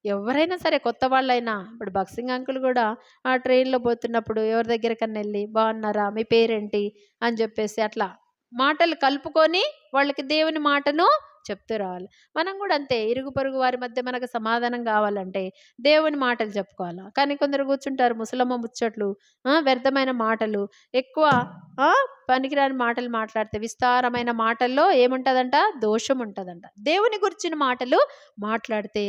ఎవరైనా సరే, కొత్త వాళ్ళైనా. ఇప్పుడు బక్సింగ్ అంకుల్ కూడా ఆ ట్రైన్లో పోతున్నప్పుడు ఎవరి దగ్గరకన్నా వెళ్ళి బాగున్నారా, మీ పేరేంటి అని చెప్పేసి అట్లా మాటలు కలుపుకొని వాళ్ళకి దేవుని మాటను చెప్తూ రావాలి. మనం కూడా అంతే, ఇరుగు పొరుగు వారి మధ్య మనకు సమాధానం కావాలంటే దేవుని మాటలు చెప్పుకోవాలా. కానీ కొందరు కూర్చుంటారు ముసలమ్మ ముచ్చట్లు, వ్యర్థమైన మాటలు, ఎక్కువ పనికిరాని మాటలు మాట్లాడితే విస్తారమైన మాటల్లో ఏముంటుందంట? దోషం ఉంటుందంట. దేవుని గురించిన మాటలు మాట్లాడితే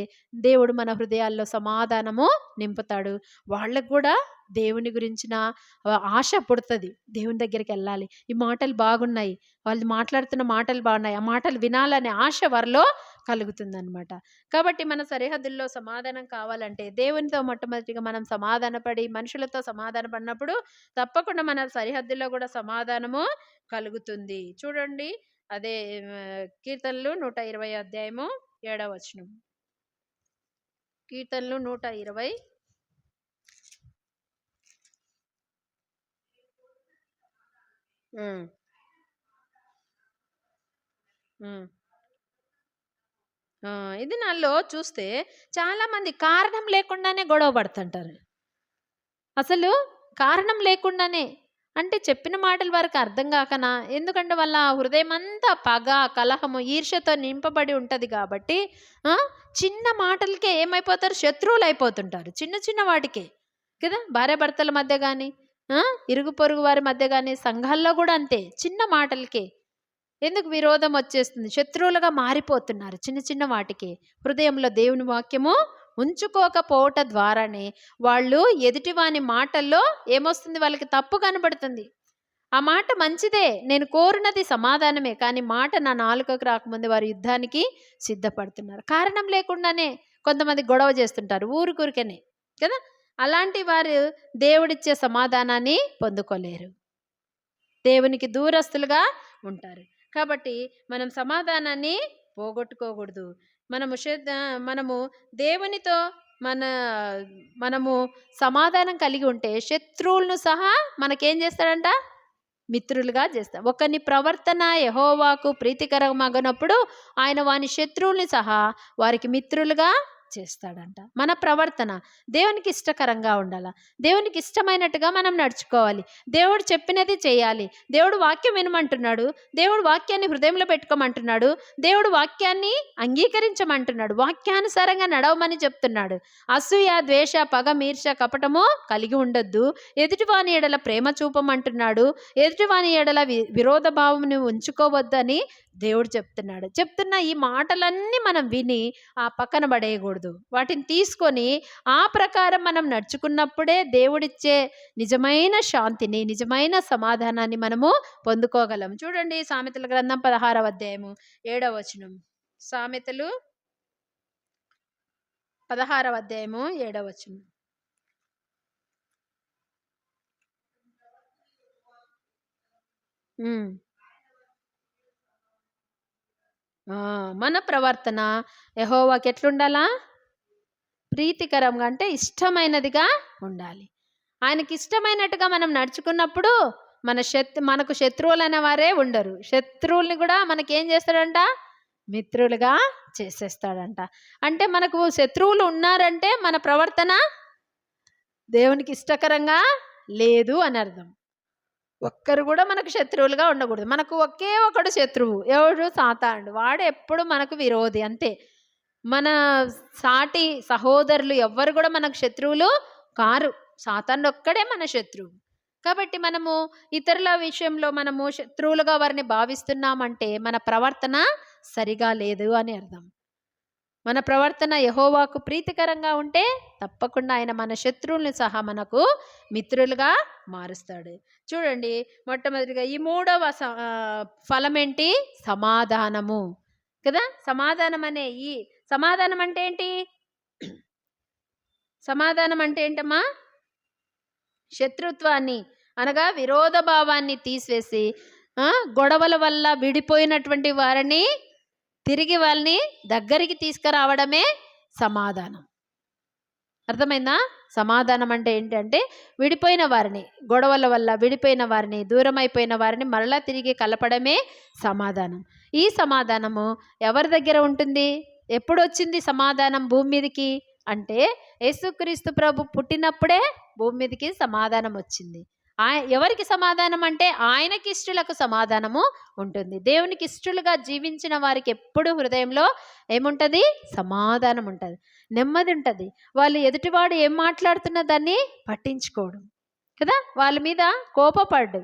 దేవుడు మన హృదయాల్లో సమాధానము నింపుతాడు. వాళ్ళకు కూడా దేవుని గురించిన ఆశ పుడుతుంది. దేవుని దగ్గరికి వెళ్ళాలి, ఈ మాటలు బాగున్నాయి, వాళ్ళు మాట్లాడుతున్న మాటలు బాగున్నాయి, ఆ మాటలు వినాలనే ఆశ వారిలో కలుగుతుందన్నమాట. కాబట్టి మన సరిహద్దుల్లో సమాధానం కావాలంటే దేవునితో మొట్టమొదటిగా మనం సమాధానపడి మనుషులతో సమాధాన పడినప్పుడు తప్పకుండా మన సరిహద్దుల్లో కూడా సమాధానము కలుగుతుంది. చూడండి, అదే కీర్తనలు 120 అధ్యాయము 7వ వచనం. కీర్తనలు 120. ఇది నాలో చూస్తే చాలా మంది కారణం లేకుండానే గొడవ పడుతుంటారు. అసలు కారణం లేకుండానే, అంటే చెప్పిన మాటలు వారికి అర్థం కాకనా, ఎందుకంటే వాళ్ళ హృదయం అంతా పగ, కలహము, ఈర్ష్యతో నింపబడి ఉంటుంది కాబట్టి చిన్న మాటలకే ఏమైపోతారు? శత్రువులు అయిపోతుంటారు. చిన్న చిన్న వాటికే కదా, భార్య భర్తల మధ్య కానీ, ఇరుగు పొరుగు వారి మధ్య కానీ, సంఘాల్లో కూడా అంతే, చిన్న మాటలకే ఎందుకు విరోధం వచ్చేస్తుంది, శత్రువులుగా మారిపోతున్నారు చిన్న చిన్న వాటికి. హృదయంలో దేవుని వాక్యము ఉంచుకోకపోవట ద్వారానే వాళ్ళు ఎదుటివాని మాటల్లో ఏమొస్తుంది? వాళ్ళకి తప్పు కనబడుతుంది. ఆ మాట మంచిదే, నేను కోరినది సమాధానమే, కానీ మాట నా నాలుకకు రాకముందు వారు యుద్ధానికి సిద్ధపడుతున్నారు. కారణం లేకుండానే కొంతమంది గొడవ చేస్తుంటారు ఊరికూరికనే కదా. అలాంటి వారు దేవుడిచ్చే సమాధానాన్ని పొందుకోలేరు, దేవునికి దూరస్తులుగా ఉంటారు. కాబట్టి మనం సమాధానాన్ని పోగొట్టుకోకూడదు. మనము దేవునితో మనము సమాధానం కలిగి ఉంటే శత్రువులను సహా మనకేం చేస్తాడంట? మిత్రులుగా చేస్తాం. ఒకని ప్రవర్తన యెహోవాకు ప్రీతికరమగనప్పుడు ఆయన వాని శత్రువుల్ని సహా వారికి మిత్రులుగా చేస్తాడంట. మన ప్రవర్తన దేవునికి ఇష్టకరంగా ఉండాలి, దేవునికి ఇష్టమైనట్టుగా మనం నడుచుకోవాలి, దేవుడు చెప్పినది చేయాలి. దేవుడు వాక్యం వినమంటున్నాడు, దేవుడు వాక్యాన్ని హృదయంలో పెట్టుకోమంటున్నాడు, దేవుడు వాక్యాన్ని అంగీకరించమంటున్నాడు, వాక్యానుసారంగా నడవమని చెప్తున్నాడు. అసూయ, ద్వేష, పగ, ఈర్ష్య, కపటము కలిగి ఉండొద్దు. ఎదుటివాని ఎడల ప్రేమ చూపమంటున్నాడు, ఎదుటివాని ఎడల విరోధ భావమును ఉంచుకోవద్దని దేవుడు చెప్తున్న ఈ మాటలన్నీ మనం విని ఆ పక్కన పడేయకూడదు. వాటిని తీసుకొని ఆ ప్రకారం మనం నడుచుకున్నప్పుడే దేవుడిచ్చే నిజమైన శాంతిని, నిజమైన సమాధానాన్ని మనము పొందుకోగలం. చూడండి, సామెతల గ్రంథం 16వ అధ్యాయము 7వ వచనం. సామెతలు 16వ అధ్యాయము 7వ వచనం. మన ప్రవర్తన యెహోవాకి ఎట్లుండాలా? ప్రీతికరంగా, అంటే ఇష్టమైనదిగా ఉండాలి. ఆయనకి ఇష్టమైనట్టుగా మనం నడుచుకున్నప్పుడు మనకు శత్రువులైన వారే ఉండరు. శత్రువుల్ని కూడా మనకేం చేస్తాడంట? మిత్రులుగా చేసేస్తాడంట. అంటే మనకు శత్రువులు ఉన్నారంటే మన ప్రవర్తన దేవునికి ఇష్టకరంగా లేదు అని అర్థం. ఒక్కరు కూడా మనకు శత్రువులుగా ఉండకూడదు. మనకు ఒకే ఒకడు శత్రువు, ఎవడు? సాతానుడు. వాడు ఎప్పుడు మనకు విరోధి, అంతే. మన సాటి సహోదరులు ఎవ్వరు కూడా మనకు శత్రువులు కారు, సాతానుడు ఒక్కడే మన శత్రువు. కాబట్టి మనము ఇతరుల విషయంలో మనము శత్రువులుగా వారిని భావిస్తున్నామంటే మన ప్రవర్తన సరిగా లేదు అని అర్థం. మన ప్రవర్తన యెహోవాకు ప్రీతికరంగా ఉంటే తప్పకుండా ఆయన మన శత్రువుల్ని సహా మనకు మిత్రులుగా మారుస్తాడు. చూడండి, మొట్టమొదటిగా ఈ 3వ ఫలం ఏంటి? సమాధానము కదా. సమాధానం అంటే ఏంటి? సమాధానం అంటే ఏంటమ్మా? శత్రుత్వాన్ని అనగా విరోధ భావాన్ని తీసివేసి గొడవల వల్ల విడిపోయినటువంటి వారిని తిరిగి వాళ్ళని దగ్గరికి తీసుకురావడమే సమాధానం. అర్థమైందా? సమాధానం అంటే ఏంటంటే విడిపోయిన వారిని, గొడవల వల్ల విడిపోయిన వారిని, దూరం అయిపోయిన వారిని మరలా తిరిగి కలపడమే సమాధానం. ఈ సమాధానము ఎవరి దగ్గర ఉంటుంది? ఎప్పుడొచ్చింది సమాధానం భూమి మీదకి అంటే యేసుక్రీస్తు ప్రభు పుట్టినప్పుడే భూమి మీదకి సమాధానం వచ్చింది. ఎవరికి సమాధానం అంటే ఆయనకి ఇష్టలకు సమాధానము ఉంటుంది. దేవునికి ఇష్టలుగా జీవించిన వారికి ఎప్పుడు హృదయంలో ఏముంటుంది? సమాధానం ఉంటుంది, నెమ్మది ఉంటుంది. వాళ్ళు ఎదుటివాడు ఏం మాట్లాడుతున్న దాన్ని పట్టించుకోడు కదా, వాళ్ళ మీద కోపపడ్డు,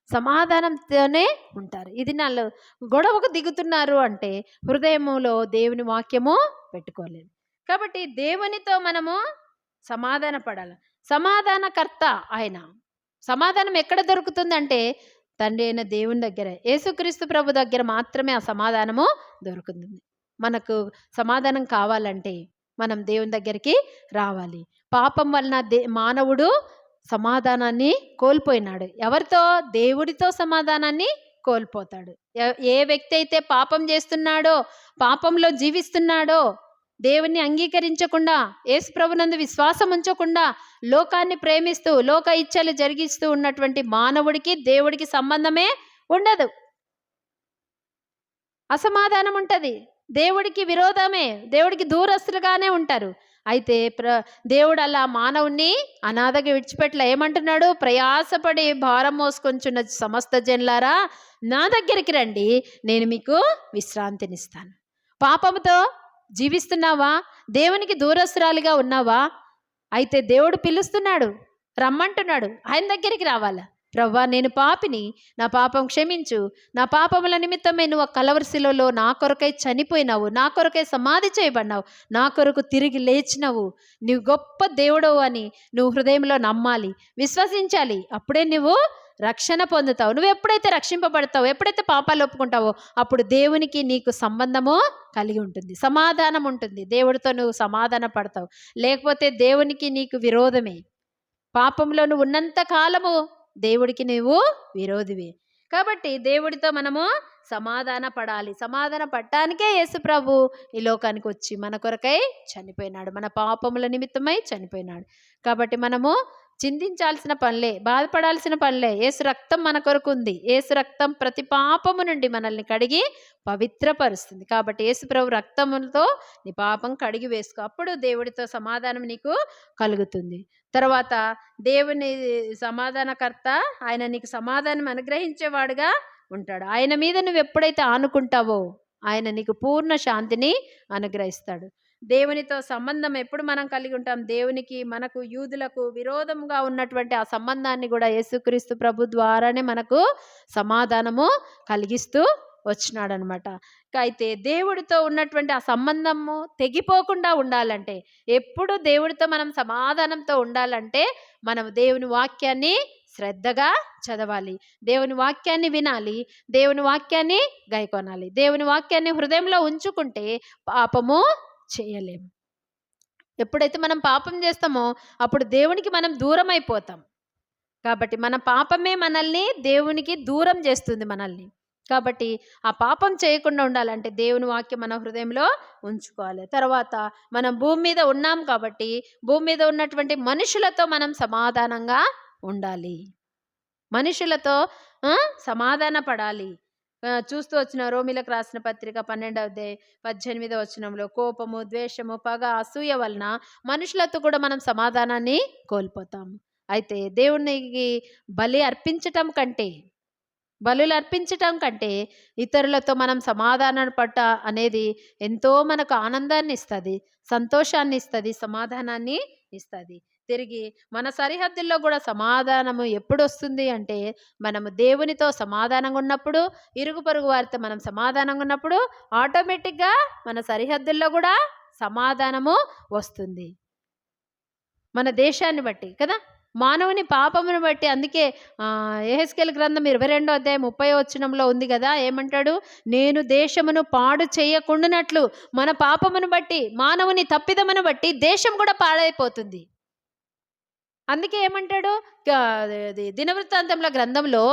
సమాధానంతోనే ఉంటారు. ఇది నాలో గొడవకు దిగుతున్నారు అంటే హృదయములో దేవుని వాక్యము పెట్టుకోలేదు. కాబట్టి దేవునితో మనము సమాధాన పడాలి. సమాధానకర్త ఆయన. సమాధానం ఎక్కడ దొరుకుతుందంటే తండ్రి అయిన దేవుని దగ్గర, యేసుక్రీస్తు ప్రభు దగ్గర మాత్రమే ఆ సమాధానము దొరుకుతుంది. మనకు సమాధానం కావాలంటే మనం దేవుని దగ్గరికి రావాలి. పాపం వలన మానవుడు సమాధానాన్ని కోల్పోయినాడు. ఎవరితో? దేవుడితో సమాధానాన్ని కోల్పోతాడు. ఏ వ్యక్తి అయితే పాపం చేస్తున్నాడో, పాపంలో జీవిస్తున్నాడో, దేవుణ్ణి అంగీకరించకుండా, యేసు ప్రభునందు విశ్వాసం ఉంచకుండా, లోకాన్ని ప్రేమిస్తూ లోక ఇచ్చలు జరిగిస్తూ ఉన్నటువంటి మానవుడికి దేవుడికి సంబంధమే ఉండదు. అసమాధానం ఉంటుంది, దేవుడికి విరోధమే, దేవుడికి దూరస్తులుగానే ఉంటారు. అయితే దేవుడు అలా మానవుణ్ణి అనాథగా విడిచిపెట్టలే. ఏమంటున్నాడు? ప్రయాసపడి భారం మోసుకొంచున్న సమస్త జనులారా నా దగ్గరికి రండి, నేను మీకు విశ్రాంతినిస్తాను. పాపముతో జీవిస్తున్నావా? దేవునికి దూరస్తురాలిగా ఉన్నావా? అయితే దేవుడు పిలుస్తున్నాడు, రమ్మంటున్నాడు, ఆయన దగ్గరికి రావాలా. ప్రవ్వా, నేను పాపిని, నా పాపం క్షమించు, నా పాపముల నిమిత్తమే నువ్వు కలవరిశిలలో నా కొరకై చనిపోయినావు, నా కొరకై సమాధి చేయబడినావు, నా కొరకు తిరిగి లేచినావు, నువ్వు గొప్ప దేవుడవు అని నువ్వు హృదయంలో నమ్మాలి, విశ్వసించాలి. అప్పుడే నువ్వు రక్షణ పొందుతావు. నువ్వు ఎప్పుడైతే రక్షింపబడతావో, ఎప్పుడైతే పాపాలు ఒప్పుకుంటావో, అప్పుడు దేవునికి నీకు సంబంధము కలిగి ఉంటుంది, సమాధానం ఉంటుంది. దేవుడితో నువ్వు సమాధాన పడతావు. లేకపోతే దేవునికి నీకు విరోధమే. పాపంలో నువ్వు ఉన్నంత కాలము దేవుడికి నువ్వు విరోధివి. కాబట్టి దేవుడితో మనము సమాధాన పడాలి. సమాధాన పడటానికే యేసు ప్రభు ఈ లోకానికి వచ్చి మన కొరకై చనిపోయినాడు, మన పాపముల నిమిత్తమై చనిపోయినాడు. కాబట్టి మనము చింతించాల్సిన పనిలే, బాధపడాల్సిన పనిలే. యేసు రక్తం మన కొరకు ఉంది. యేసు రక్తం ప్రతి పాపము నుండి మనల్ని కడిగి పవిత్రపరుస్తుంది. కాబట్టి యేసు ప్రభు రక్తములతో నీ పాపం కడిగి వేసుకో, అప్పుడు దేవుడితో సమాధానం నీకు కలుగుతుంది. తర్వాత దేవుని సమాధానకర్త, ఆయన నీకు సమాధానం అనుగ్రహించేవాడుగా ఉంటాడు. ఆయన మీద నువ్వు ఎప్పుడైతే ఆనుకుంటావో ఆయన నీకు పూర్ణ శాంతిని అనుగ్రహిస్తాడు. దేవునితో సంబంధం ఎప్పుడు మనం కలిగి ఉంటాం? దేవునికి మనకు యూదులకు విరోధంగా ఉన్నటువంటి ఆ సంబంధాన్ని కూడా యేసుక్రీస్తు ప్రభు ద్వారానే మనకు సమాధానము కలిగిస్తూ వచ్చినాడు అనమాట. అయితే దేవుడితో ఉన్నటువంటి ఆ సంబంధము తెగిపోకుండా ఉండాలంటే, ఎప్పుడు దేవుడితో మనం సమాధానంతో ఉండాలంటే మనం దేవుని వాక్యాన్ని శ్రద్ధగా చదవాలి, దేవుని వాక్యాన్ని వినాలి, దేవుని వాక్యాన్ని గైకొనాలి. దేవుని వాక్యాన్ని హృదయంలో ఉంచుకుంటే పాపము చేయలేము. ఎప్పుడైతే మనం పాపం చేస్తామో అప్పుడు దేవునికి మనం దూరం అయిపోతాం. కాబట్టి మన పాపమే మనల్ని దేవునికి దూరం చేస్తుంది మనల్ని. కాబట్టి ఆ పాపం చేయకుండా ఉండాలంటే దేవుని వాక్యం మన హృదయంలో ఉంచుకోవాలి. తర్వాత మనం భూమి మీద ఉన్నాం కాబట్టి భూమి మీద ఉన్నటువంటి మనుషులతో మనం సమాధానంగా ఉండాలి, మనుషులతో సమాధాన పడాలి. చూస్తూ వచ్చిన రోమిలకు రాసిన పత్రిక 12వ అధ్యాయం 18వ వచనంలో కోపము, ద్వేషము, పగ, అసూయ వలన మనుషులతో కూడా మనం సమాధానాన్ని కోల్పోతాము. అయితే దేవునికి బలులు అర్పించటం కంటే ఇతరులతో మనం సమాధానం పట్ట అనేది ఎంతో మనకు ఆనందాన్ని ఇస్తుంది, సంతోషాన్ని ఇస్తుంది, సమాధానాన్ని ఇస్తుంది. తిరిగి మన సరిహద్దుల్లో కూడా సమాధానము ఎప్పుడు వస్తుంది అంటే మనము దేవునితో సమాధానంగా ఉన్నప్పుడు, ఇరుగు పొరుగు వారితో మనం సమాధానంగా ఉన్నప్పుడు ఆటోమేటిక్గా మన సరిహద్దుల్లో కూడా సమాధానము వస్తుంది. మన దేశాన్ని బట్టి కదా, మానవుని పాపమును బట్టి. అందుకే యెహెజ్కేలు గ్రంథం 22వ అధ్యాయం 30వ వచనంలో ఉంది కదా, ఏమంటాడు? నేను దేశమును పాడు చేయకుండానట్లు మన పాపమును బట్టి, మానవుని తప్పిదమును బట్టి దేశం కూడా పాడైపోతుంది. అందుకే ఏమంటాడు దినవృత్తాంతముల గ్రంథంలో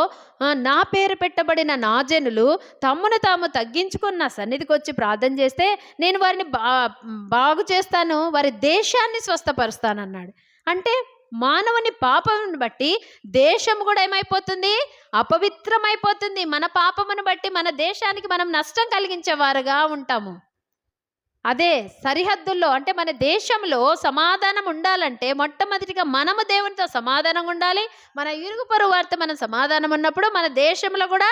నా పేరు పెట్టబడిన నా జనులు తమ్మును తాము తగ్గించుకున్న సన్నిధికి వచ్చి ప్రార్థన చేస్తే నేను వారిని బాగు చేస్తాను, వారి దేశాన్ని స్వస్థపరుస్తానన్నాడు. అంటే మానవుని పాపమును బట్టి దేశం కూడా ఏమైపోతుంది? అపవిత్రమైపోతుంది. మన పాపమును బట్టి మన దేశానికి మనం నష్టం కలిగించేవారుగా ఉంటాము. అదే సరిహద్దుల్లో అంటే మన దేశంలో సమాధానం ఉండాలంటే మొట్టమొదటిగా మనము దేవునితో సమాధానంగా ఉండాలి. మన ఇరుగు పొరుగు వారితో మనం సమాధానం ఉన్నప్పుడు మన దేశంలో కూడా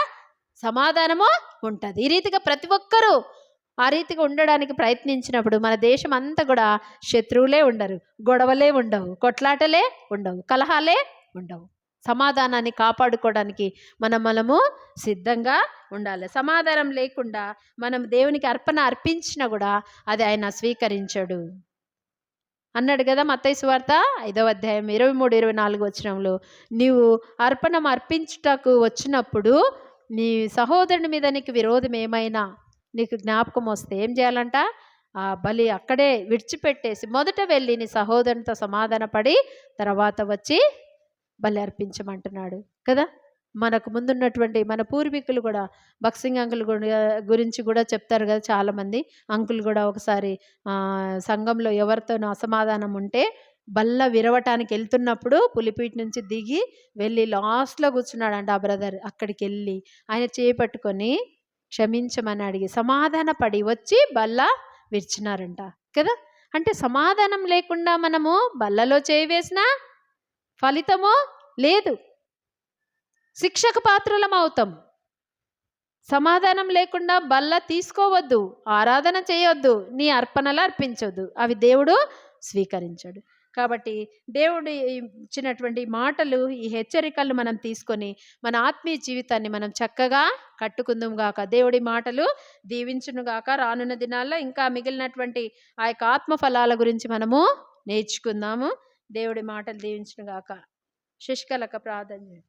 సమాధానము ఉంటుంది. ఈ రీతిగా ప్రతి ఒక్కరూ ఆ రీతిగా ఉండడానికి ప్రయత్నించినప్పుడు మన దేశం అంతా కూడా శత్రువులే ఉండరు, గొడవలే ఉండవు, కొట్లాటలే ఉండవు, కలహాలే ఉండవు. సమాధానాన్ని కాపాడుకోవడానికి మనము సిద్ధంగా ఉండాలి. సమాధానం లేకుండా మనం దేవునికి అర్పణ అర్పించినా కూడా అది ఆయన స్వీకరించడు అన్నాడు కదా మత్తయి సువార్త 5వ అధ్యాయం 23-24 వచనంలో. నీవు అర్పణం అర్పించుటకు వచ్చినప్పుడు నీ సహోదరుని మీద నీకు విరోధం ఏమైనా నీకు జ్ఞాపకం వస్తే ఏం చేయాలంట? ఆ బలి అక్కడే విడిచిపెట్టేసి మొదట వెళ్ళి నీ సహోదరునితో సమాధాన పడి తర్వాత వచ్చి బలి అర్పించమంటున్నాడు కదా. మనకు ముందున్నటువంటి మన పూర్వీకులు కూడా బక్సింగ్ అంకుల్ గురించి కూడా చెప్తారు కదా చాలామంది. అంకుల్ కూడా ఒకసారి సంఘంలో ఎవరితోనూ అసమాధానం ఉంటే బల్ల విరవటానికి వెళ్తున్నప్పుడు పులిపీట నుంచి దిగి వెళ్ళి లాస్ట్లో కూర్చున్నాడంట ఆ బ్రదర్. అక్కడికి వెళ్ళి ఆయన చేపట్టుకొని క్షమించమని అడిగి సమాధాన పడి వచ్చి బల్ల విరిచినారంట కదా. అంటే సమాధానం లేకుండా మనము బల్లలో చేయి వేసినా ఫలితము లేదు, శిక్షకు పాత్రలం అవుతాం. సమాధానం లేకుండా బల్ల తీసుకోవద్దు, ఆరాధన చేయొద్దు, నీ అర్పణలు అర్పించొద్దు, అవి దేవుడు స్వీకరించడు. కాబట్టి దేవుడు ఇచ్చినటువంటి మాటలు, ఈ హెచ్చరికలను మనం తీసుకొని మన ఆత్మీయ జీవితాన్ని మనం చక్కగా కట్టుకుందాం గాక. దేవుడి మాటలు దీవించును గాక. రానున్న దినాల్లో ఇంకా మిగిలినటువంటి ఆ యొక్క ఆత్మ ఫలాల గురించి మనము నేర్చుకుందాము. దేవుడి మాటలు దీవించును గాక. శశికళక ప్రార్థన చేయండి.